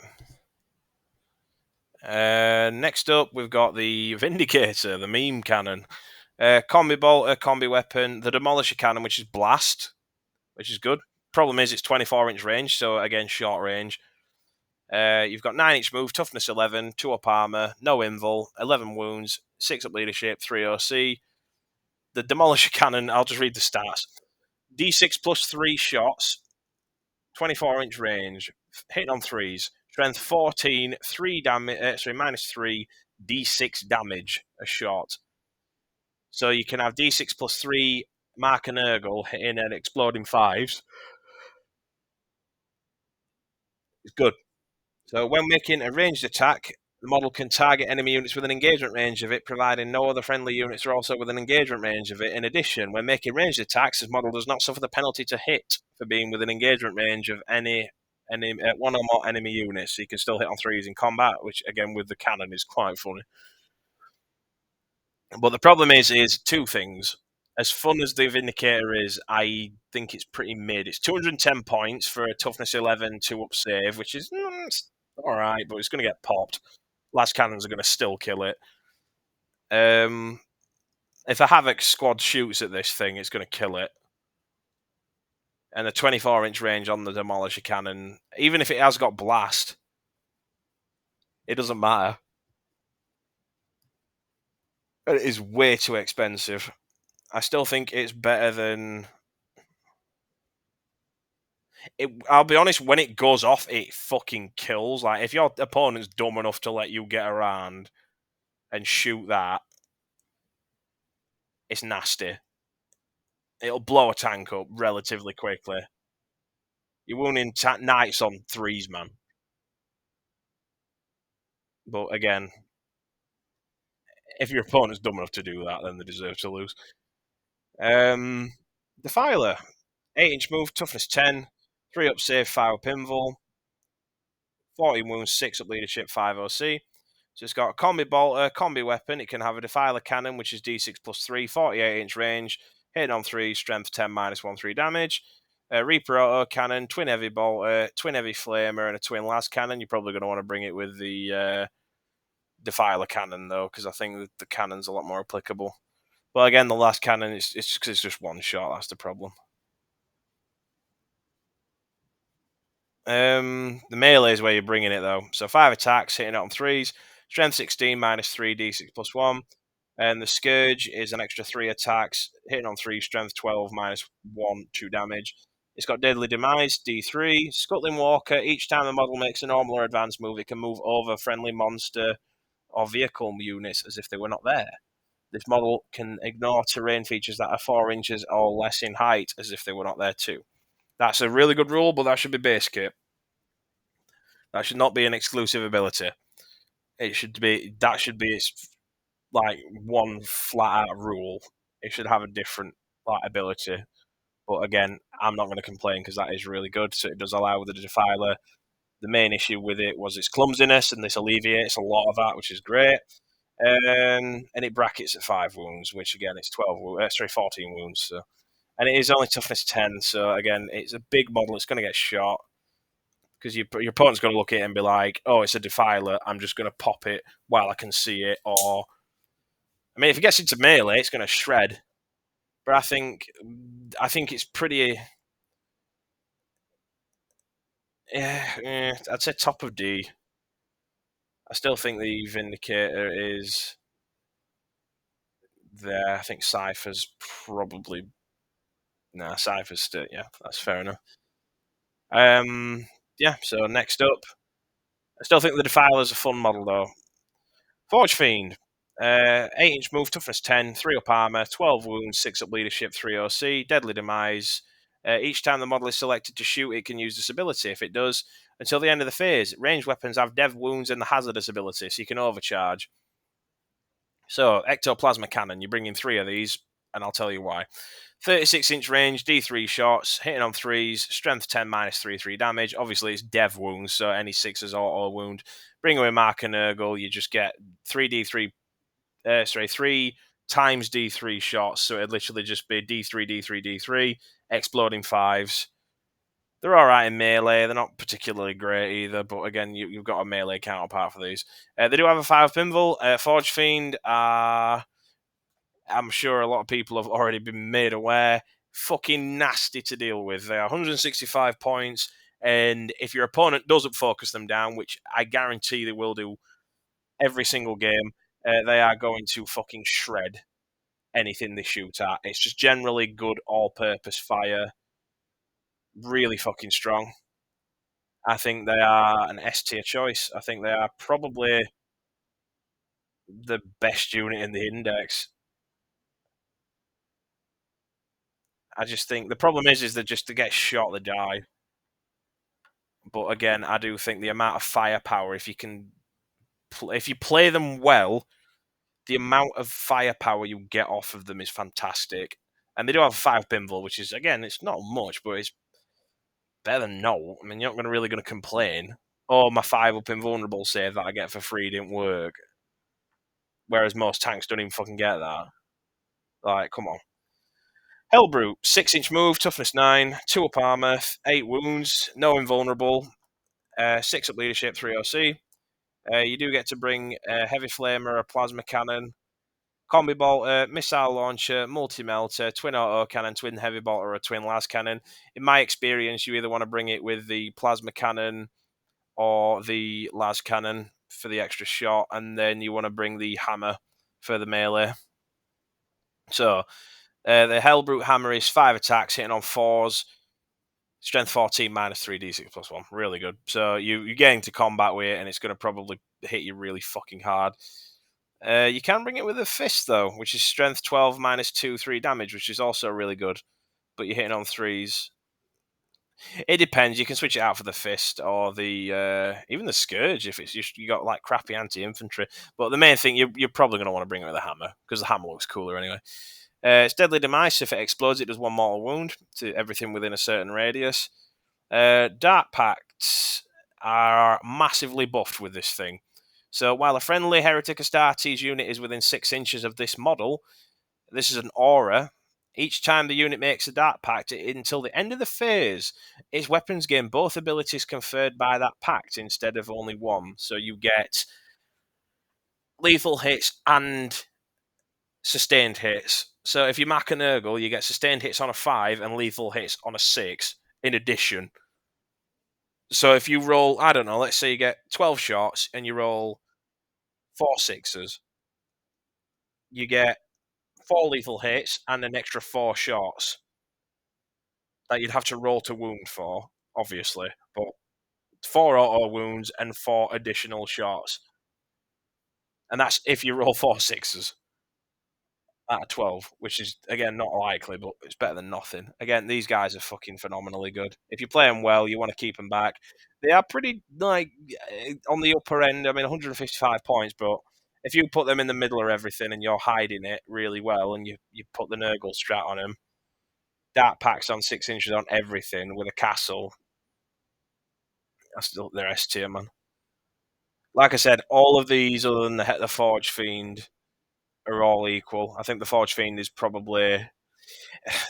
Next up, we've got the Vindicator, the meme cannon. Combi bolter, combi weapon, the Demolisher cannon, which is blast, which is good. Problem is, it's 24-inch range, so again, short range. You've got 9-inch move, toughness 11, 2 up armor, no invul, 11 wounds, 6 up leadership, 3 OC. The Demolisher cannon, I'll just read the stats. D6 plus 3 shots, 24-inch range, hitting on 3s, strength 14, 3 damage, -3, D6 damage a shot. So you can have D6 plus 3, Mark and Nurgle hitting and exploding 5s. It's good. So when making a ranged attack, the model can target enemy units with an engagement range of it, providing no other friendly units are also within engagement range of it. In addition, when making ranged attacks, this model does not suffer the penalty to hit for being within engagement range of any one or more enemy units. So you can still hit on 3s in combat, which again with the cannon is quite funny. But the problem is two things. As fun as the Vindicator is, I think it's pretty mid. It's 210 points for a toughness 11, 2 up save, which is all right, but it's going to get popped. Last cannons are going to still kill it. If a Havoc squad shoots at this thing, it's going to kill it. And the 24-inch range on the Demolisher cannon, even if it has got blast, it doesn't matter. It is way too expensive. I still think it's better than... I'll be honest, when it goes off, it fucking kills. Like, if your opponent's dumb enough to let you get around and shoot that, it's nasty. It'll blow a tank up relatively quickly. You're wounding knights on 3s, man. But again, if your opponent's dumb enough to do that, then they deserve to lose. Defiler, 8-inch move, toughness 10, 3 up save, 5 up invul, 14 wounds, 6 up leadership, 5 OC. So it's got a combi bolter, combi weapon. It can have a Defiler cannon, which is D6 plus 3, 48-inch range, hitting on 3, strength 10, -1/3 damage. Reaper auto cannon, twin heavy bolter, twin heavy flamer, and a twin las cannon. You're probably going to want to bring it with the Defiler cannon, though, because I think the cannon's a lot more applicable. But again, the last cannon, it's just one shot. That's the problem. The melee is where you're bringing it, though. So 5 attacks, hitting it on 3s. Strength 16, -3, D6 plus 1. And the Scourge is an extra 3 attacks, hitting on 3, strength 12, -1, 2 damage. It's got Deadly Demise, D3. Scuttling Walker, each time the model makes a normal or advanced move, it can move over friendly monster or vehicle units as if they were not there. This model can ignore terrain features that are 4 inches or less in height as if they were not there too. That's a really good rule, but that should be base kit. That should not be an exclusive ability. That should be its like one flat out rule. It should have a different like ability. But again, I'm not going to complain because that is really good. So it does allow with the Defiler. The main issue with it was its clumsiness, and this alleviates a lot of that, which is great. And it brackets at 5 wounds, which again, it's 14 wounds. So. And it is only toughness 10, so again, it's a big model. It's going to get shot because your opponent's going to look at it and be like, "Oh, it's a Defiler. I'm just going to pop it while I can see it." Or, I mean, if it gets into melee, it's going to shred. But I think it's pretty. Yeah, I'd say top of D. I still think the Vindicator is there. I think Cypher's probably. Nah, Cypher's still. Yeah, that's fair enough. Yeah, so next up. I still think the Defiler's a fun model, though. Forgefiend. 8-inch move, toughness 10, 3 up armor, 12 wounds, 6 up leadership, 3 OC, deadly demise. Each time the model is selected to shoot, it can use this ability. If it does, until the end of the phase, ranged weapons have dev wounds and the hazardous ability, so you can overcharge. So, Ectoplasma Cannon, you bring in 3 of these, and I'll tell you why. 36-inch range, D3 shots, hitting on 3s, strength 10, -3 damage. Obviously, it's dev wounds, so any 6s auto wound. Bring away Mark and Nurgle, you just get 3 times D3 shots, so it'd literally just be D3, D3, D3, exploding 5s. They're alright in melee, they're not particularly great either, but again, you've got a melee counterpart for these. They do have a 5 pinball. Forgefiend are, I'm sure a lot of people have already been made aware, fucking nasty to deal with. They are 165 points, and if your opponent doesn't focus them down, which I guarantee they will do every single game, they are going to fucking shred anything they shoot at. It's just generally good all-purpose fire. Really fucking strong. I think they are an S tier choice. I think they are probably the best unit in the index. I just think the problem is that just to get shot, they die. But again, I do think the amount of firepower, if you play them well, the amount of firepower you get off of them is fantastic. And they do have a 5 pinball, which is, again, it's not much, but it's better than no. I mean, you're not really going to complain. Oh, my 5 up invulnerable save that I get for free didn't work. Whereas most tanks don't even fucking get that. Like, come on. Hellbrute, 6-inch move, toughness 9, 2 up armor, 8 wounds, no invulnerable, 6 up leadership, 3 OC. You do get to bring a heavy flamer, a plasma cannon, combi bolter, missile launcher, multi-melter, twin auto cannon, twin heavy bolter, or a twin las cannon. In my experience, you either want to bring it with the plasma cannon or the las cannon for the extra shot, and then you want to bring the hammer for the melee. So, the Hellbrute hammer is 5 attacks, hitting on 4s, strength 14, -3d6 +1. Really good. So, you get into combat with it, and it's going to probably hit you really fucking hard. You can bring it with a fist, though, which is strength 12, -2, 3 damage, which is also really good. But you're hitting on 3s. It depends. You can switch it out for the fist or the even the scourge if it's just you got like crappy anti-infantry. But the main thing you're probably going to want to bring it with a hammer because the hammer looks cooler anyway. It's deadly demise. If it explodes, it does 1 mortal wound to everything within a certain radius. Dark Pacts are massively buffed with this thing. So while a friendly Heretic Astartes unit is within 6 inches of this model, this is an aura. Each time the unit makes a Dark Pact, until the end of the phase, its weapons gain both abilities conferred by that pact instead of only one. So you get lethal hits and sustained hits. So if you mark an Nurgle, you get sustained hits on a 5 and lethal hits on a 6 in addition. So if you roll, I don't know, let's say you get 12 shots and you roll 4 6s. you get 4 lethal hits and an extra 4 shots that you'd have to roll to wound for, obviously, but 4 auto wounds and 4 additional shots. And that's if you roll 4 sixes out of 12, which is, again, not likely, but it's better than nothing. Again, these guys are fucking phenomenally good. If you play them well, you want to keep them back. They are pretty, like, on the upper end. I mean, 155 points, but if you put them in the middle of everything and you're hiding it really well and you put the Nurgle strat on them, Dark Packs on 6 inches on everything with a castle, that's still their S tier, man. Like I said, all of these, other than the Forgefiend, are all equal. I think the Forgefiend is probably...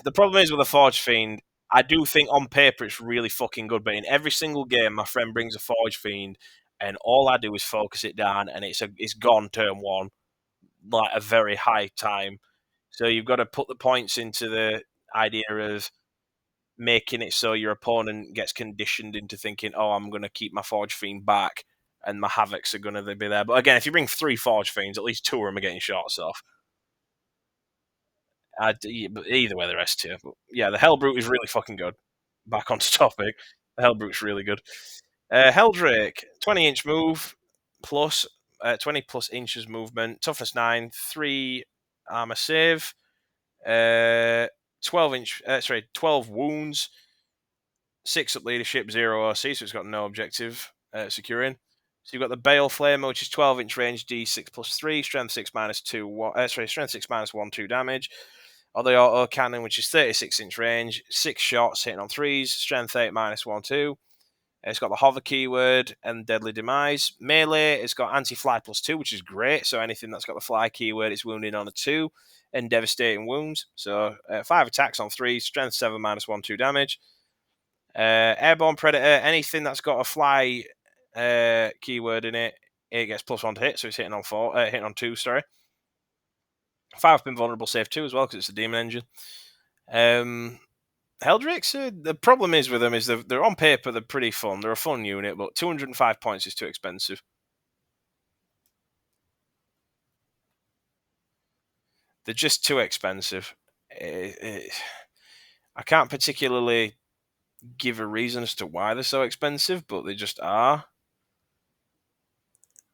The problem is with the Forgefiend, I do think on paper it's really fucking good, but in every single game, my friend brings a Forgefiend, and all I do is focus it down, and it's gone turn 1, like a very high time. So you've got to put the points into the idea of making it so your opponent gets conditioned into thinking, oh, I'm going to keep my Forgefiend back, and my Havocs are going to be there. But again, if you bring 3 Forgefiends, at least 2 of them are getting shots off. Either way, they're S tier. But yeah, the Hellbrute is really fucking good. Back onto topic. The Hellbrute's really good. Helldrake, 20-inch move, plus 20 plus inches movement, toughness 9, 3 armor save, 12 wounds, 6 up leadership, 0 OC, so it's got no objective securing. So you've got the Bale Flamer, which is 12-inch range, D6 plus 3, strength 6 minus 2, strength 6 minus 1, 2 damage. Or the auto cannon, which is 36-inch range, 6 shots hitting on 3s, strength 8 minus 1, 2. It's got the hover keyword and deadly demise. Melee, it's got anti-fly plus 2, which is great. So anything that's got the fly keyword, it's wounding on a 2 and devastating wounds. So 5 attacks on 3, strength 7 minus 1, 2 damage. Airborne Predator, anything that's got a fly keyword in it, it gets plus 1 to hit, so it's hitting on 2, sorry. 5 pin vulnerable, save 2 as well, because it's a demon engine. Heldrakes, the problem is with them is they're on paper, they're pretty fun. They're a fun unit, but 205 points is too expensive. They're just too expensive. I can't particularly give a reason as to why they're so expensive, but they just are.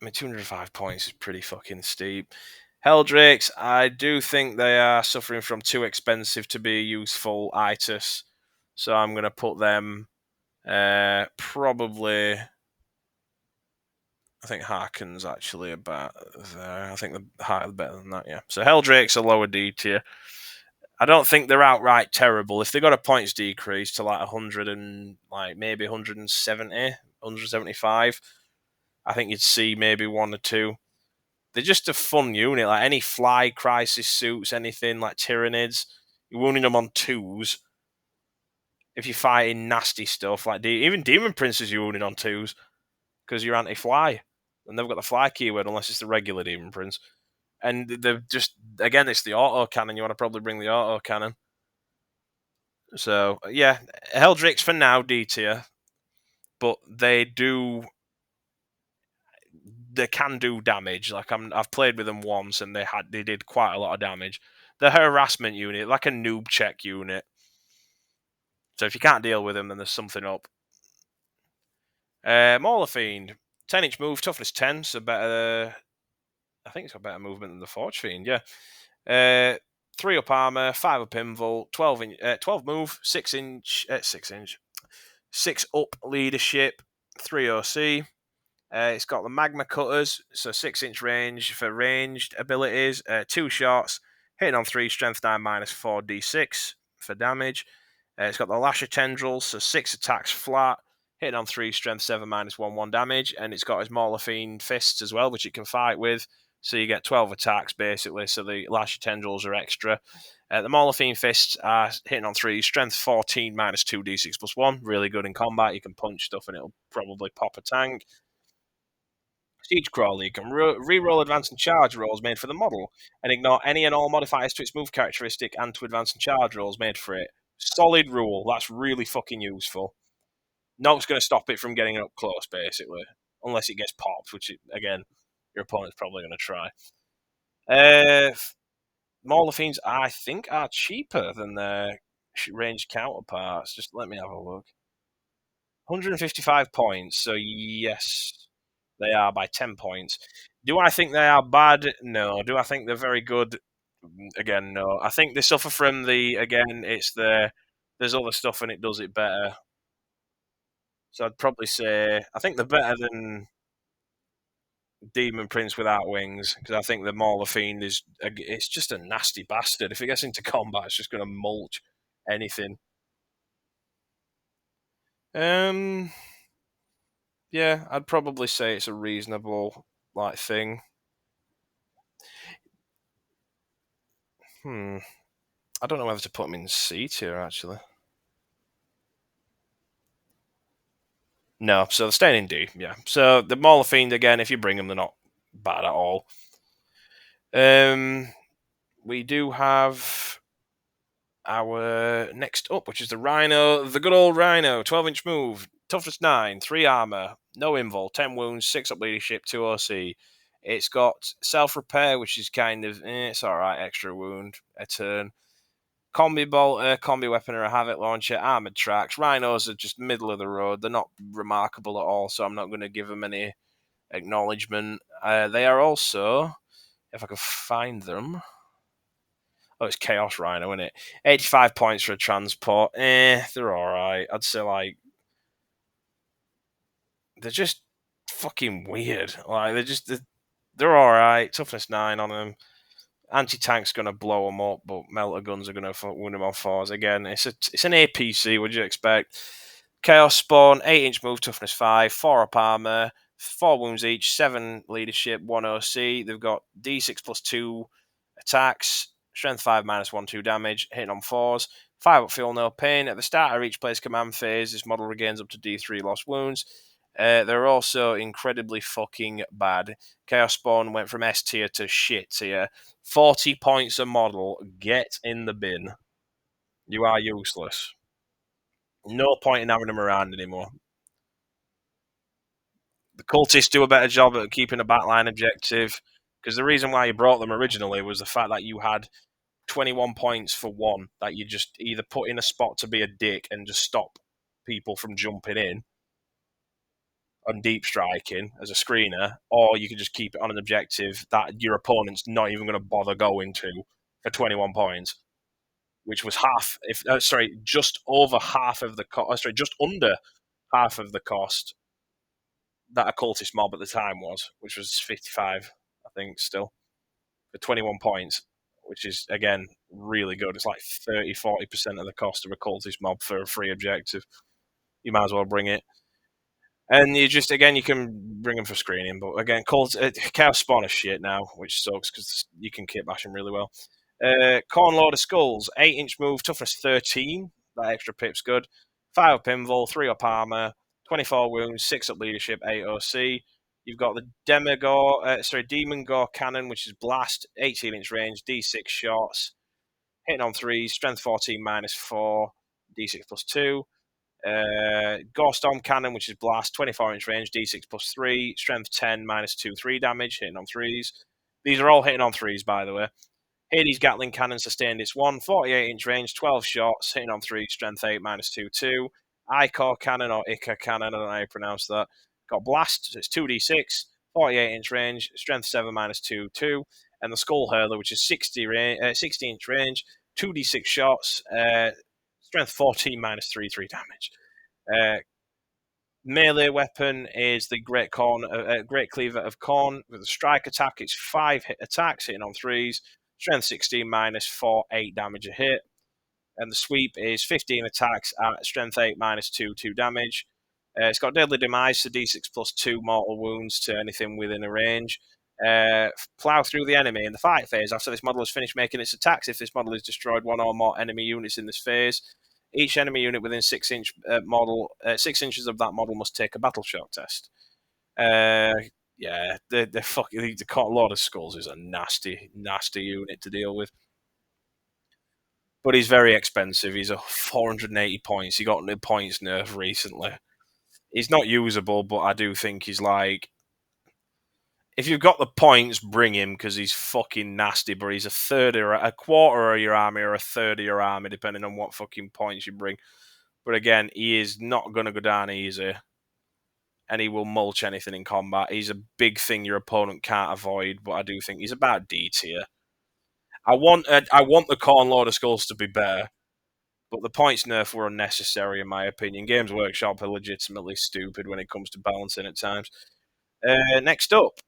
I mean, 205 points is pretty fucking steep. Heldrakes, I do think they are suffering from too expensive to be a useful itis, so I'm going to put them probably... I think Harken's actually about there. I think the Heart is better than that, yeah. So Helldrake's a lower D tier. I don't think they're outright terrible. If they got a points decrease to like 100 and like maybe 170, 175, I think you'd see maybe 1 or 2. They're just a fun unit. Like any fly crisis suits, anything like Tyranids, you're wounding them on 2s. If you're fighting nasty stuff like even Demon Princes, you're wounding on 2s because you're anti-fly. And they've got the fly keyword unless it's the regular Demon Prince. And they're just, again, it's the auto cannon. You want to probably bring the auto cannon. So, yeah, Heldrakes for now, D tier. But they can do damage. Like I've played with them once and they did quite a lot of damage. The harassment unit, like a noob check unit. So if you can't deal with them, then there's something up. Mauler Fiend, 10-inch move, toughness 10, so better. I think it's got better movement than the Forgefiend, yeah. 3 up armor, 5 up invul, 12 move, 6 up leadership, 3 OC. It's got the magma cutters, so 6-inch range for ranged abilities, 2 shots, hitting on 3, strength 9 minus 4 d6 for damage. It's got the lasher tendrils, so 6 attacks flat, hitting on 3, strength 7 minus 1 1 damage, and it's got his Morlophine fists as well, which it can fight with. So you get 12 attacks basically, so the lasher tendrils are extra. The Morlophine fists are hitting on 3, strength 14 minus 2 d6 plus 1. Really good in combat. You can punch stuff and it'll probably pop a tank. Siege Crawler, you can re-roll advance and charge rolls made for the model and ignore any and all modifiers to its move characteristic and to advance and charge rolls made for it. Solid rule. That's really fucking useful. No's going to stop it from getting up close, basically. Unless it gets popped, which, again, your opponent's probably going to try. Mauler Fiends, I think, are cheaper than their ranged counterparts. Just let me have a look. 155 points, so yes, they are by 10 points. Do I think they are bad? No. Do I think they're very good? Again, no. I think they suffer from there's other stuff and it does it better. So I'd probably say, I think they're better than Demon Prince without wings, because I think the Mauler Fiend it's just a nasty bastard. If it gets into combat, it's just going to mulch anything. Yeah, I'd probably say it's a reasonable thing. I don't know whether to put them in C tier actually. No, so they're staying in D. Yeah. So the Mauler Fiend again, if you bring them, they're not bad at all. We do have our next up, which is the Rhino, the good old Rhino, 12-inch move, toughness 9, 3 armor, no invul, 10 wounds, 6 up leadership, 2 OC. It's got self-repair, which is kind of, it's alright, extra wound, a turn. Combi bolter, combi weapon, or a havoc launcher, armored tracks. Rhinos are just middle of the road. They're not remarkable at all, so I'm not going to give them any acknowledgement. They are also, if I can find them, oh, it's Chaos Rhino, isn't it? 85 points for a transport. They're alright. I'd say, they're just fucking weird. They're alright. Toughness 9 on them. Anti-tank's going to blow them up, but melter guns are going to win them on 4s. Again, it's an APC, what do you expect? Chaos Spawn, 8-inch move, toughness 5, 4 up armor, 4 wounds each, 7 leadership, 1 OC. They've got D6 plus 2 attacks, strength 5 minus 1, 2 damage, hitting on 4s, 5 up feel no pain. At the start of each player's command phase, this model regains up to D3 lost wounds. They're also incredibly fucking bad. Chaos Spawn went from S tier to shit tier. 40 points a model. Get in the bin. You are useless. No point in having them around anymore. The cultists do a better job at keeping a backline objective, because the reason why you brought them originally was the fact that you had 21 points for one that you just either put in a spot to be a dick and just stop people from jumping in on deep striking as a screener, or you can just keep it on an objective that your opponent's not even going to bother going to for 21 points, which was just over half of the cost, just under half of the cost that a cultist mob at the time was, which was 55, I think, still, for 21 points, which is, again, really good. It's like 30-40% of the cost of a cultist mob for a free objective. You might as well bring it. And you can bring them for screening, but again, Chaos Spawn is shit now, which sucks because you can kit bash them really well. Corn Lord of Skulls, 8-inch move, toughness 13. That extra pip's good. 5 up invul, 3 up armor, 24 wounds, 6 up leadership, 8 OC. You've got the Demon Gore Cannon, which is blast, 18-inch range, D6 shots, hitting on 3s, strength 14 minus 4, D6 plus 2. Gore Storm Cannon, which is blast, 24-inch range, D6 plus 3, strength 10 minus 2, 3 damage, hitting on 3s. These are all hitting on 3s, by the way. Hades Gatling Cannon sustained its 1, 48-inch range, 12 shots, hitting on 3, strength 8 minus 2, 2. Icor Cannon or Ica Cannon, I don't know how you pronounce that. Got blast, so it's 2d6, 48-inch range, strength 7 minus 2, 2. And the Skull Hurler, which is 60-inch range, 2d6 shots, strength 14 minus 3, 3 damage. Melee weapon is the Great Cleaver of Khorne. With a strike attack, it's 5 hit attacks, hitting on 3s. Strength 16 minus 4, 8 damage a hit. And the sweep is 15 attacks at strength 8 minus 2, 2 damage. It's got Deadly Demise, so D6 plus 2 mortal wounds to anything within a range. Plow through the enemy in the fight phase. After this model has finished making its attacks, if this model has destroyed one or more enemy units in this phase, each enemy unit within 6 inches of that model must take a battle shock test. Yeah, the Lord of Skulls is a nasty, nasty unit to deal with. But he's very expensive. He's a 480 points. He got the points nerf recently. He's not usable, but I do think he's If you've got the points, bring him because he's fucking nasty. But he's a quarter of your army or a third of your army, depending on what fucking points you bring. But again, he is not going to go down easy, and he will mulch anything in combat. He's a big thing your opponent can't avoid, but I do think he's about D tier. I want the Corn Lord of Skulls to be better, but the points nerf were unnecessary in my opinion. Games Workshop are legitimately stupid when it comes to balancing at times. Next up,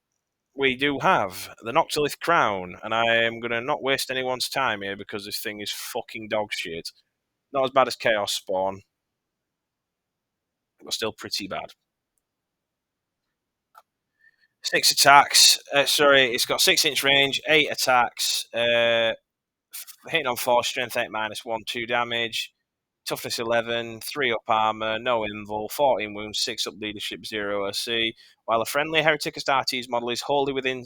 we do have the Noctilith Crown, and I am going to not waste anyone's time here because this thing is fucking dog shit. Not as bad as Chaos Spawn, but still pretty bad. 6 attacks. It's got 6-inch range, 8 attacks. Hitting on 4, strength 8 -1, 2 damage. Toughness 11, 3 up armor, no invul, 14 wounds, 6 up leadership, 0 OC. While a friendly Heretics Astartes model is wholly within,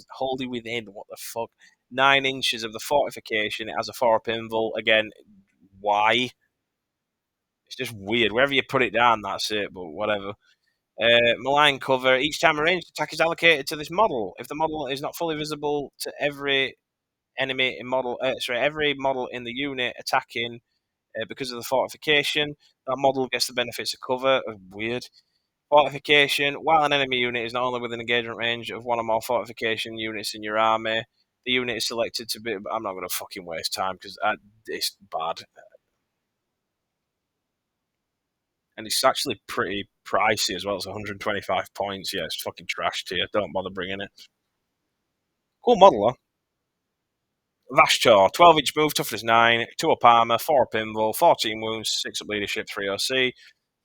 what the fuck, 9 inches of the fortification, it has a 4 up invul. Again, why? It's just weird. Wherever you put it down, that's it, but whatever. Malign cover. Each time a ranged attack is allocated to this model, if the model is not fully visible to every enemy in model, every model in the unit attacking because of the fortification, that model gets the benefits of cover. Weird. Fortification. While an enemy unit is not only within engagement range of one or more fortification units in your army, the unit is selected to be. I'm not going to fucking waste time because it's bad. And it's actually pretty pricey as well. It's 125 points. Yeah, it's fucking trash tier. Don't bother bringing it. Cool model, though. Vashtorr, 12-inch move, toughness 9, 2 up armor, 4 up invul, 14 wounds, 6 up leadership, 3 OC.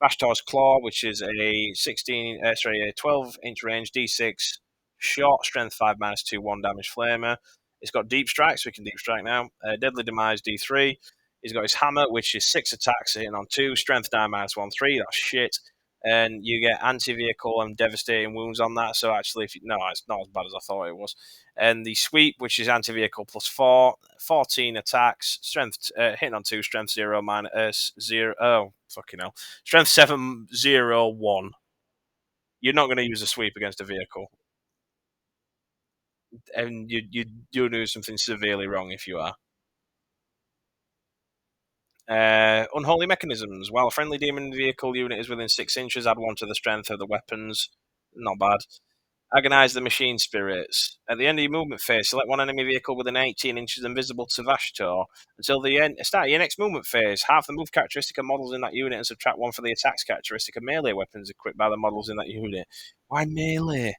Vashtor's Claw, which is a 12-inch range, D6, short, strength 5 -2, 1 damage flamer. It's got deep strike, so we can deep strike now. Deadly demise, D3. He's got his hammer, which is 6 attacks, hitting on 2, strength 9 -1, 3. That's shit. And you get anti-vehicle and devastating wounds on that. So actually, it's not as bad as I thought it was. And the sweep, which is anti-vehicle +4, 14 attacks, strength hitting on 2, strength 0 -0. Oh fucking hell, strength 7 0 1. You're not going to use a sweep against a vehicle, and you're doing something severely wrong if you are. Unholy Mechanisms. While a friendly demon vehicle unit is within 6 inches, add 1 to the strength of the weapons. Not bad. Agonize the Machine Spirits. At the end of your movement phase, select one enemy vehicle within 18 inches invisible to Vashtorr. Until the start of your next movement phase, half the move characteristic of models in that unit and subtract 1 for the attacks characteristic of melee weapons equipped by the models in that unit. Why melee?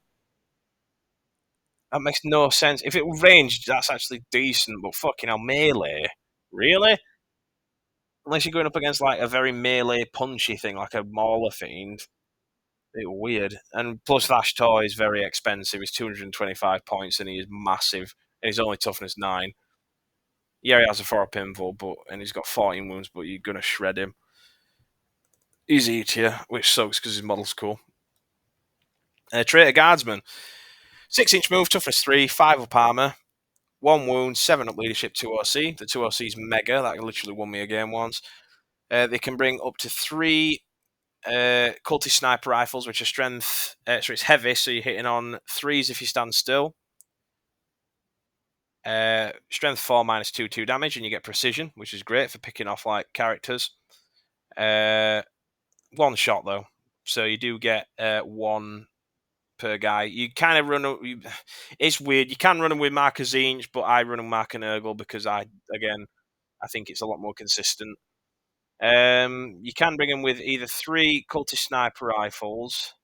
That makes no sense. If it were ranged, that's actually decent, but fucking hell, melee? Really? Unless you're going up against like a very melee punchy thing, like a Mauler Fiend. Bit weird. And plus Vashtorr is very expensive. He's 225 points and he is massive. And he's only toughness 9. Yeah, he has a 4 pinfall, and he's got 14 wounds, but you're gonna shred him. He's E tier, which sucks because his model's cool. Traitor Guardsmen. 6-inch move, toughness 3, 5 up armor, 1 wound, 7 up leadership, 2 OC. The 2 OC is mega. That literally won me a game once. They can bring up to 3 cultist sniper rifles, which are strength. So it's heavy, so you're hitting on 3s if you stand still. Strength 4 -2, 2 damage, and you get precision, which is great for picking off like characters. 1 shot though, so you do get 1 per guy. You kind of run. It's weird. You can run them with Marker Zinch, but I run them Marker Nurgle because I think it's a lot more consistent. You can bring them with either 3 cultist sniper rifles,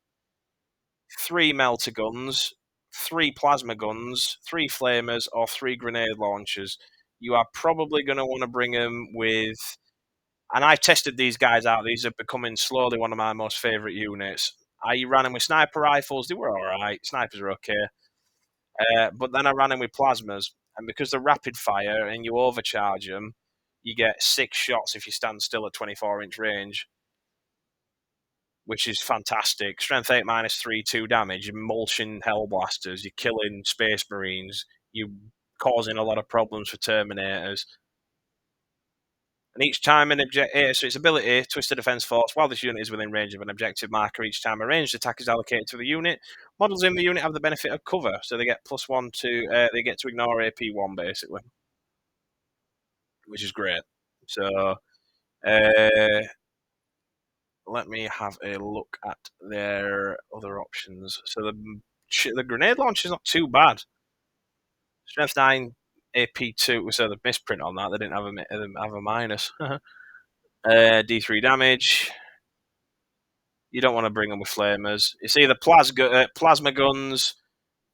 3 melter guns, 3 plasma guns, 3 flamers, or 3 grenade launchers. You are probably going to want to bring them with. And I've tested these guys out. These are becoming slowly one of my most favourite units. I ran them with sniper rifles. They were all right. Snipers are okay. But then I ran them with plasmas. And because they're rapid fire and you overcharge them, you get 6 shots if you stand still at 24-inch range, which is fantastic. Strength 8 -3, 2 damage. You're mulching Hellblasters. You're killing Space Marines. You're causing a lot of problems for Terminators. And each time an objective, so its ability, Twisted Defense Force, while this unit is within range of an objective marker, each time a ranged attack is allocated to the unit, models in the unit have the benefit of cover, so they get +1 to, they get to ignore AP1 basically, which is great. So, let me have a look at their other options. So the grenade launch is not too bad. Strength 9, AP2, so the misprint on that, they didn't have a minus. D3 damage. You don't want to bring them with flamers. It's either plasma guns,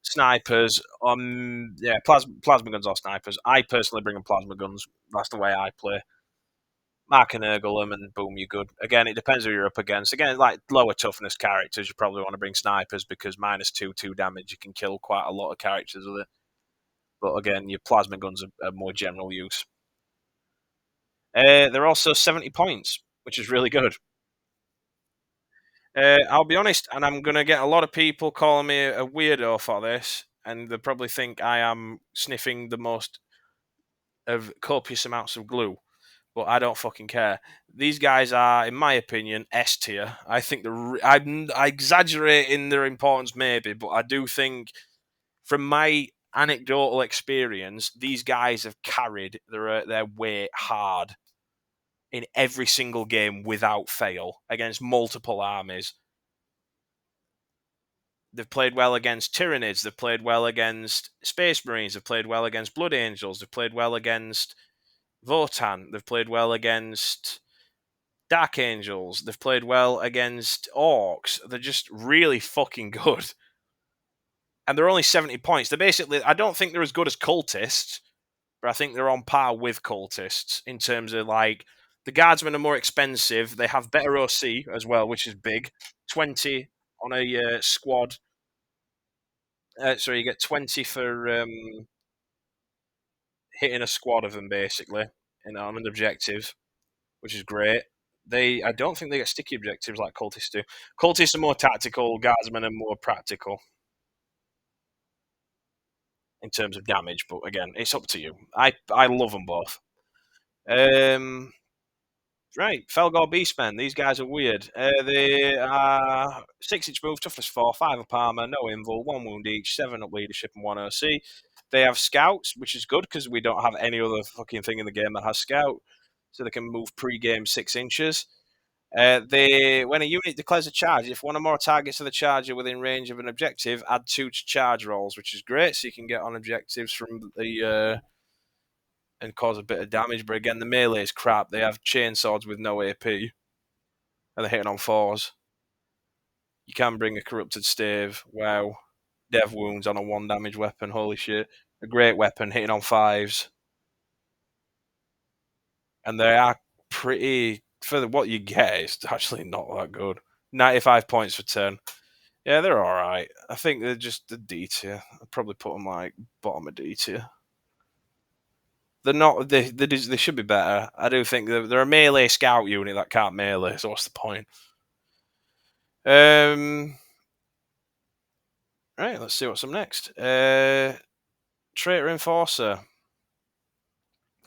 snipers, plasma guns or snipers. I personally bring them plasma guns. That's the way I play. Mark and Urgle them, and boom, you're good. Again, it depends who you're up against. Again, like lower toughness characters, you probably want to bring snipers because -2 damage, you can kill quite a lot of characters with it. But again, your plasma guns are more general use. They're also 70 points, which is really good. I'll be honest, and I'm going to get a lot of people calling me a weirdo for this, and they probably think I am sniffing the most of copious amounts of glue, but I don't fucking care. These guys are, in my opinion, S tier. I think I exaggerate in their importance maybe, but I do think, from my anecdotal experience, these guys have carried their weight hard in every single game without fail against multiple armies. They've played well against Tyranids. They've played well against Space Marines. They've played well against Blood Angels. They've played well against Votann. They've played well against Dark Angels. They've played well against Orcs. They're just really fucking good. And they're only 70 points. They're basically, I don't think they're as good as Cultists, but I think they're on par with Cultists in terms of, like, the Guardsmen are more expensive. They have better OC as well, which is big. 20 on a squad. So you get 20 for hitting a squad of them, basically, on an objective, which is great. I don't think they get sticky objectives like Cultists do. Cultists are more tactical. Guardsmen are more practical in terms of damage, but again, it's up to you. I love them both. Right, Felgor Beastmen. These guys are weird. They are 6-inch move, toughness 4, 5 up armor, no invul, 1 wound each, 7 up leadership, and 1 OC. They have scouts, which is good because we don't have any other fucking thing in the game that has scout, so they can move pre-game 6 inches. When a unit declares a charge, if one or more targets of the charge are within range of an objective, add 2 to charge rolls, which is great. So you can get on objectives from the and cause a bit of damage. But again, the melee is crap. They have chainswords with no AP, and they're hitting on 4s. You can bring a corrupted stave. Wow. Dev wounds on a 1 damage weapon. Holy shit. A great weapon hitting on 5s. And they are pretty, for what you get, it's actually not that good. 95 points for turn. Yeah, they're alright. I think they're just the D tier. I'd probably put them like bottom of D tier. They're not. They should be better. I do think they're a melee scout unit that can't melee. So what's the point? Right. Let's see what's up next. Traitor Enforcer.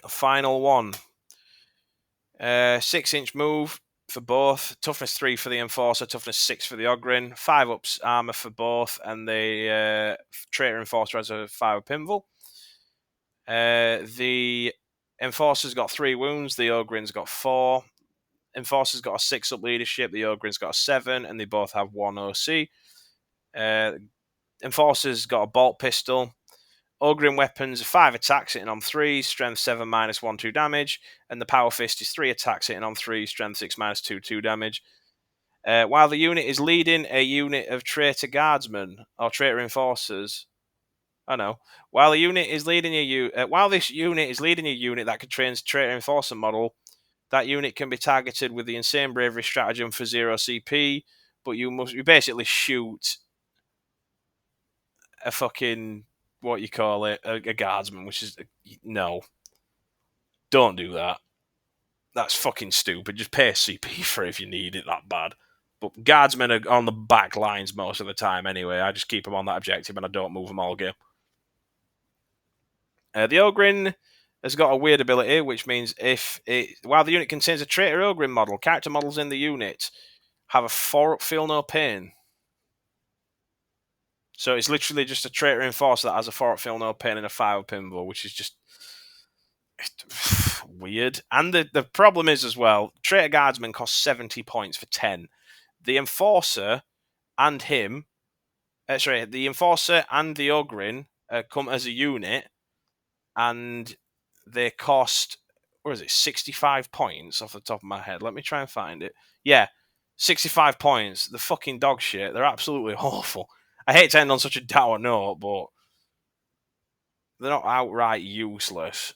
A final one. 6-inch move for both. Toughness 3 for the Enforcer. Toughness 6 for the Ogryn. 5 ups armor for both, and the Traitor Enforcer has a 5 up invul. The Enforcer's got 3 wounds. The Ogryn's got 4. Enforcer's got a 6 up leadership. The Ogryn's got a 7, and they both have 1 OC. Enforcer's got a bolt pistol. Ogryn weapons, 5 attacks hitting on 3, strength 7 -1 2 damage, and the power fist is 3 attacks hitting on 3, strength 6 -2 2 damage. While the unit is leading a unit of Traitor Guardsmen or Traitor Enforcers, while the unit is leading while this unit is leading a unit that contains Traitor Enforcer model, that unit can be targeted with the Insane Bravery stratagem for 0 CP, but you basically shoot a fucking, what you call it, a guardsman, which is, no. Don't do that. That's fucking stupid. Just pay CP for it if you need it that bad. But guardsmen are on the back lines most of the time anyway. I just keep them on that objective and I don't move them all game. The Ogryn has got a weird ability, which means while the unit contains a Traitor Ogrin model, character models in the unit have a 4-up Feel No Pain. So it's literally just a Traitor Enforcer that has a 4-up Feel No Pain and a 5-up Invul, which is just weird. And the problem is as well, Traitor Guardsmen cost 70 points for 10. The Enforcer and him, the Enforcer and the Ogrin come as a unit, and they cost, what is it, 65 points off the top of my head. Let me try and find it. Yeah, 65 points. The fucking dog shit. They're absolutely awful. I hate to end on such a dour note, but they're not outright useless.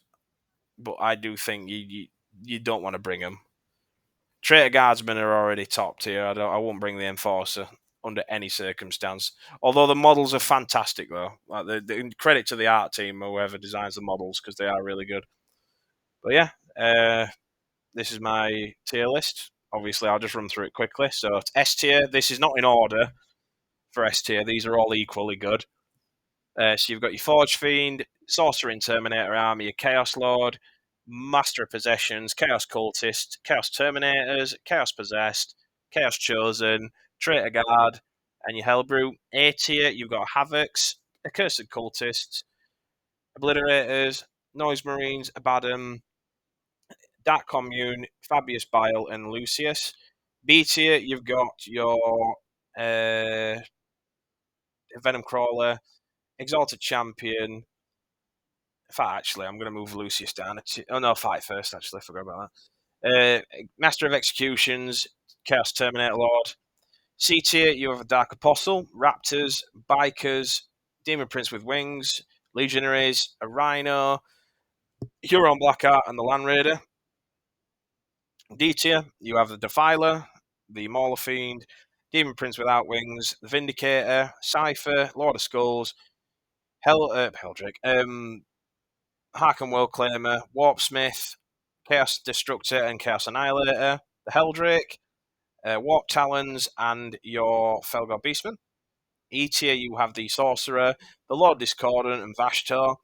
But I do think you don't want to bring them. Traitor Guardsmen are already top tier. I won't bring the Enforcer under any circumstance. Although the models are fantastic, though. Like the credit to the art team or whoever designs the models, because they are really good. But yeah, this is my tier list. Obviously, I'll just run through it quickly. So S tier. This is not in order for S tier. These are all equally good. So you've got your Forgefiend, Sorcerer in Terminator Army, your Chaos Lord, Master of Possessions, Chaos Cultists, Chaos Terminators, Chaos Possessed, Chaos Chosen, Traitor Guard, and your Hellbrew. A tier, you've got Havocs, Accursed Cultists, Obliterators, Noise Marines, Abaddon, Dark Commune, Fabius Bile, and Lucius. B tier, you've got your Venomcrawler, Exalted Champion. In fact, actually, I'm going to move Lucius down. Oh no, fight first. Actually, I forgot about that. Master of Executions, Chaos Terminator Lord. C tier, you have a Dark Apostle, Raptors, Bikers, Demon Prince with Wings, Legionaries, a Rhino, Huron Blackheart, and the Land Raider. D tier, you have the Defiler, the Mauler Fiend, Demon Prince without Wings, the Vindicator, Cypher, Lord of Skulls, Helldrick, Harken Worldclaimer, Warpsmith, Chaos Destructor, and Chaos Annihilator, the Helldrick, Warp Talons, and your Felgor Beastman. E tier, you have the Sorcerer, the Lord Discordant, and Vashtorr.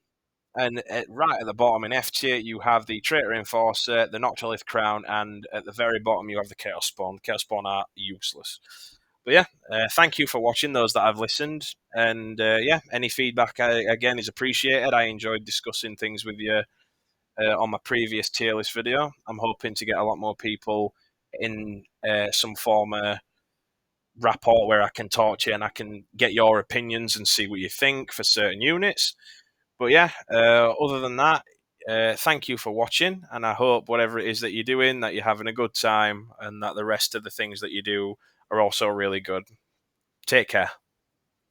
And right at the bottom in F tier, you have the Traitor Enforcer, the Noctilith Crown, and at the very bottom, you have the Chaos Spawn. Chaos Spawn are useless. But yeah, thank you for watching, those that have listened. And yeah, any feedback, again, is appreciated. I enjoyed discussing things with you on my previous tier list video. I'm hoping to get a lot more people in some form of rapport where I can talk to you and I can get your opinions and see what you think for certain units. But yeah, other than that, thank you for watching, and I hope whatever it is that you're doing, that you're having a good time, and that the rest of the things that you do are also really good. Take care.